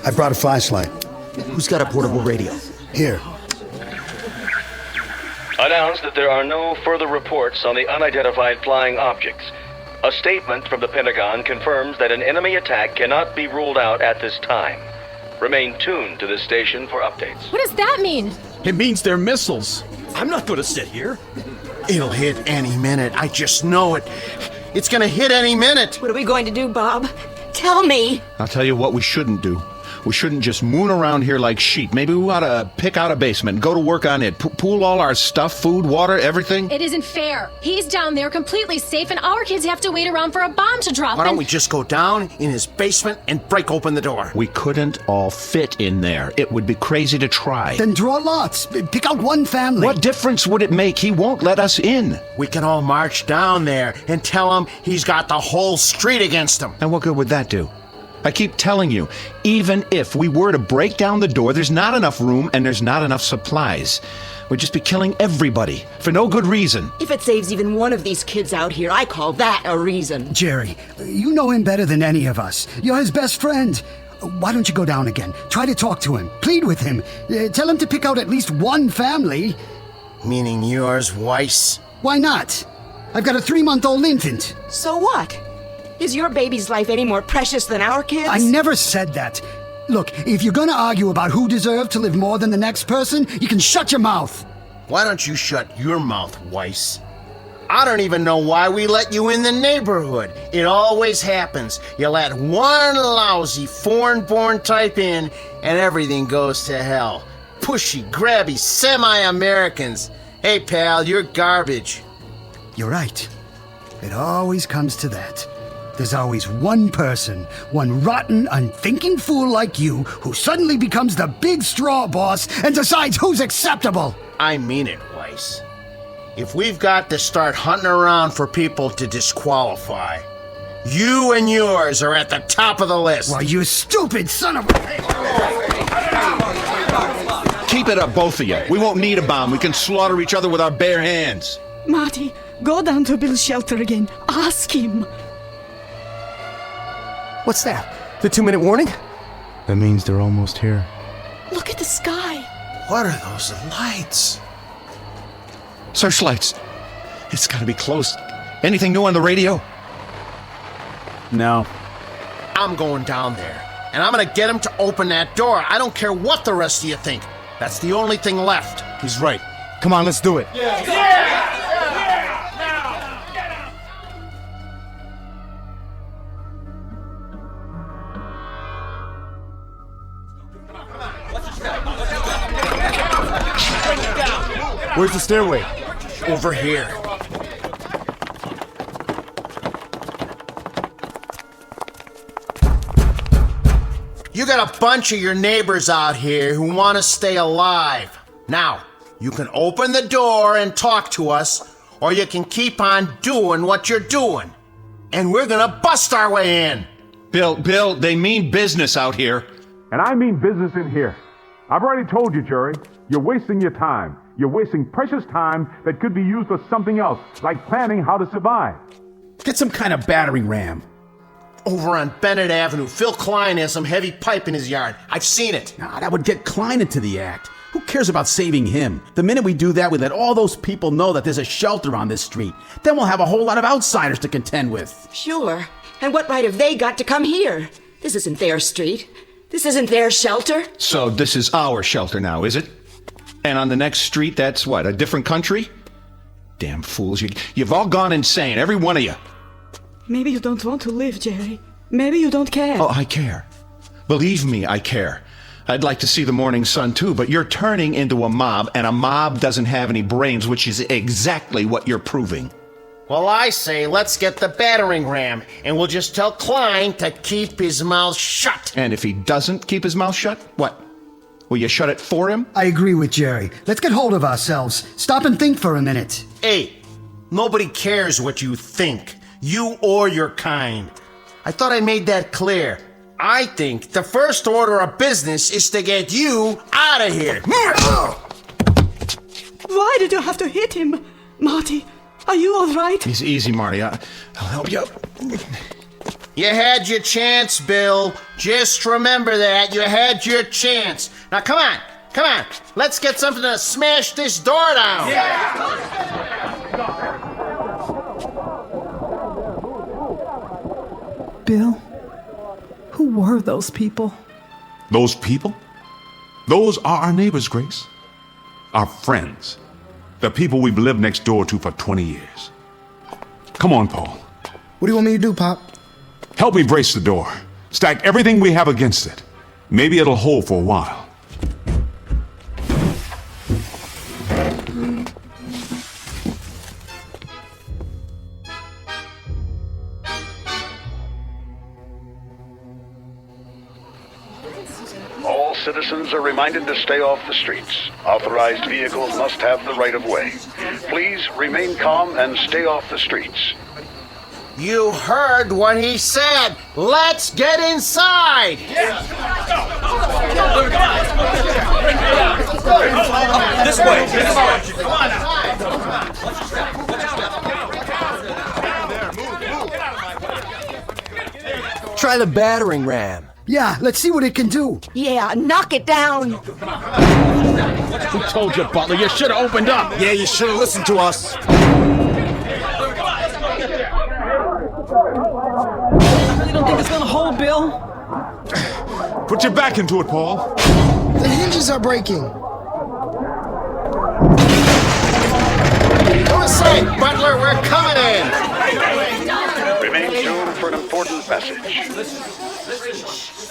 I brought a flashlight. Who's got a portable radio? Here. Announced that there are no further reports on the unidentified flying objects. A statement from the Pentagon confirms that an enemy attack cannot be ruled out at this time. Remain tuned to this station for updates. What does that mean? It means they're missiles. I'm not going to sit here. It'll hit any minute. I just know it. It's gonna hit any minute. What are we going to do, Bob? Tell me. I'll tell you what we shouldn't do. We shouldn't just moon around here like sheep. Maybe we ought to pick out a basement and go to work on it. Pool all our stuff, food, water, everything. It isn't fair. He's down there completely safe, and our kids have to wait around for a bomb to drop. Why don't we just go down in his basement and break open the door? We couldn't all fit in there. It would be crazy to try. Then draw lots. Pick out one family. What difference would it make? He won't let us in. We can all march down there and tell him he's got the whole street against him. And what good would that do? I keep telling you, even if we were to break down the door, there's not enough room and there's not enough supplies. We'd just be killing everybody for no good reason. If it saves even one of these kids out here, I call that a reason. Jerry, you know him better than any of us. You're his best friend. Why don't you go down again? Try to talk to him. Plead with him. Tell him to pick out at least one family. Meaning yours, Weiss? Why not? I've got a 3-month-old infant. So what? Is your baby's life any more precious than our kids? I never said that. Look, if you're gonna argue about who deserved to live more than the next person, you can shut your mouth. Why don't you shut your mouth, Weiss? I don't even know why we let you in the neighborhood. It always happens. You let one lousy foreign-born type in, and everything goes to hell. pushy, grabby, semi-Americans. Hey, pal, you're garbage. You're right. It always comes to that. There's always one person, one rotten, unthinking fool like you, who suddenly becomes the big straw boss and decides who's acceptable. I mean it, Weiss. If we've got to start hunting around for people to disqualify, you and yours are at the top of the list. Well, you stupid son of a... Keep it up, both of you. We won't need a bomb. We can slaughter each other with our bare hands. Marty, go down to Bill's shelter again. Ask him. What's that? The 2-minute warning? That means they're almost here. Look at the sky. What are those lights? Searchlights. It's gotta be close. Anything new on the radio? No. I'm going down there, and I'm gonna get him to open that door. I don't care what the rest of you think. That's the only thing left. He's right. Come on, let's do it. Where's the stairway? Over here. You got a bunch of your neighbors out here who want to stay alive. Now, you can open the door and talk to us, or you can keep on doing what you're doing. And we're gonna bust our way in. Bill, they mean business out here. And I mean business in here. I've already told you, Jerry, you're wasting your time. You're wasting precious time that could be used for something else, like planning how to survive. Get some kind of battering ram. Over on Bennett Avenue, Phil Klein has some heavy pipe in his yard. I've seen it. Nah, that would get Klein into the act. Who cares about saving him? The minute we do that, we let all those people know that there's a shelter on this street. Then we'll have a whole lot of outsiders to contend with. Sure. And what right have they got to come here? This isn't their street. This isn't their shelter. So this is our shelter now, is it? And on the next street, that's what, a different country? Damn fools, you've all gone insane, every one of you. Maybe you don't want to live, Jerry. Maybe you don't care. Oh, I care. Believe me, I care. I'd like to see the morning sun too, but you're turning into a mob, and a mob doesn't have any brains, which is exactly what you're proving. Well, I say let's get the battering ram, and we'll just tell Klein to keep his mouth shut. And if he doesn't keep his mouth shut, what? Will you shut it for him? I agree with Jerry. Let's get hold of ourselves. Stop and think for a minute. Hey, nobody cares what you think. You or your kind. I thought I made that clear. I think the first order of business is to get you out of here. Why did you have to hit him? Marty, are you all right? Easy, Marty. I'll help you. You had your chance, Bill. Just remember that. You had your chance. Now, come on. Let's get something to smash this door down. Bill, who were those people? Those people? Those are our neighbors, Grace. Our friends. The people we've lived next door to for 20 years. Come on, Paul. What do you want me to do, Pop? Help me brace the door. Stack everything we have against it. Maybe it'll hold for a while. All citizens are reminded to stay off the streets. Authorized vehicles must have the right of way. Please remain calm and stay off the streets. You heard what he said. Let's get inside. This way. Try the battering ram. Yeah, let's see what it can do. Yeah, knock it down. Who told you, Butler? You should have opened up. Yeah, you should have listened to us. You don't think it's gonna hold, Bill? Put your back into it, Paul. The hinges are breaking. Go aside, Butler. We're coming in. Remain tuned for an important message.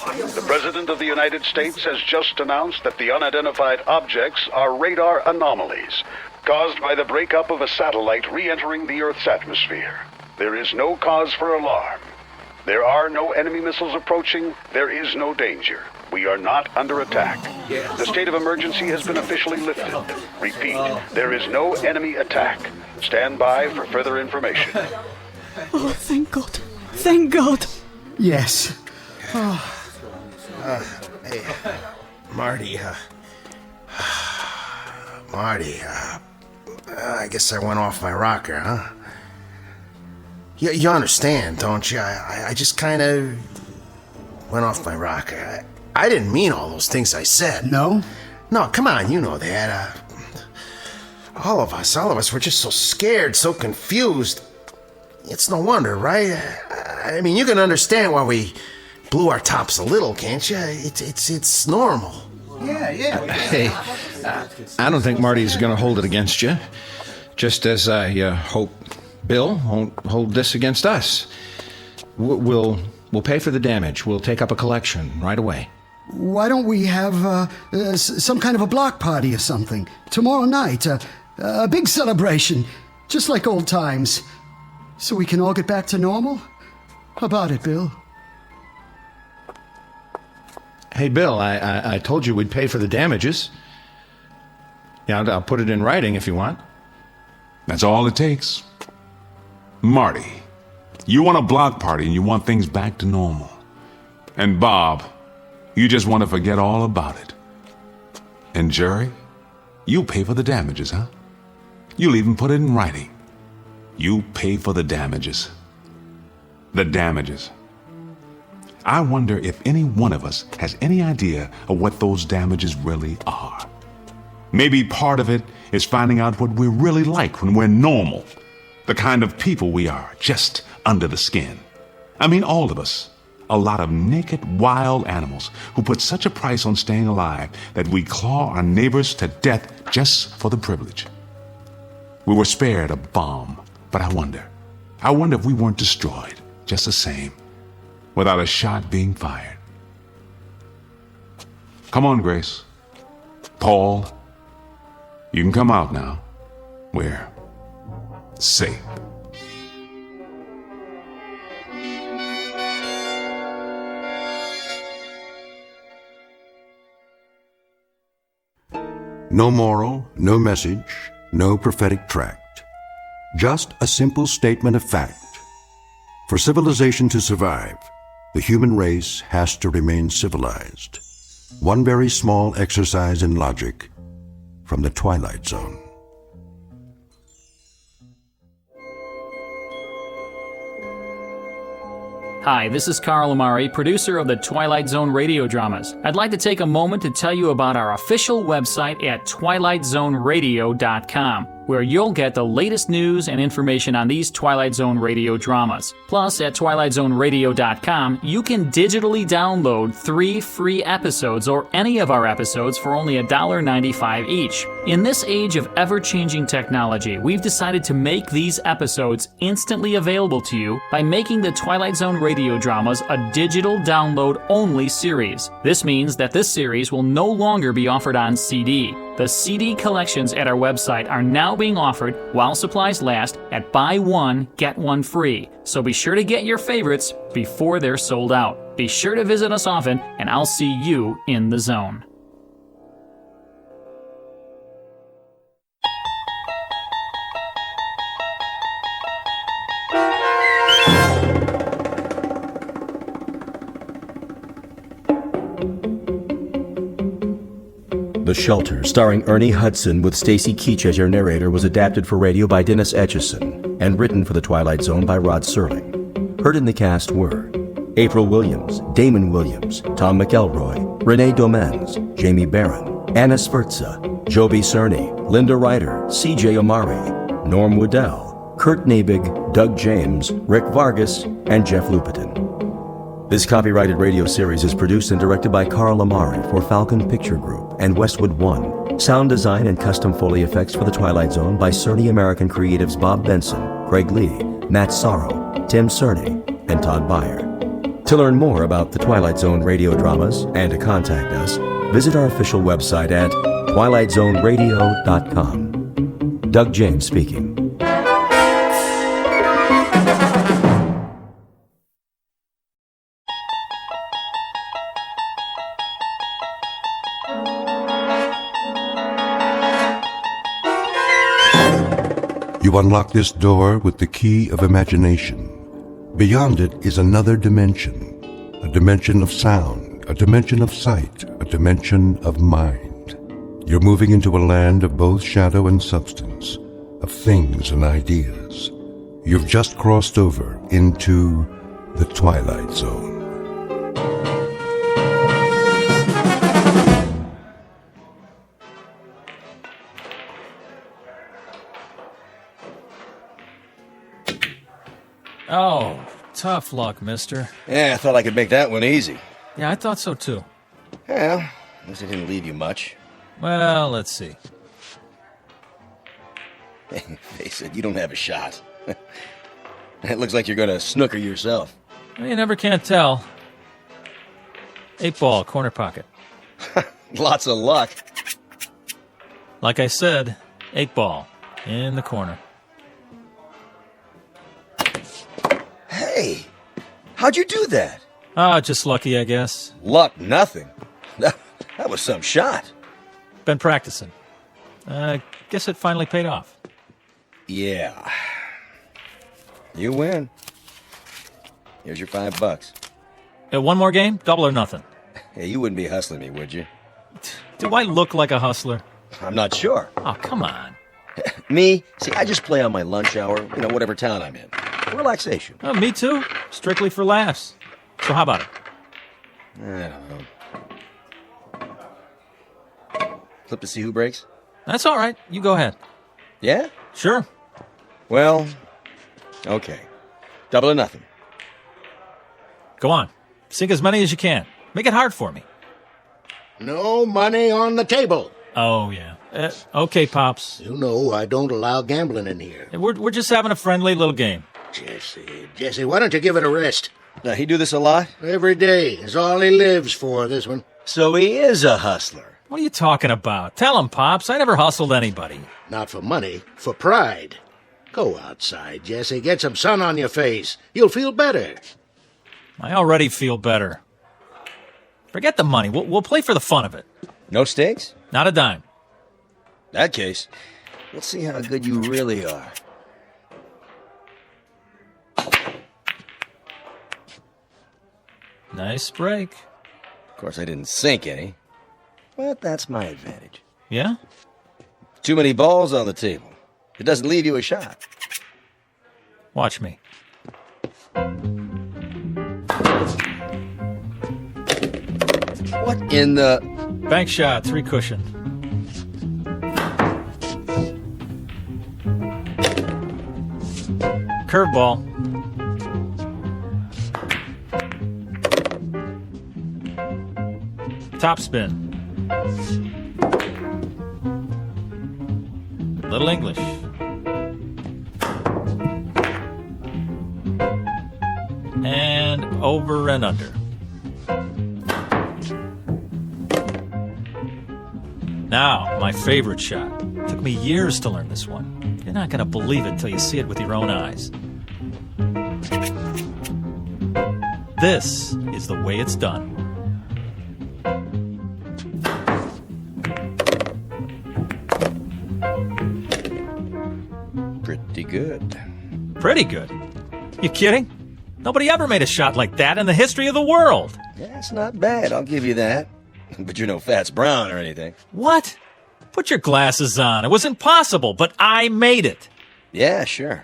The President of the United States has just announced that the unidentified objects are radar anomalies caused by the breakup of a satellite re-entering the Earth's atmosphere. There is no cause for alarm. There are no enemy missiles approaching. There is no danger. We are not under attack. The state of emergency has been officially lifted. Repeat, there is no enemy attack. Stand by for further information. Oh, thank God. Thank God. Yes. Hey, Marty, Marty, I guess I went off my rocker, huh? You understand, don't you? I just kind of went off my rocker. I didn't mean all those things I said. No? No, come on, you know that. All of us were just so scared, so confused. It's no wonder, right? I mean, you can understand why we blew our tops a little, can't you? It's normal. Yeah. Hey, I don't think Marty's going to hold it against you. Just as I hope Bill won't hold this against us. We'll pay for the damage. We'll take up a collection right away. Why don't we have some kind of a block party or something? Tomorrow night, a big celebration, just like old times. So we can all get back to normal? How about it, Bill? Hey, Bill, I told you we'd pay for the damages. Yeah, I'll put it in writing if you want. That's all it takes. Marty, you want a block party and you want things back to normal. And Bob, you just want to forget all about it. And Jerry, you pay for the damages, huh? You'll even put it in writing. You pay for the damages. The damages. I wonder if any one of us has any idea of what those damages really are. Maybe part of it is finding out what we're really like when we're normal. The kind of people we are, just under the skin. I mean, all of us. A lot of naked, wild animals who put such a price on staying alive that we claw our neighbors to death just for the privilege. We were spared a bomb, but I wonder if we weren't destroyed just the same, without a shot being fired. Come on, Grace. Paul, you can come out now. We're safe. No moral, no message, no prophetic tract. Just a simple statement of fact. For civilization to survive, the human race has to remain civilized. One very small exercise in logic from the Twilight Zone. Hi, this is Carl Amari, producer of the Twilight Zone radio dramas. I'd like to take a moment to tell you about our official website at twilightzoneradio.com, where you'll get the latest news and information on these Twilight Zone radio dramas. Plus, at twilightzoneradio.com, you can digitally download 3 free episodes or any of our episodes for only $1.95 each. In this age of ever-changing technology, we've decided to make these episodes instantly available to you by making the Twilight Zone radio dramas a digital download-only series. This means that this series will no longer be offered on CD. The CD collections at our website are now being offered while supplies last at buy one, get one free. So be sure to get your favorites before they're sold out. Be sure to visit us often, and I'll see you in the zone. The Shelter, starring Ernie Hudson with Stacy Keach as your narrator, was adapted for radio by Dennis Etchison and written for The Twilight Zone by Rod Serling. Heard in the cast were April Williams, Damon Williams, Tom McElroy, Renee Domenz, Jamie Barron, Anna Sferza, Joby Cerny, Linda Ryder, C.J. Amari, Norm Waddell, Kurt Nabig, Doug James, Rick Vargas, and Jeff Lupitin. This copyrighted radio series is produced and directed by Carl Amari for Falcon Picture Group and Westwood One. Sound design and custom Foley effects for The Twilight Zone by Cerny American Creatives Bob Benson, Craig Lee, Matt Sorrow, Tim Cerny, and Todd Byer. To learn more about the Twilight Zone radio dramas and to contact us, visit our official website at twilightzoneradio.com. Doug James speaking. You unlock this door with the key of imagination. Beyond it is another dimension, a dimension of sound, a dimension of sight, a dimension of mind. You're moving into a land of both shadow and substance, of things and ideas. You've just crossed over into the Twilight Zone. Oh, tough luck, mister. Yeah, I thought I could make that one easy. Yeah, I thought so too. Well, at least I didn't leave you much. Well, let's see. Face it, you don't have a shot. It looks like you're gonna snooker yourself. Well, you never can tell. 8-ball, corner pocket. Lots of luck. Like I said, 8-ball, in the corner. Hey, how'd you do that? Ah, just lucky, I guess. Luck, nothing. That was some shot. Been practicing. Guess it finally paid off. Yeah. You win. Here's your $5. One more game? Double or nothing? Hey, you wouldn't be hustling me, would you? Do I look like a hustler? I'm not sure. Oh, come on. Me? See, I just play on my lunch hour, whatever town I'm in. Relaxation. Oh, me too. Strictly for laughs. So how about it? I don't know. Flip to see who breaks? That's all right. You go ahead. Yeah? Sure. Well, okay. Double or nothing. Go on. Sink as many as you can. Make it hard for me. No money on the table. Oh, yeah. Okay, Pops. You know I don't allow gambling in here. We're just having a friendly little game. Jesse, why don't you give it a rest? Now, he do this a lot? Every day is all he lives for, this one. So he is a hustler. What are you talking about? Tell him, Pops. I never hustled anybody. Not for money, for pride. Go outside, Jesse. Get some sun on your face. You'll feel better. I already feel better. Forget the money. We'll play for the fun of it. No stakes? Not a dime. That case, let's see how good you really are. Nice break. Of course, I didn't sink any, but that's my advantage. Yeah? Too many balls on the table. It doesn't leave you a shot. Watch me. What in the... Bank shot, 3 cushion. Curveball. Top spin. Little English. And over and under. Now, my favorite shot. Took me years to learn this one. You're not going to believe it till you see it with your own eyes. This is the way it's done. Pretty good. Pretty good? You kidding? Nobody ever made a shot like that in the history of the world. That's not bad, I'll give you that. But you're no Fats Brown or anything. What? Put your glasses on. It was impossible, but I made it. Yeah, sure.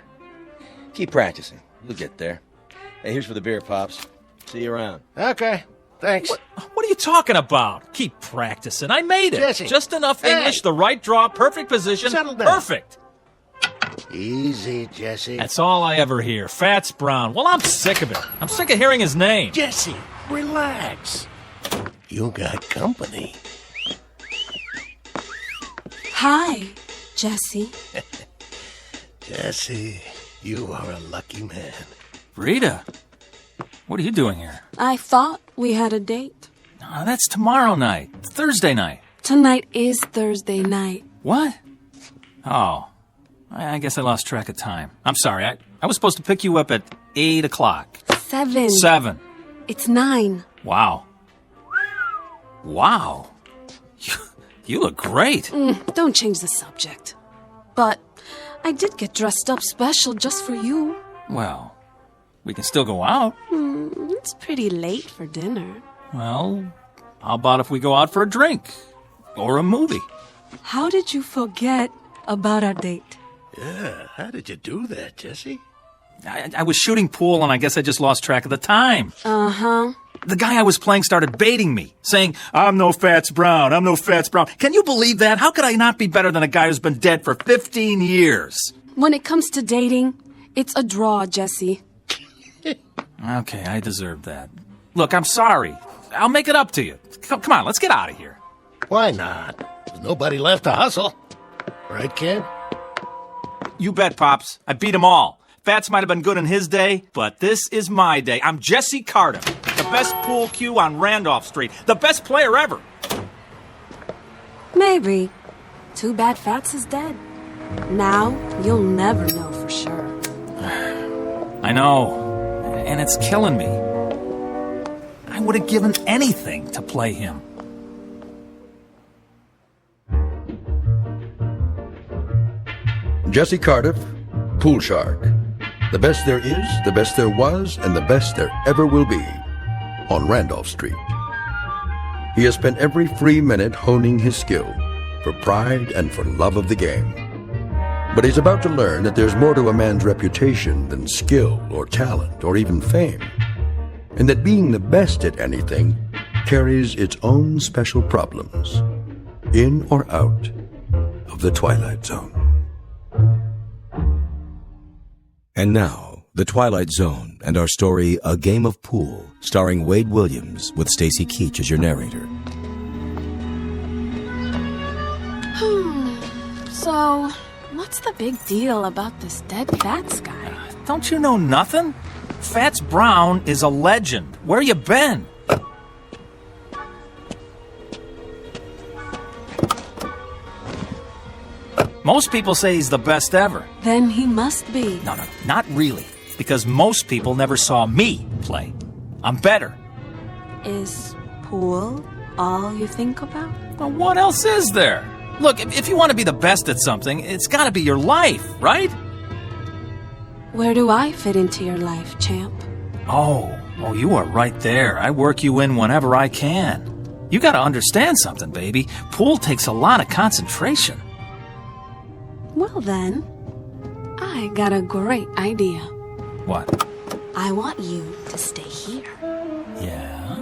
Keep practicing. You'll get there. Hey, here's for the beer, Pops. See you around. Okay, thanks. What are you talking about? Keep practicing. I made it. Jesse. Just enough English, the right draw, perfect position. Settle down. Perfect. Easy, Jesse. That's all I ever hear. Fats Brown. Well, I'm sick of it. I'm sick of hearing his name. Jesse, relax. You got company. Hi, Jesse. Jesse, you are a lucky man. Rita. What are you doing here? I thought we had a date. Oh, that's tomorrow night. Thursday night. Tonight is Thursday night. What? Oh, I guess I lost track of time. I'm sorry. I was supposed to pick you up at 8 o'clock. 7. 7. It's 9. Wow. Wow. You look great. Don't change the subject. But I did get dressed up special just for you. Well, we can still go out. It's pretty late for dinner. Well, how about if we go out for a drink? Or a movie? How did you forget about our date? Yeah, how did you do that, Jesse? I was shooting pool, and I guess I just lost track of the time. Uh-huh. The guy I was playing started baiting me, saying, I'm no Fats Brown, I'm no Fats Brown. Can you believe that? How could I not be better than a guy who's been dead for 15 years? When it comes to dating, it's a draw, Jesse. Okay, I deserve that. Look, I'm sorry. I'll make it up to you. Come on, let's get out of here. Why not? There's nobody left to hustle. Right, kid? You bet, Pops. I beat them all. Fats might have been good in his day, but this is my day. I'm Jesse Carter, the best pool cue on Randolph Street, the best player ever. Maybe. Too bad Fats is dead. Now, you'll never know for sure. I know, and it's killing me. I would have given anything to play him. Jesse Cardiff, Pool Shark. The best there is, the best there was, and the best there ever will be on Randolph Street. He has spent every free minute honing his skill for pride and for love of the game. But he's about to learn that there's more to a man's reputation than skill or talent or even fame, and that being the best at anything carries its own special problems, in or out of the Twilight Zone. And now, The Twilight Zone and our story, A Game of Pool, starring Wade Williams with Stacy Keach as your narrator. So, what's the big deal about this dead Fats guy? Don't you know nothing? Fats Brown is a legend. Where you been? Most people say he's the best ever. Then he must be. No, not really. Because most people never saw me play. I'm better. Is pool all you think about? Well, what else is there? Look, if you want to be the best at something, it's got to be your life, right? Where do I fit into your life, champ? Oh, you are right there. I work you in whenever I can. You got to understand something, baby. Pool takes a lot of concentration. Well then, I got a great idea. What? I want you to stay here. Yeah?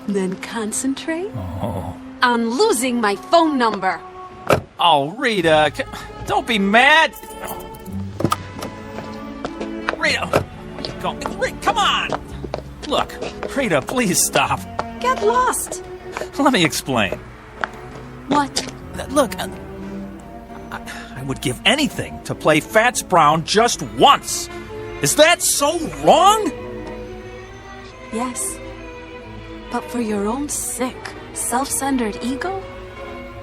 Then concentrate Oh. on losing my phone number. Oh, Rita, don't be mad. Rita, come on. Look, Rita, please stop. Get lost. Let me explain. What? Look, I would give anything to play Fats Brown just once. Is that so wrong? Yes. But for your own sick, self-centered ego,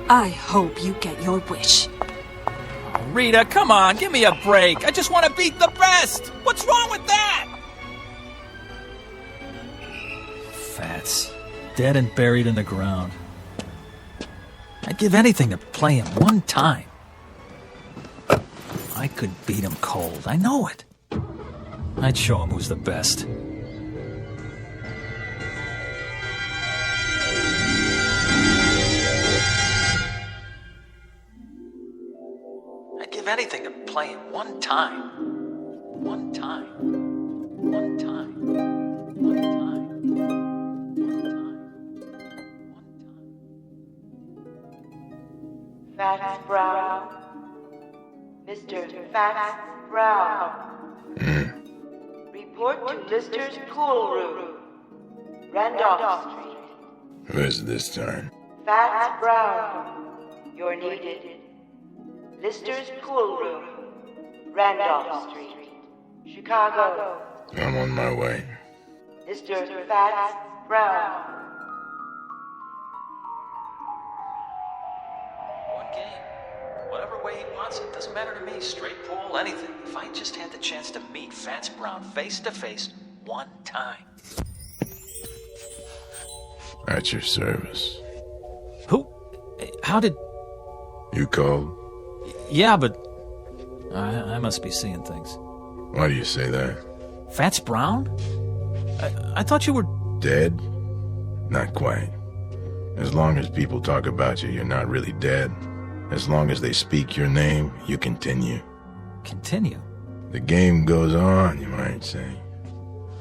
I hope you get your wish. Rita, come on, give me a break. I just want to beat the best. What's wrong with that? Fats, dead and buried in the ground. I'd give anything to play him one time. I could beat him cold, I know it. I'd show him who's the best. I'd give anything to play him one time. One time. One time. One time. Fats Brown. Mr. Fats Brown. Report to Lister's pool room. Randolph Street. Who is it this time? Fats Brown. You're needed. Lister's pool room. Randolph Street. Chicago. I'm on my way. Mr. Fats Brown. One game. Whatever way he wants it. Doesn't matter to me. Straight pool, anything. If I just had the chance to meet Fats Brown face to face one time. At your service. Who? How did... You called? Yeah, but... I must be seeing things. Why do you say that? Fats Brown? I thought you were... Dead? Not quite. As long as people talk about you, you're not really dead. As long as they speak your name, you continue. Continue? The game goes on, you might say.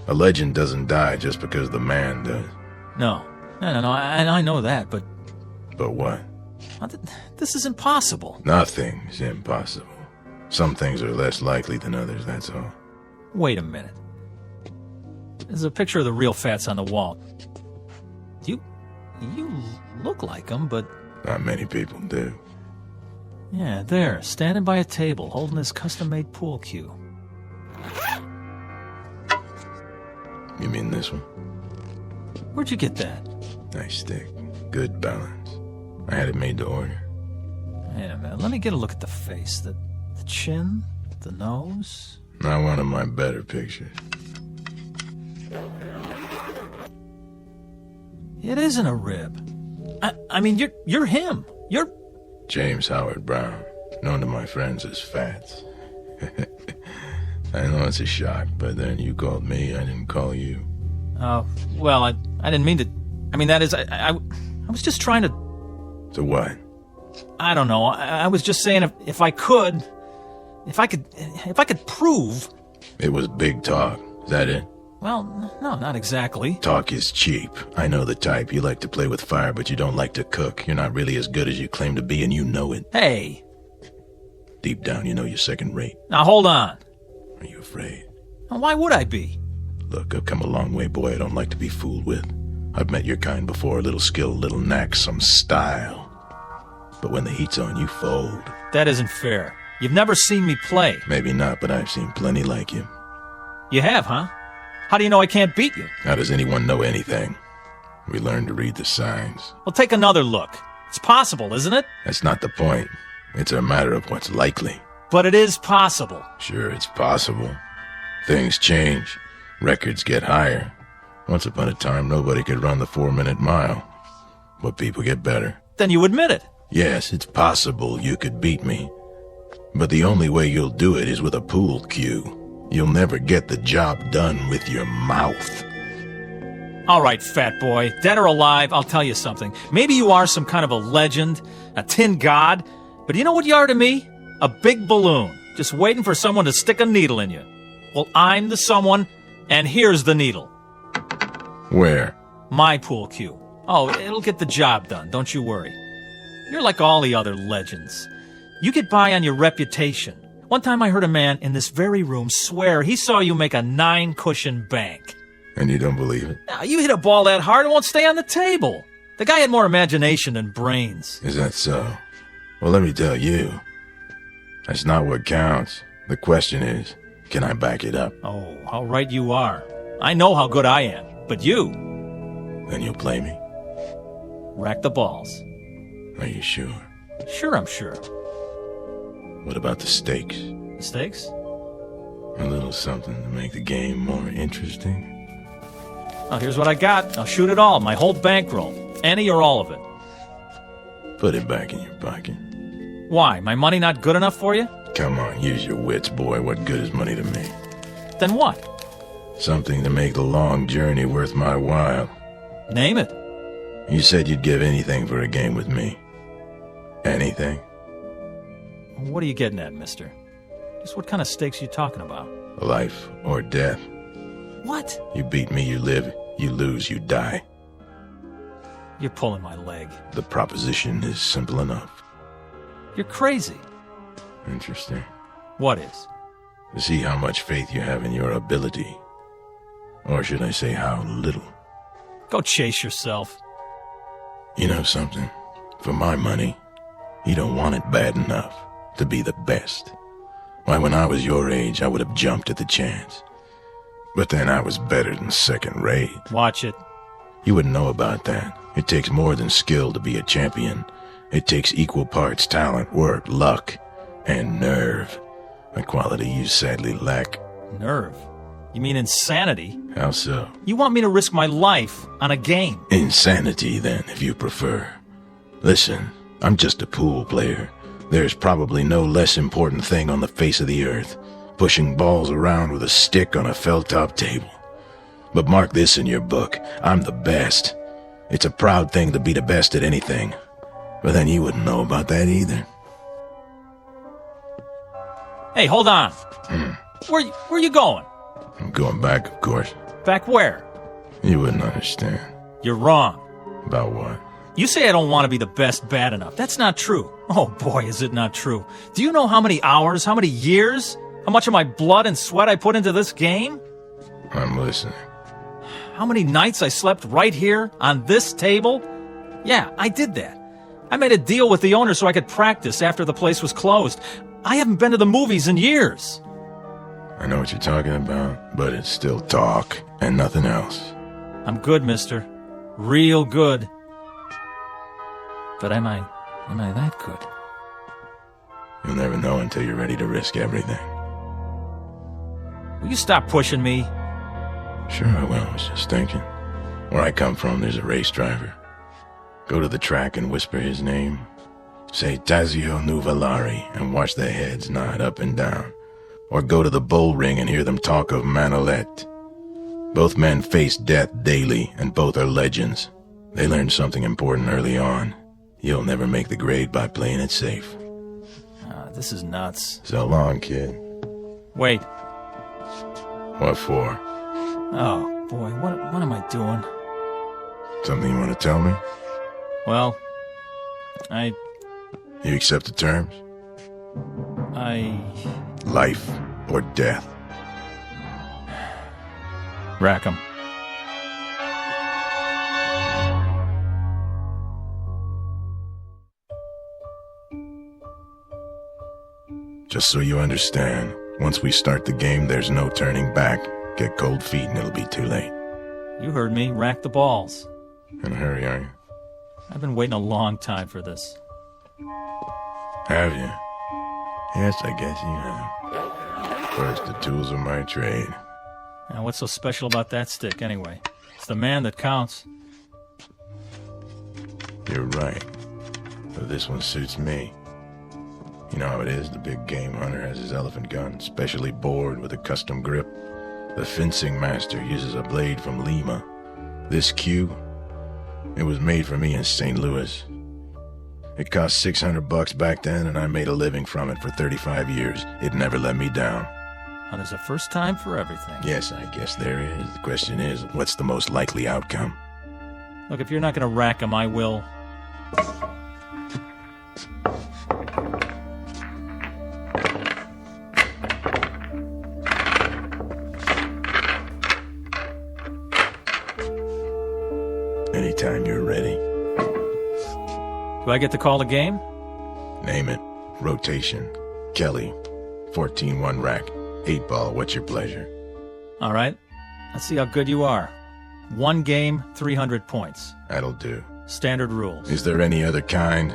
A legend doesn't die just because the man does. No, I know that, but... But what? This is impossible. Nothing's impossible. Some things are less likely than others, that's all. Wait a minute. There's a picture of the real Fats on the wall. You look like him, but... Not many people do. Yeah, there, standing by a table, holding his custom-made pool cue. You mean this one? Where'd you get that? Nice stick. Good balance. I had it made to order. Wait a minute, let me get a look at the face. The chin, the nose. Not one of my better pictures. It isn't a rib. I mean, you're him. You're... James Howard Brown, known to my friends as Fats. I know it's a shock, but then you called me, I didn't call you. Oh, well, I didn't mean to... I mean, that is, I was just trying to... To what? I don't know. I was just saying if I could prove... It was big talk. Is that it? Well, no, not exactly. Talk is cheap. I know the type. You like to play with fire, but you don't like to cook. You're not really as good as you claim to be, and you know it. Hey! Deep down, you know you're second rate. Now, hold on. Are you afraid? Now, why would I be? Look, I've come a long way, boy. I don't like to be fooled with. I've met your kind before. A little skill, a little knack, some style. But when the heat's on, you fold. That isn't fair. You've never seen me play. Maybe not, but I've seen plenty like you. You have, huh? How do you know I can't beat you? How does anyone know anything? We learn to read the signs. Well, take another look. It's possible, isn't it? That's not the point. It's a matter of what's likely. But it is possible. Sure, it's possible. Things change. Records get higher. Once upon a time, nobody could run the 4-minute mile. But people get better. Then you admit it. Yes, it's possible you could beat me. But the only way you'll do it is with a pool cue. You'll never get the job done with your mouth. All right, fat boy. Dead or alive, I'll tell you something. Maybe you are some kind of a legend, a tin god, but you know what you are to me? A big balloon, just waiting for someone to stick a needle in you. Well, I'm the someone, and here's the needle. Where? My pool cue. Oh, it'll get the job done, don't you worry. You're like all the other legends. You get by on your reputation. One time I heard a man in this very room swear he saw you make a 9-cushion bank. And you don't believe it? Now, you hit a ball that hard, it won't stay on the table. The guy had more imagination than brains. Is that so? Well, let me tell you. That's not what counts. The question is, can I back it up? Oh, how right you are. I know how good I am, but you... Then you'll play me? Rack the balls. Are you sure? Sure, I'm sure. What about the stakes? Stakes? A little something to make the game more interesting. Oh, here's what I got. I'll shoot it all, my whole bankroll. Any or all of it. Put it back in your pocket. Why? My money not good enough for you? Come on, use your wits, boy. What good is money to me? Then what? Something to make the long journey worth my while. Name it. You said you'd give anything for a game with me. Anything? What are you getting at, mister? Just what kind of stakes you talking about? Life or death. What? You beat me, you live. You lose, you die. You're pulling my leg. The proposition is simple enough. You're crazy. Interesting. What is? To see how much faith you have in your ability. Or should I say how little? Go chase yourself. You know something? For my money, you don't want it bad enough to be the best. Why, when I was your age, I would have jumped at the chance. But then I was better than second rate. Watch it. You wouldn't know about that. It takes more than skill to be a champion. It takes equal parts talent, work, luck, and nerve. A quality you sadly lack. Nerve? You mean insanity? How so? You want me to risk my life on a game? Insanity, then, if you prefer. Listen, I'm just a pool player. There's probably no less important thing on the face of the earth. Pushing balls around with a stick on a felt-top table. But mark this in your book. I'm the best. It's a proud thing to be the best at anything. But then you wouldn't know about that either. Hey, hold on. Where you going? I'm going back, of course. Back where? You wouldn't understand. You're wrong. About what? You say I don't want to be the best bad enough. That's not true. Oh boy, is it not true. Do you know how many hours, how many years, how much of my blood and sweat I put into this game? I'm listening. How many nights I slept right here on this table? Yeah, I did that. I made a deal with the owner so I could practice after the place was closed. I haven't been to the movies in years. I know what you're talking about, but it's still talk and nothing else. I'm good, mister. Real good. But am I that good? You'll never know until you're ready to risk everything. Will you stop pushing me? Sure I will, I was just thinking. Where I come from, there's a race driver. Go to the track and whisper his name. Say Tazio Nuvolari and watch their heads nod up and down. Or go to the bull ring and hear them talk of Manolete. Both men face death daily, and both are legends. They learned something important early on. You'll never make the grade by playing it safe. This is nuts. So long, kid. Wait. What for? Oh, boy, what am I doing? Something you want to tell me? Well, You accept the terms? Life or death? Rack 'em. Just so you understand, once we start the game, there's no turning back. Get cold feet and it'll be too late. You heard me. Rack the balls. In a hurry, are you? I've been waiting a long time for this. Have you? Yes, I guess you have. First, the tools of my trade. Now, what's so special about that stick, anyway? It's the man that counts. You're right. But this one suits me. You know how it is, the big game hunter has his elephant gun, specially bored with a custom grip. The fencing master uses a blade from Lima. This cue, it was made for me in St. Louis. It cost $600 back then, and I made a living from it for 35 years. It never let me down. Oh, there's a first time for everything. Yes, I guess there is. The question is, what's the most likely outcome? Look, if you're not going to rack 'em, I will. Anytime you're ready. Do I get to call the game? Name it. Rotation. Kelly. 14-1 rack. 8-ball. What's your pleasure? All right. Let's see how good you are. 1 game, 300 points. That'll do. Standard rules. Is there any other kind?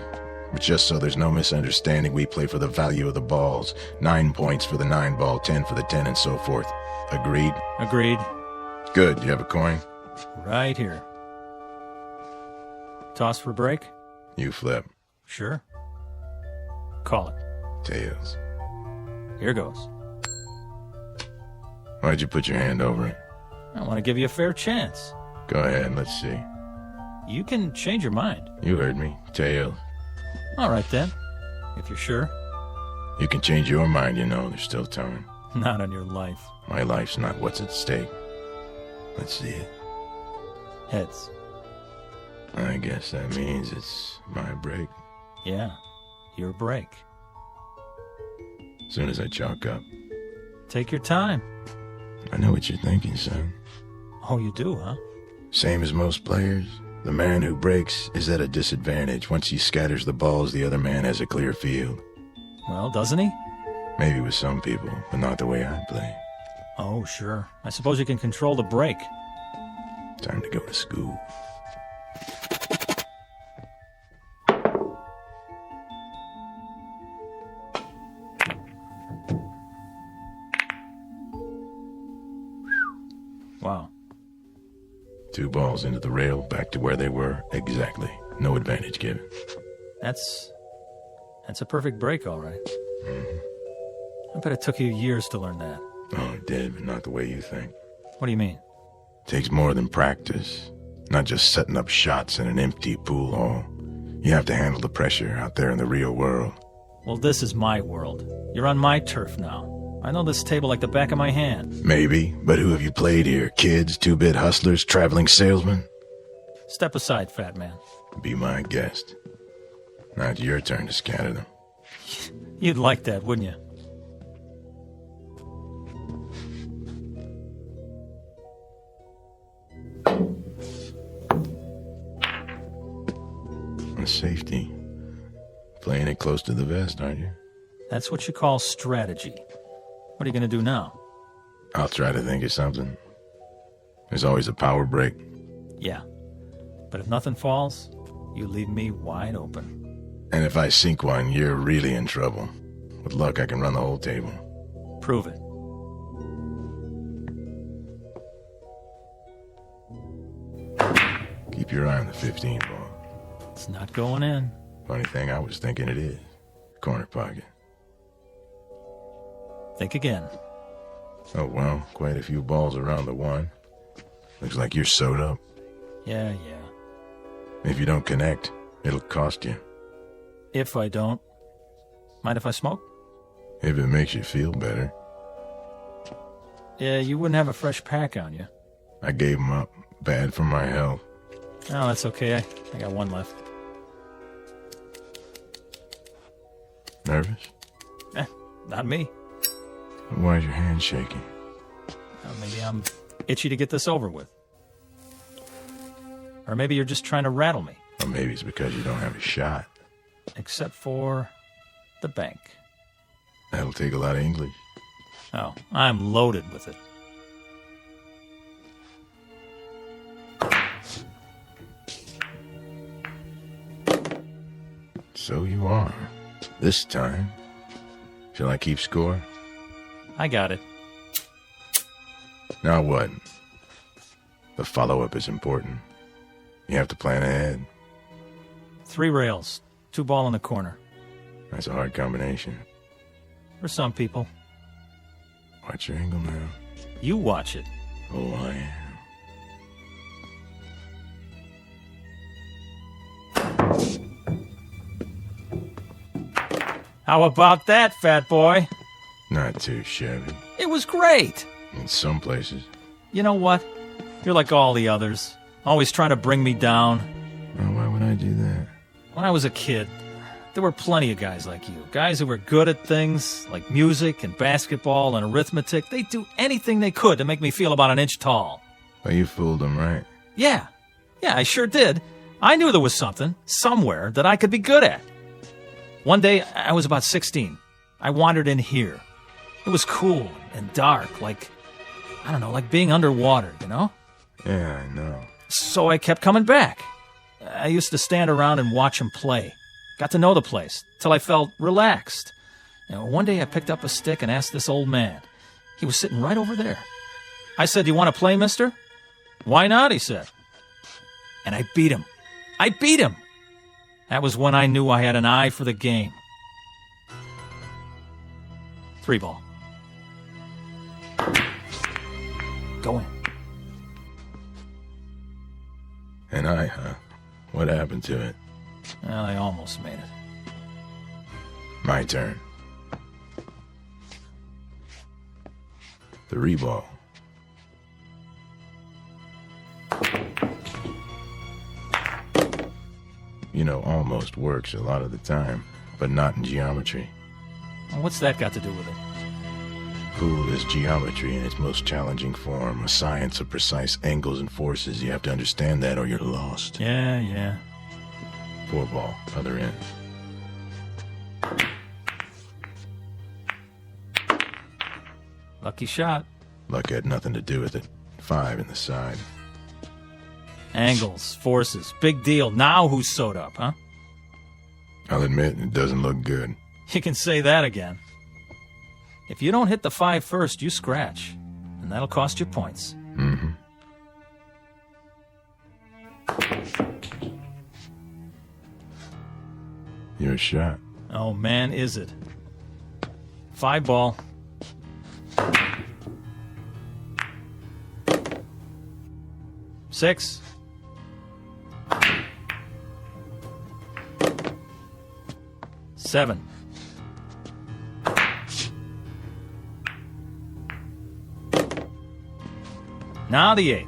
But just so there's no misunderstanding, we play for the value of the balls. 9 points for the 9-ball, 10 for the 10, and so forth. Agreed? Agreed. Good. You have a coin? Right here. Toss for break? You flip. Sure. Call it. Tails. Here goes. Why'd you put your hand over it? I want to give you a fair chance. Go ahead, let's see. You can change your mind. You heard me. Tails. All right, then. If you're sure. You can change your mind, you know. There's still time. Not on your life. My life's not what's at stake. Let's see it. Heads. I guess that means it's my break. Yeah, your break. As soon as I chalk up. Take your time. I know what you're thinking, son. Oh, you do, huh? Same as most players. The man who breaks is at a disadvantage. Once he scatters the balls, the other man has a clear field. Well, doesn't he? Maybe with some people, but not the way I play. Oh, sure. I suppose you can control the brake. Time to go to school. Wow. 2 balls into the rail, back to where they were. Exactly. No advantage given. That's a perfect break, all right. I bet it took you years to learn that. Oh, it did, but not the way you think. What do you mean? Takes more than practice. Not just setting up shots in an empty pool hall. You have to handle the pressure out there in the real world. Well, this is my world. You're on my turf now. I know this table like the back of my hand. Maybe, but who have you played here? Kids, 2-bit hustlers, traveling salesmen? Step aside, fat man. Be my guest. Now it's your turn to scatter them. You'd like that, wouldn't you? On safety. Playing it close to the vest, aren't you? That's what you call strategy. What are you going to do now? I'll try to think of something. There's always a power break. Yeah. But if nothing falls, you leave me wide open. And if I sink one, you're really in trouble. With luck, I can run the whole table. Prove it. Keep your eye on the 15 ball. It's not going in. Funny thing, I was thinking it is. Corner pocket. Think again. Oh, well, quite a few balls around the 1. Looks like you're sewed up. Yeah. If you don't connect, it'll cost you. If I don't. Mind if I smoke? If it makes you feel better. Yeah, you wouldn't have a fresh pack on you. I gave 'em up. Bad for my health. Oh, that's okay. I got 1 left. Nervous? Not me. Why's your hand shaking? Maybe I'm itchy to get this over with. Or maybe you're just trying to rattle me. Or maybe it's because you don't have a shot. Except for the bank. That'll take a lot of English. Oh, I'm loaded with it. So you are. This time. Shall I keep score? I got it. Now what? The follow-up is important. You have to plan ahead. 3 rails, 2 ball in the corner. That's a hard combination. For some people. Watch your angle now. You watch it. Oh, I am. How about that, fat boy? Not too shabby. It was great. In some places. You know what? You're like all the others. Always trying to bring me down. Well, why would I do that? When I was a kid, there were plenty of guys like you. Guys who were good at things like music and basketball and arithmetic. They'd do anything they could to make me feel about an inch tall. Well, you fooled them, right? Yeah, I sure did. I knew there was something, somewhere, that I could be good at. One day, I was about 16. I wandered in here. It was cool and dark, like being underwater, you know? Yeah, I know. So I kept coming back. I used to stand around and watch them play. Got to know the place, till I felt relaxed. One day I picked up a stick and asked this old man. He was sitting right over there. I said, "You want to play, mister?" "Why not?" he said. And I beat him. That was when I knew I had an eye for the game. 3 ball. Go in. An eye, huh? What happened to it? Well, I almost made it. My turn. 3 ball. You know, almost works a lot of the time, but not in geometry. Well, what's that got to do with it? Pool is geometry in its most challenging form, a science of precise angles and forces. You have to understand that or you're lost. Yeah. 4 ball, other end. Lucky shot. Luck had nothing to do with it. 5 in the side. Angles, forces, big deal. Now who's sewed up, huh? I'll admit, it doesn't look good. You can say that again. If you don't hit the 5 first, you scratch. And that'll cost you points. Mm-hmm. Your shot. Oh, man, is it. 5 ball. Six. Seven. Now the 8.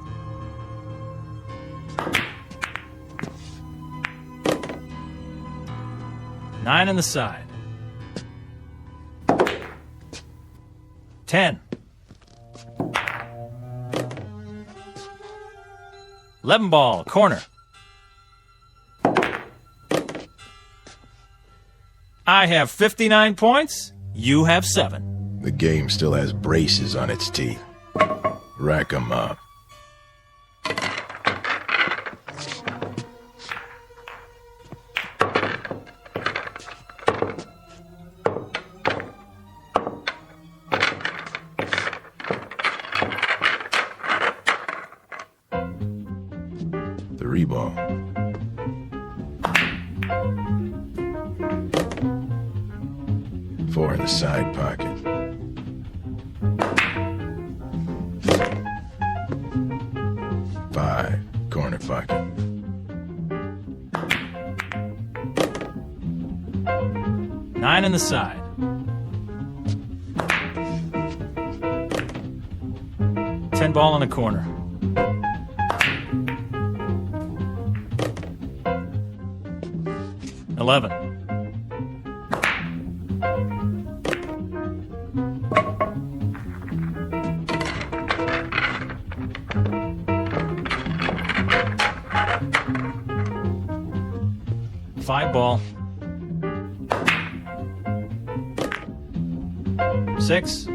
Nine in the side. 10. 11 ball, corner. I have 59 points. You have 7. The game still has braces on its teeth. Rack 'em up. Ball. Four in the side pocket. Five, corner pocket. Nine in the side. 10 ball in the corner. $11. $5 ball. 6.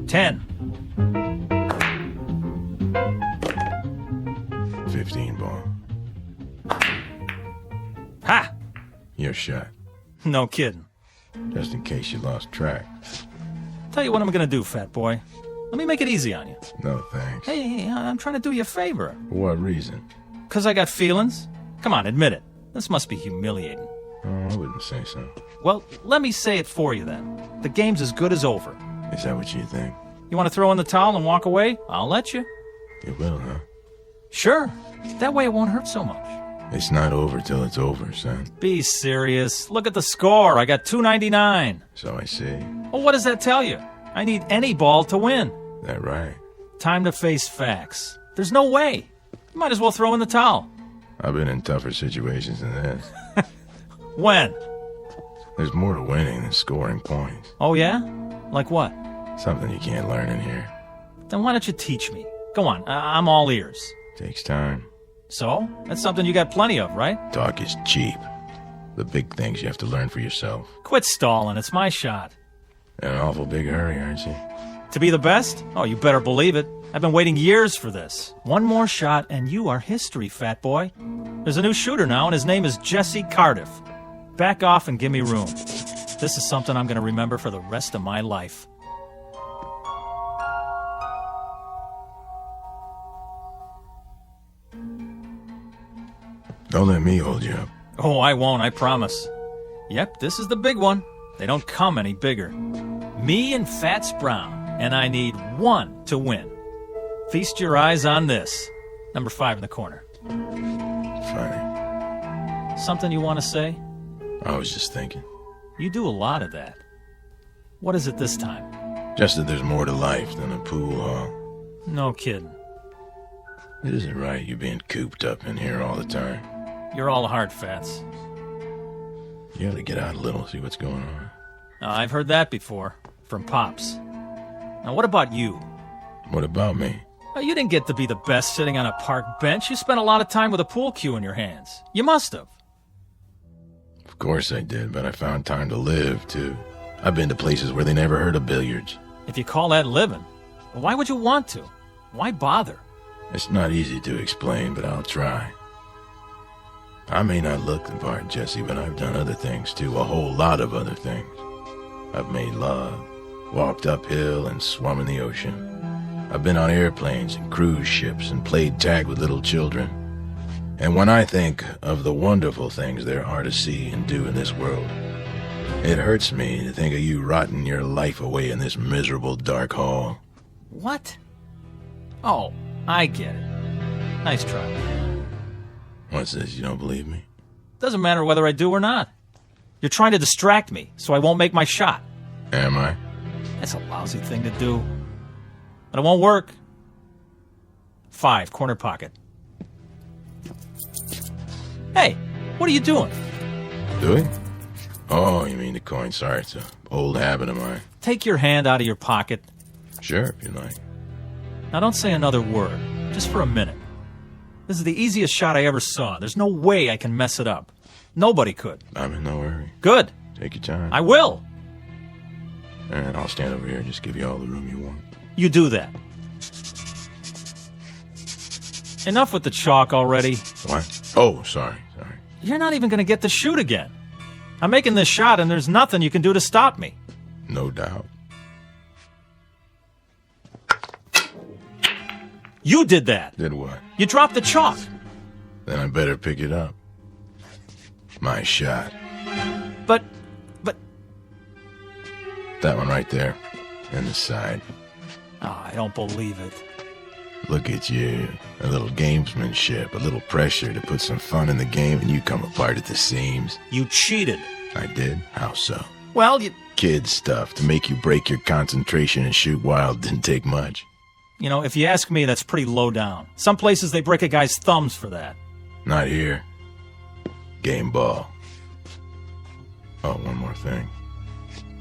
10. 15 ball. Ha! Your shot. No kidding. Just in case you lost track. Tell you what I'm gonna do, fat boy. Let me make it easy on you. No thanks. Hey, I'm trying to do you a favor. For what reason? 'Cause I got feelings? Come on, admit it. This must be humiliating. Oh, I wouldn't say so. Well, let me say it for you then. The game's as good as over. Is that what you think? You want to throw in the towel and walk away? I'll let you. You will, huh? Sure. That way it won't hurt so much. It's not over till it's over, son. Be serious. Look at the score. I got 299. So I see. Well, what does that tell you? I need any ball to win. That right? Time to face facts. There's no way. You might as well throw in the towel. I've been in tougher situations than this. When? There's more to winning than scoring points. Oh, yeah? Like what? Something you can't learn in here. Then why don't you teach me? Go on. I'm all ears. Takes time. So? That's something you got plenty of, right? Talk is cheap. The big things you have to learn for yourself. Quit stalling. It's my shot. In an awful big hurry, aren't you? To be the best? Oh, you better believe it. I've been waiting years for this. One more shot and you are history, fat boy. There's a new shooter now and his name is Jesse Cardiff. Back off and give me room. This is something I'm going to remember for the rest of my life. Don't let me hold you up. Oh, I won't, I promise. Yep, this is the big one. They don't come any bigger. Me and Fats Brown, and I need one to win. Feast your eyes on this. Number 5 in the corner. Funny. Something you want to say? I was just thinking. You do a lot of that. What is it this time? Just that there's more to life than a pool hall. No kidding. It isn't right you being cooped up in here all the time. You're all hard, Fats. You ought to get out a little, see what's going on. I've heard that before. From Pops. Now, what about you? What about me? Oh, you didn't get to be the best sitting on a park bench. You spent a lot of time with a pool cue in your hands. You must have. Of course I did, but I found time to live, too. I've been to places where they never heard of billiards. If you call that living, why would you want to? Why bother? It's not easy to explain, but I'll try. I may not look the part, Jesse, but I've done other things too, a whole lot of other things. I've made love, walked uphill, and swum in the ocean. I've been on airplanes and cruise ships and played tag with little children. And when I think of the wonderful things there are to see and do in this world, it hurts me to think of you rotting your life away in this miserable dark hall. What? Oh, I get it. Nice try. What's this, you don't believe me? Doesn't matter whether I do or not. You're trying to distract me, so I won't make my shot. Am I? That's a lousy thing to do. But it won't work. 5, corner pocket. Hey, what are you doing? Doing? Oh, you mean the coin. Sorry, it's an old habit of mine. Take your hand out of your pocket. Sure, if you like. Now don't say another word, just for a minute. This is the easiest shot I ever saw. There's no way I can mess it up. Nobody could. I'm in no hurry. Good. Take your time. I will. All right, I'll stand over here and just give you all the room you want. You do that. Enough with the chalk already. What? Oh, sorry. You're not even going to get to shoot again. I'm making this shot and there's nothing you can do to stop me. No doubt. You did that. Did what? You dropped the chalk. Then I better pick it up. My shot. But... That one right there. In the side. Oh, I don't believe it. Look at you. A little gamesmanship, a little pressure to put some fun in the game, and you come apart at the seams. You cheated. I did? How so? Well, you... Kid stuff to make you break your concentration and shoot wild didn't take much. You know, if you ask me, that's pretty low down. Some places they break a guy's thumbs for that. Not here. Game ball. Oh, one more thing.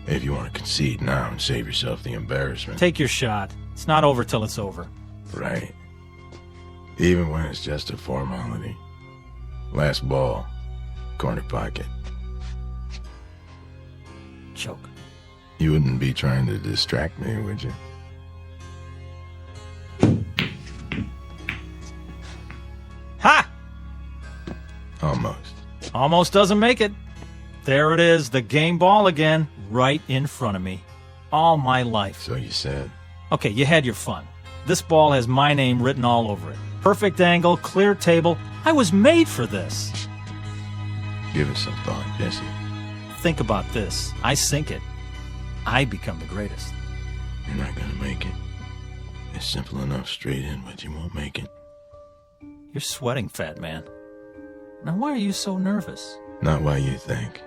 If you want to concede now and save yourself the embarrassment. Take your shot. It's not over till it's over. Right. Even when it's just a formality. Last ball. Corner pocket. Choke. You wouldn't be trying to distract me, would you? Ha! Almost. Almost doesn't make it. There it is, the game ball again, right in front of me. All my life. So you said. Okay, you had your fun. This ball has my name written all over it. Perfect angle, clear table. I was made for this. Give it some thought, Jesse. Think about this. I sink it. I become the greatest. You're not gonna make it. It's simple enough straight in, but you won't make it. You're sweating, fat man. Now why are you so nervous? Not why you think.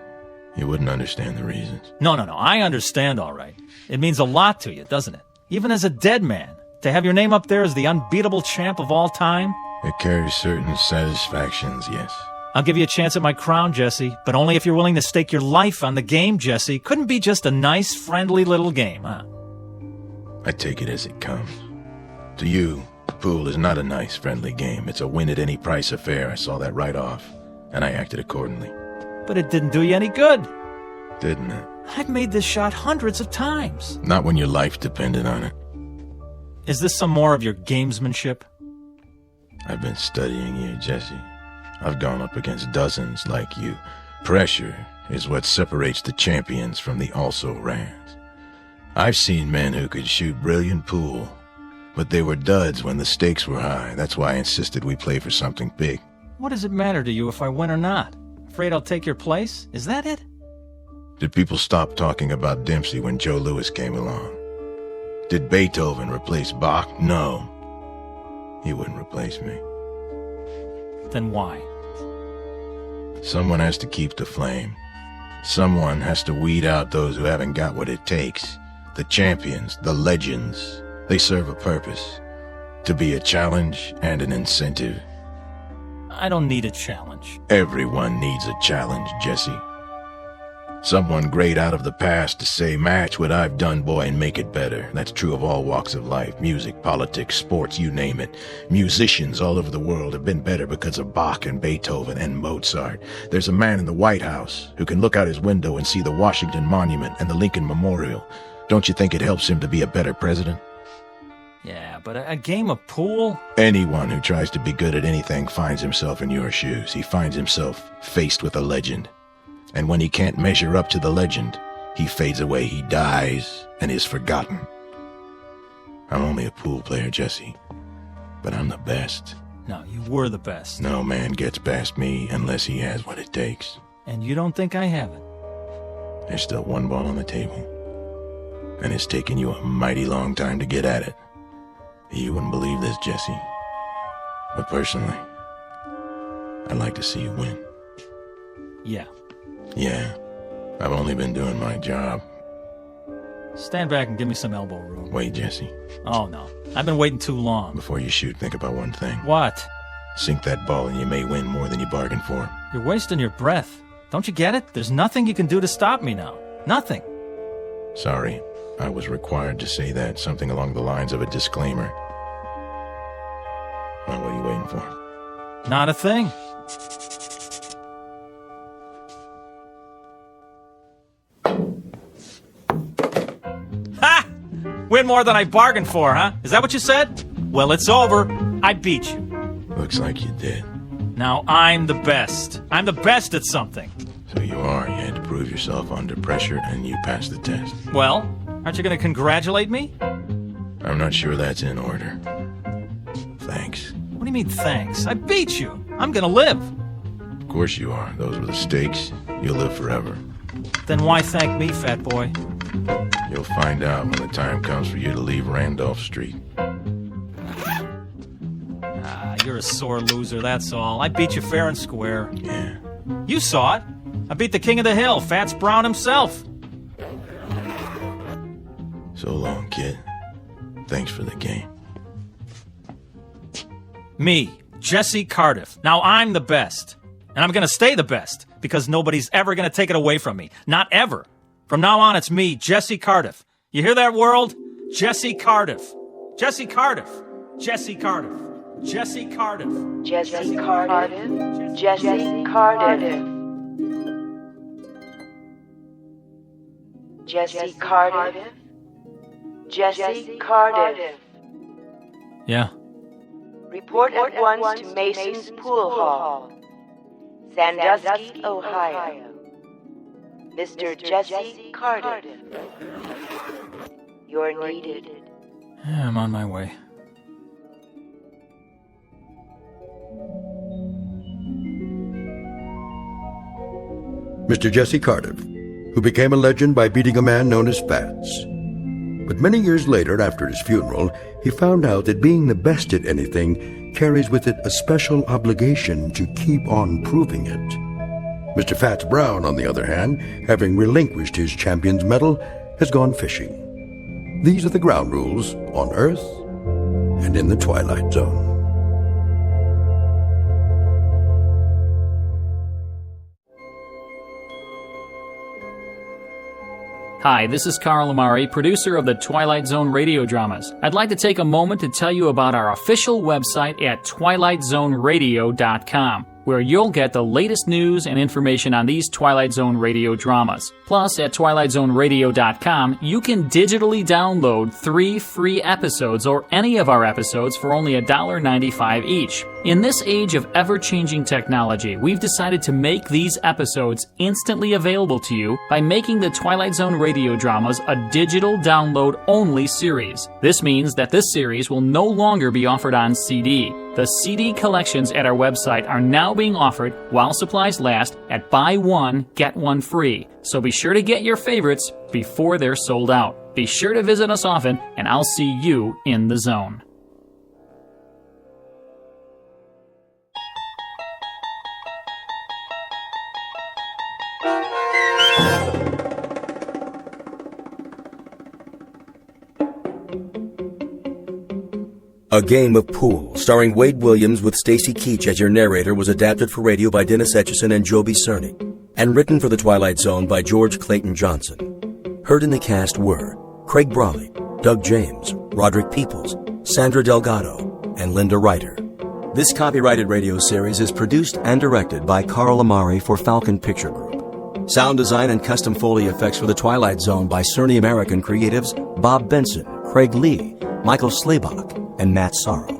You wouldn't understand the reasons. No. I understand all right. It means a lot to you, doesn't it? Even as a dead man. To have your name up there as the unbeatable champ of all time? It carries certain satisfactions, yes. I'll give you a chance at my crown, Jesse, but only if you're willing to stake your life on the game, Jesse. Couldn't be just a nice, friendly little game, huh? I take it as it comes. To you, pool is not a nice, friendly game. It's a win-at-any-price affair. I saw that right off, and I acted accordingly. But it didn't do you any good. Didn't it? I've made this shot hundreds of times. Not when your life depended on it. Is this some more of your gamesmanship? I've been studying you, Jesse. I've gone up against dozens like you. Pressure is what separates the champions from the also-rans. I've seen men who could shoot brilliant pool, but they were duds when the stakes were high. That's why I insisted we play for something big. What does it matter to you if I win or not? Afraid I'll take your place? Is that it? Did people stop talking about Dempsey when Joe Louis came along? Did Beethoven replace Bach? No. He wouldn't replace me. Then why? Someone has to keep the flame. Someone has to weed out those who haven't got what it takes. The champions, the legends, they serve a purpose. To be a challenge and an incentive. I don't need a challenge. Everyone needs a challenge, Jesse. Someone great out of the past to say, match what I've done, boy, and make it better. That's true of all walks of life. Music, politics, sports, you name it. Musicians all over the world have been better because of Bach and Beethoven and Mozart. There's a man in the White House who can look out his window and see the Washington Monument and the Lincoln Memorial. Don't you think it helps him to be a better president? Yeah, but a game of pool? Anyone who tries to be good at anything finds himself in your shoes. He finds himself faced with a legend. And when he can't measure up to the legend, he fades away, he dies, and is forgotten. I'm only a pool player, Jesse, but I'm the best. No, you were the best. No man gets past me unless he has what it takes. And you don't think I have it? There's still one ball on the table, and it's taken you a mighty long time to get at it. You wouldn't believe this, Jesse, but personally, I'd like to see you win. Yeah. Yeah, I've only been doing my job. Stand back and give me some elbow room. Wait, Jesse. Oh, no. I've been waiting too long. Before you shoot, think about one thing. What? Sink that ball and you may win more than you bargained for. You're wasting your breath. Don't you get it? There's nothing you can do to stop me now. Nothing. Sorry, I was required to say that. Something along the lines of a disclaimer. Well, what are you waiting for? Not a thing. Ha! Win more than I bargained for, huh? Is that what you said? Well, it's over. I beat you. Looks like you did. Now I'm the best. I'm the best at something. So you are. You had to prove yourself under pressure, and you passed the test. Well, aren't you going to congratulate me? I'm not sure that's in order. Thanks. What do you mean, thanks? I beat you. I'm going to live. Of course you are. Those were the stakes. You'll live forever. Then why thank me, fat boy? You'll find out when the time comes for you to leave Randolph Street. You're a sore loser, that's all. I beat you fair and square. Yeah. You saw it. I beat the king of the hill, Fats Brown himself. So long, kid. Thanks for the game. Me, Jesse Cardiff. Now I'm the best. And I'm going to stay the best, because nobody's ever going to take it away from me. Not ever. From now on, it's me, Jesse Cardiff. You hear that, world? Jesse Cardiff. Jesse Cardiff. Jesse Cardiff. Jesse Cardiff. Jesse Cardiff. Jesse Cardiff. Jesse Cardiff. Jesse Cardiff. Yeah. Report at once to Mason's Pool Hall, Sandusky, Ohio. Mr. Jesse Cardiff. You're needed. Yeah, I'm on my way. Mr. Jesse Cardiff, who became a legend by beating a man known as Fats. But many years later, after his funeral, he found out that being the best at anything carries with it a special obligation to keep on proving it. Mr. Fats Brown, on the other hand, having relinquished his champion's medal, has gone fishing. These are the ground rules on Earth and in the Twilight Zone. Hi, this is Carl Amari, producer of the Twilight Zone radio dramas. I'd like to take a moment to tell you about our official website at twilightzoneradio.com, where you'll get the latest news and information on these Twilight Zone radio dramas. Plus, at twilightzoneradio.com, you can digitally download 3 free episodes or any of our episodes for only $1.95 each. In this age of ever-changing technology, we've decided to make these episodes instantly available to you by making the Twilight Zone radio dramas a digital download-only series. This means that this series will no longer be offered on CD. The CD collections at our website are now being offered, while supplies last, at buy one, get one free. So be sure to get your favorites before they're sold out. Be sure to visit us often, and I'll see you in the zone. A Game of Pool, starring Wade Williams with Stacy Keach as your narrator, was adapted for radio by Dennis Etchison and Joby Cerny, and written for The Twilight Zone by George Clayton Johnson. Heard in the cast were Craig Brawley, Doug James, Roderick Peoples, Sandra Delgado, and Linda Ryder. This copyrighted radio series is produced and directed by Carl Amari for Falcon Picture Group. Sound design and custom Foley effects for The Twilight Zone by Cerny American creatives Bob Benson, Craig Lee, Michael Slaybach, and Matt Sorrow.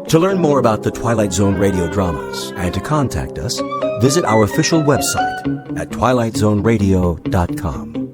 To learn more about the Twilight Zone radio dramas and to contact us, visit our official website at twilightzoneradio.com.